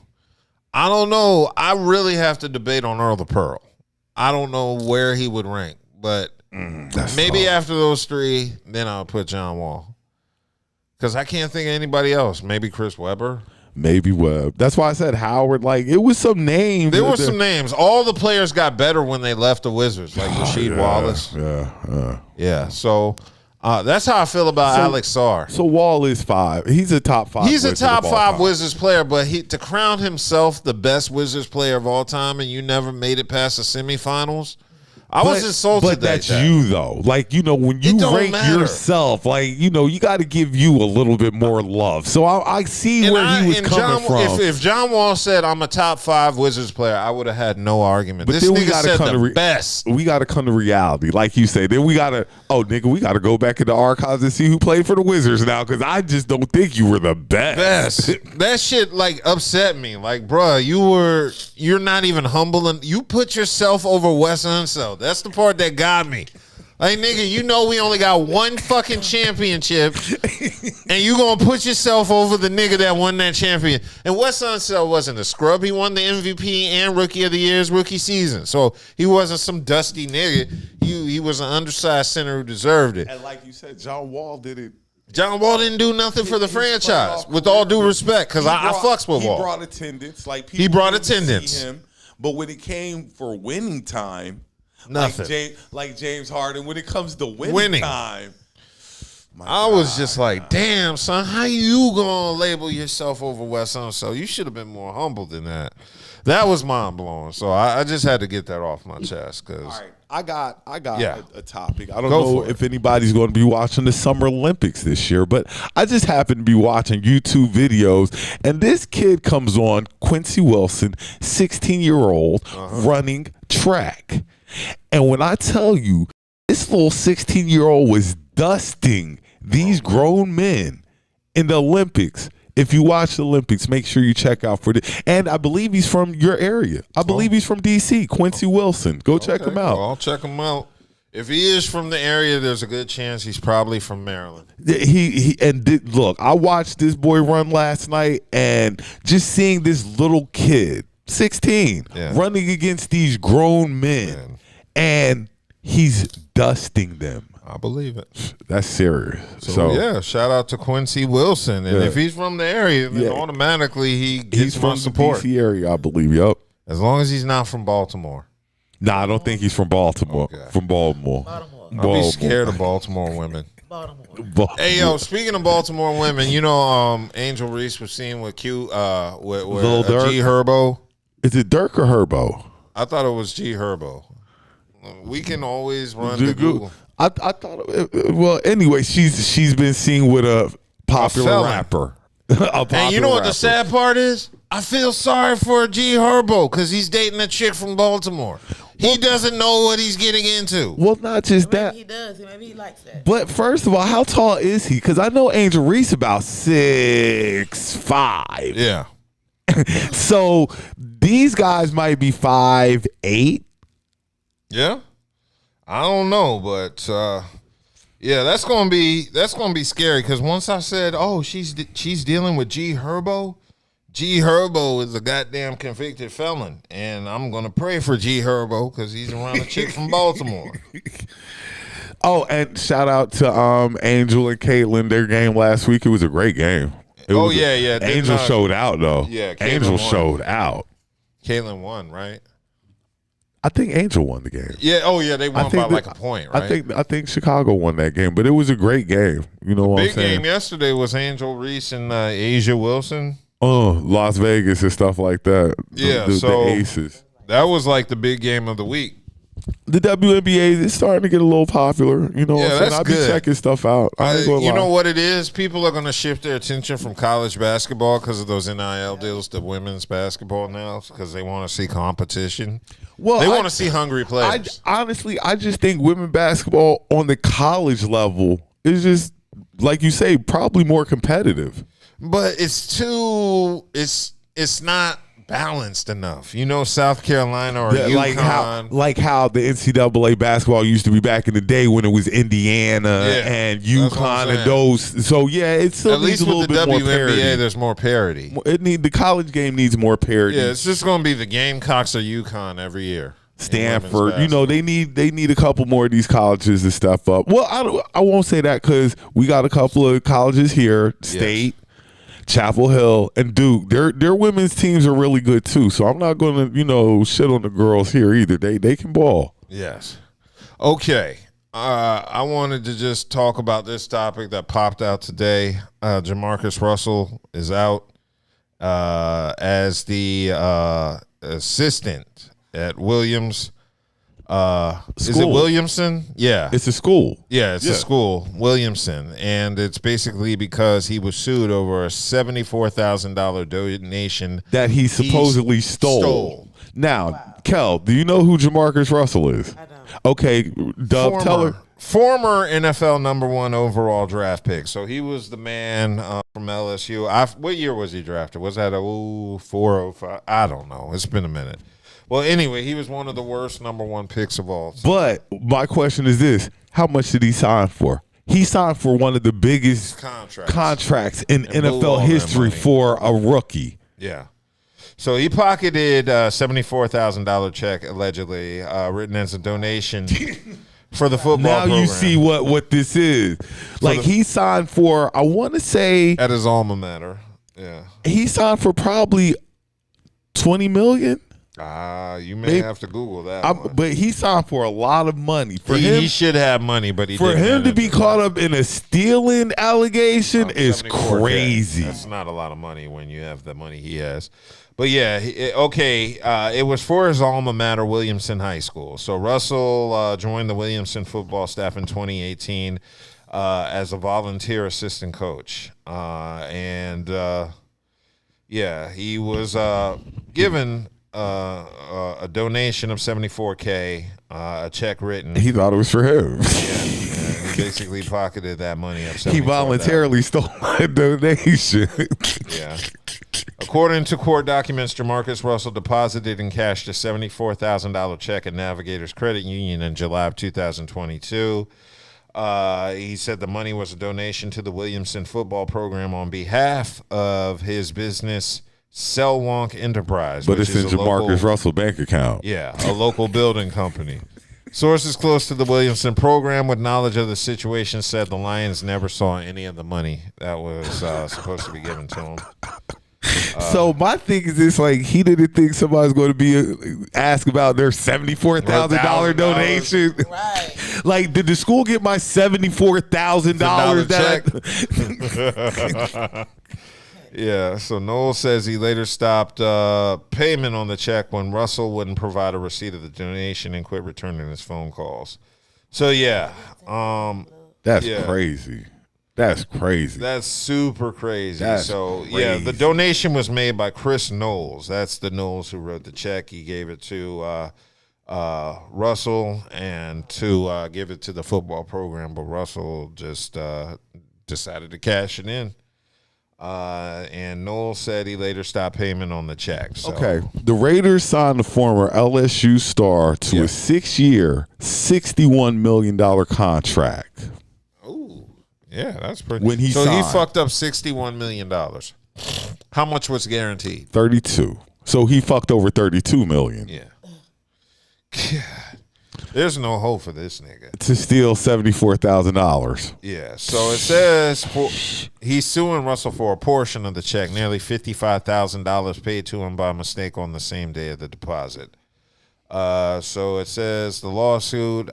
I don't know. I really have to debate on Earl the Pearl. I don't know where he would rank, but maybe after those 3, then I'll put John Wall. Because I can't think of anybody else. Maybe Chris Webber. Maybe Webb. That's why I said Howard. Like, it was some names. There were some names. All the players got better when they left the Wizards, like Rasheed Wallace. Yeah. So that's how I feel about Alex Sarr. So Wall is 5. He's a top 5. He's a top 5 Wizards player, but to crown himself the best Wizards player of all time, and you never made it past the semifinals. I was insulted. But that's you though. Like, you know, when you rank yourself, like, you know, you got to give you a little bit more love. So I see where he was coming from. If John Wall said I'm a top 5 Wizards player, I would have had no argument. But this then nigga said the best. We got to come to reality, like you say. Then we got to, we got to go back in the archives and see who played for the Wizards now, because I just don't think you were the best. That shit like upset me. Like, bruh, you're not even humble, and you put yourself over Wes Unseld. That's the part that got me. Like, nigga, you know we only got one fucking championship, and you gonna put yourself over the nigga that won that champion. And Wes Unseld wasn't a scrub. He won the MVP and Rookie of the Year's rookie season. So he wasn't some dusty nigga. He was an undersized center who deserved it. And like you said, John Wall did it. John Wall didn't do nothing for the franchise, with all due respect, because I fucks with Wall. He brought attendance. Like, he brought people attendance. see him, but when it came for winning time, nothing. Like James Harden, when it comes to winning time, I was just like, damn, son, how you gonna label yourself over Wes Unseld? You should have been more humble than that. That was mind blowing. So I just had to get that off my chest. Cause all right, I got a topic. I don't Go know if anybody's going to be watching the Summer Olympics this year, but I just happen to be watching YouTube videos, and this kid comes on, Quincy Wilson, 16-year-old, running track. And when I tell you, this little 16-year-old was dusting these grown men in the Olympics. If you watch the Olympics, make sure you check out for this. And I believe he's from your area. I believe he's from D.C., Quincy Wilson. Go check him out. Well, I'll check him out. If he is from the area, there's a good chance he's probably from Maryland. Look, I watched this boy run last night, and just seeing this little kid, 16, running against these grown men, and he's dusting them. I believe it. That's serious. So yeah, shout out to Quincy Wilson. And if he's from the area, then automatically he gets from support. the DC area, I believe. Yep. As long as he's not from Baltimore. Nah, I don't think he's from Baltimore. Okay. From Baltimore. I'll be scared of Baltimore women. Hey, yo, speaking of Baltimore women, you know Angel Reese was seen with Q with G Herbo. Is it Dirk or Herbo? I thought it was G Herbo. We can always run to Google. I thought. Well, anyway, she's been seen with a popular rapper. And you know what the sad part is? I feel sorry for G Herbo because he's dating a chick from Baltimore. He doesn't know what he's getting into. Well, not just that. Maybe he does. Maybe he likes that. But first of all, how tall is he? Because I know Angel Reese about 6'5". Yeah. So these guys might be 5'8". Yeah. I don't know, but yeah, that's gonna be scary because once I said, oh, she's dealing with G Herbo. G Herbo is a goddamn convicted felon, and I'm gonna pray for G Herbo because he's around a chick from Baltimore. Oh, and shout out to Angel and Caitlin. Their game last week, it was a great game. Angel showed out though. Yeah, Caitlin Angel won. showed out. Caitlin won, right? I think Angel won the game. Yeah. Oh, yeah. They won by like a point, right? I think Chicago won that game, but it was a great game. You know what I'm saying? Big game yesterday was Angel Reese and Asia Wilson. Oh, Las Vegas and stuff like that. Yeah. The Aces. That was like the big game of the week. The WNBA is starting to get a little popular. You know what I'm saying? I'll be checking stuff out. You know what it is? People are going to shift their attention from college basketball because of those NIL deals to women's basketball now because they want to see competition. Well, they want to see hungry players. Honestly, I just think women basketball on the college level is just, like you say, probably more competitive. But it's not balanced enough. You know, South Carolina or UConn. Like how the NCAA basketball used to be back in the day when it was Indiana and UConn and those. So yeah, it still needs a little bit more parity. There's more parity. The college game needs more parity. Yeah, it's just going to be the Gamecocks or UConn every year. Stanford, you know, they need a couple more of these colleges to step up. Well, I won't say that because we got a couple of colleges here, State. Chapel Hill and Duke, their women's teams are really good too. So I'm not going to, shit on the girls here either. They can ball. Yes. Okay. I wanted to just talk about this topic that popped out today. Jamarcus Russell is out as the assistant at Williams. Is it School. Williamson? Yeah. It's a school. Yeah, it's a school, Williamson. And it's basically because he was sued over a $74,000 donation that he supposedly stole. Now, Kel, do you know who Jamarcus Russell is? I don't. Okay, Dub, tell her. Former NFL #1 overall draft pick. So he was the man from LSU. What year was he drafted? Was that 04, 05? I don't know. It's been a minute. Well, anyway, he was one of the worst #1 picks of all time. But my question is this: how much did he sign for? He signed for one of the biggest contracts in NFL history for a rookie. Yeah. So he pocketed a $74,000 check, allegedly, written as a donation for the football Now program. you see what this is. Like, he signed for, I want to say, at his alma mater. Yeah. He signed for probably $20 million. You may have to Google that. But he signed for a lot of money. For he should have money, but he for didn't him to manage be it. caught up in a stealing allegation is 74K. crazy. That's not a lot of money when you have the money he has. But yeah, it was for his alma mater, Williamson High School. So Russell joined the Williamson football staff in 2018 as a volunteer assistant coach. He was given a donation of $74K, a check written. He thought it was for him. He basically pocketed that money of $74,000. He voluntarily stole my donation. Yeah. According to court documents, Jamarcus Russell deposited and cashed a $74,000 check at Navigators Credit Union in July of 2022. He said the money was a donation to the Williamson football program on behalf of his business, Selwonk Enterprise. But which it's in is a Jamarcus Russell bank account. Yeah, a local building company. Sources close to the Williamson program with knowledge of the situation said the Lions never saw any of the money that was supposed to be given to him. So my thing is this: like, he didn't think somebody's going to be asked about their $74,000 donation. Right? Like, did the school get my $74,000 check? Yeah. So Noel says he later stopped payment on the check when Russell wouldn't provide a receipt of the donation and quit returning his phone calls. So yeah, that's crazy. That's crazy. That's super crazy. That's yeah, the donation was made by Chris Knowles. That's the Knowles who wrote the check. He gave it to Russell and to give it to the football program, but Russell just decided to cash it in. And Knowles said he later stopped payment on the check. So. Okay. The Raiders signed the former LSU star to a 6-year, $61 million contract. Yeah, that's pretty. When he so signed. he fucked up $61 million. How much was guaranteed? 32. So he fucked over 32 million. Yeah. God. There's no hope for this nigga. To steal $74,000. Yeah. So it says he's suing Russell for a portion of the check, nearly $55,000 paid to him by mistake on the same day of the deposit. So it says the lawsuit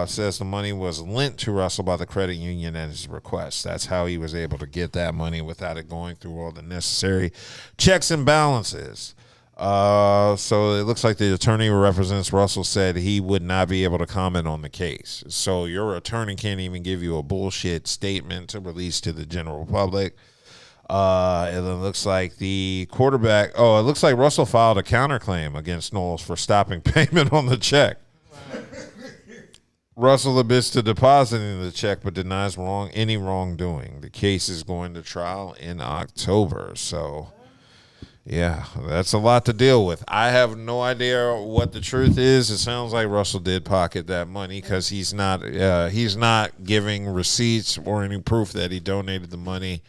says the money was lent to Russell by the credit union at his request. That's how he was able to get that money without it going through all the necessary checks and balances. So it looks like the attorney who represents Russell said he would not be able to comment on the case. So your attorney can't even give you a bullshit statement to release to the general public. And it looks like the quarterback. Oh, it looks like Russell filed a counterclaim against Knowles for stopping payment on the check. Russell admits to depositing the check, but denies any wrongdoing. The case is going to trial in October. So, yeah, that's a lot to deal with. I have no idea what the truth is. It sounds like Russell did pocket that money because he's not giving receipts or any proof that he donated the money.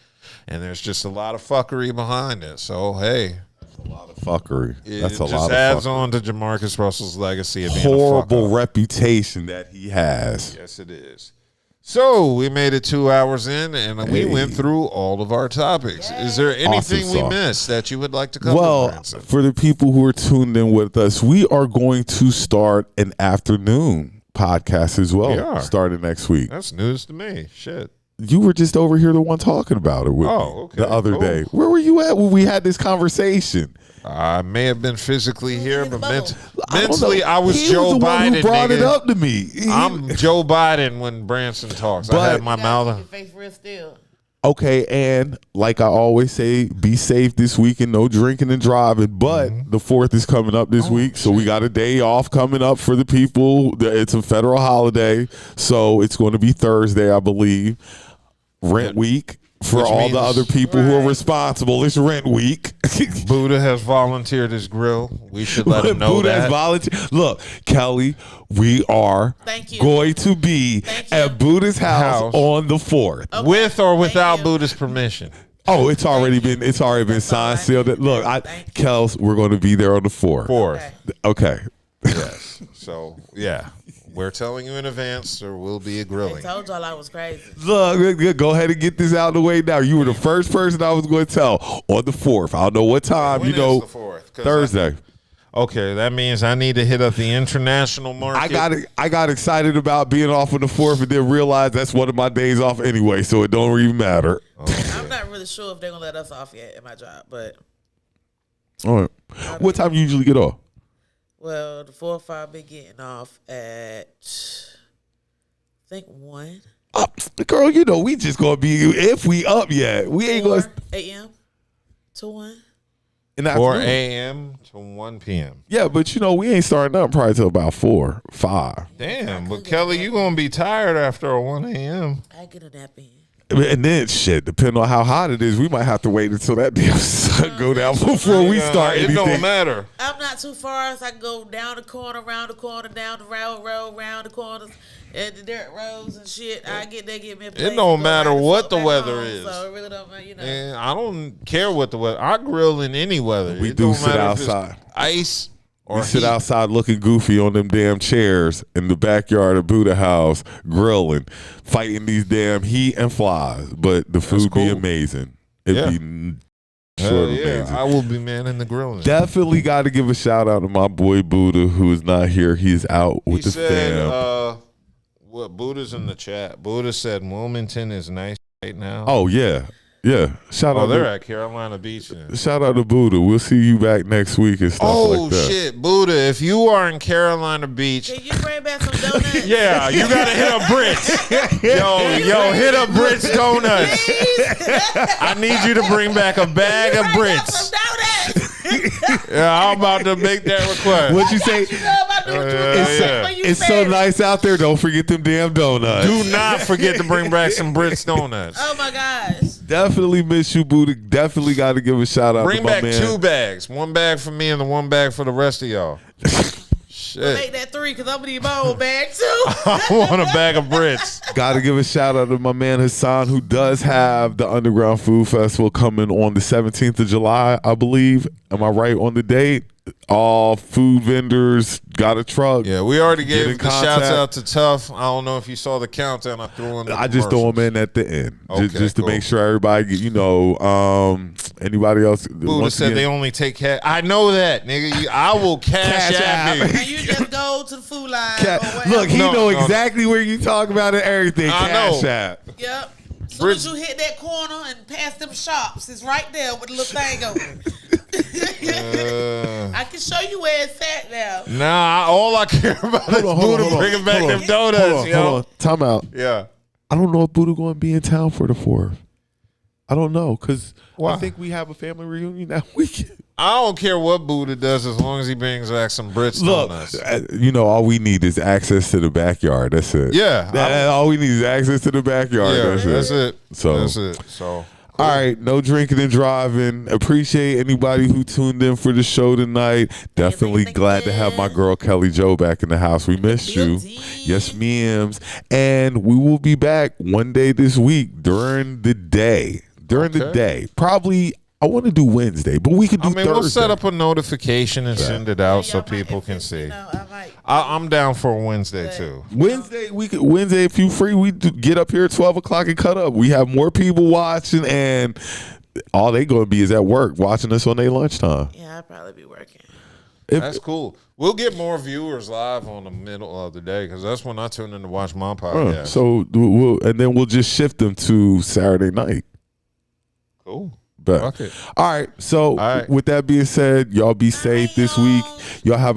And there's just a lot of fuckery behind it. So, hey. That's a lot of fuckery. That's a lot of fuckery. It just adds on to Jamarcus Russell's legacy of being horrible a fuck-up. Reputation that he has. Yes, it is. So, we made it 2 hours in, and we went through all of our topics. Is there anything we missed that you would like to cover, Well, Branson? for the people who are tuned in with us, we are going to start an afternoon podcast as well. We are. Starting next week. That's news to me. Shit. You were just over here, the one talking about it with me the other day. Where were you at when we had this conversation? I may have been physically here, but mentally, I was He Joe was the Biden. one who brought it nigga. up to me. I'm Joe Biden when Branson talks. I had my mouth. Face real still. Okay, and like I always say, be safe this weekend. No drinking and driving. But the 4th is coming up this week, so we got a day off coming up for the people. It's a federal holiday, so it's going to be Thursday, I believe. Rent week. For Which all the means- other people who are responsible, it's rent week. Buddha has volunteered his grill. We should let him know Buddha has that. volunteered. Look, Kelly, we are going to be at Buddha's house on the 4th. With or without Buddha's permission. Oh, it's already been signed, sealed. Look, Kels, we're going to be there on the 4th. Okay. Yes. So, yeah. We're telling you in advance there will be a grilling. I told y'all I was crazy. Look, go ahead and get this out of the way now. You were the first person I was going to tell on the 4th. I don't know what time. When you know, is the 4th? 'Cause Thursday. Okay, that means I need to hit up the international market. I got excited about being off on the 4th and then realized that's one of my days off anyway, so it don't even matter. I'm not really sure if they're gonna let us off yet at my job, but All right. What time you usually get off? well, the 4th I'll be getting off at I think 1 Girl, you know we just gonna be if we up yet. We ain't gonna a.m. to 1. in the 4 afternoon. a.m. to 1 p.m. Yeah, but you know we ain't starting up probably till about 4, 5. Damn, but Kelly, you gonna be tired after a 1 a.m. I get a nap in. And then shit, depending on how hot it is, we might have to wait until that damn sun go down before we start It anything. don't matter. I'm not too far, so I can go down the corner, around the corner, down the road, round the corners, and the dirt roads and shit. I get there, get me a place It don't to go matter ride the what fuck the back weather home, is. So it really don't matter, you know. And I don't care what the weather. I grill in any weather. We It do don't sit matter if it's outside. ice or We sit heat. outside looking goofy on them damn chairs in the backyard of Buddha house, grilling, fighting these damn heat and flies. But the food be amazing. It'd be short amazing. I will be manning the grilling. Definitely got to give a shout out to my boy Buddha, who is not here. He's out with the fam. What Buddha's in the chat? Buddha said Wilmington is nice right now. Oh yeah. Shout out. they're to, at Carolina Beach. Then. Shout out to Buddha. We'll see you back next week and stuff like that. Shit, Buddha! If you are in Carolina Beach, Can you bring back some donuts? yeah, you gotta hit up Brits. yo, hit up Brits Donuts. I need you to bring back a bag of Brits. Yeah, I'm about to make that request. What'd you say? It's so nice out there. Don't forget them damn donuts. Do not forget to bring back some Brits Donuts. Oh my gosh. Definitely miss you, Buddha. Definitely got to give a shout out Bring to my back man. 2 bags. 1 bag for me and the 1 bag for the rest of y'all. Shit. Make that 3 because I'm gonna need my own bag too. I want a bag of Brits. Got to give a shout out to my man Hassan, who does have the Underground Food Festival coming on the 17th of July, I believe. Am I right on the date? All food vendors got a truck. Yeah, we already Get in gave the shouts contact. out to Tough. I don't know if you saw the countdown I threw in. The I just throw them in at the end, just to cool. make sure everybody get, anybody else. Buddha once said again- they only take cash. I know that, nigga. I will cash app you. And you just go to the food line. or whatever. Look, he know exactly where you talk about and everything. I Cash know. app. Yep. As soon as you hit that corner and pass them shops, it's right there with the little thing open. I can show you where it's at now. Nah, all I care about is Buddha bringing back them donuts, yo. Hold on. Time out. Yeah. I don't know if Buddha going to be in town for the 4th. I don't know, because Why? I think we have a family reunion that weekend. I don't care what Buddha does as long as he brings back some Brits Look, donuts. all we need is access to the backyard. That's it. Yeah. All we need is access to the backyard. Yeah, that's it. So That's it. So. All right, no drinking and driving. Appreciate anybody who tuned in for the show tonight. Definitely glad to have my girl Kelli Jo back in the house. We missed you. Yes, memes. And we will be back one day this week during the day. The day. Probably, I want to do Wednesday, but we can do Thursday. We'll set up a notification and send it out so people can see. I'm down for a Wednesday too. Wednesday, if you free, we get up here at 12 o'clock and cut up. We have more people watching, and all they going to be is at work watching us on their lunchtime. Yeah, I'll probably be working. That's cool. We'll get more viewers live on the middle of the day because that's when I tune in to watch my podcast. So we'll just shift them to Saturday night. Cool. But, all right. So with that being said, y'all be safe this week. Y'all have a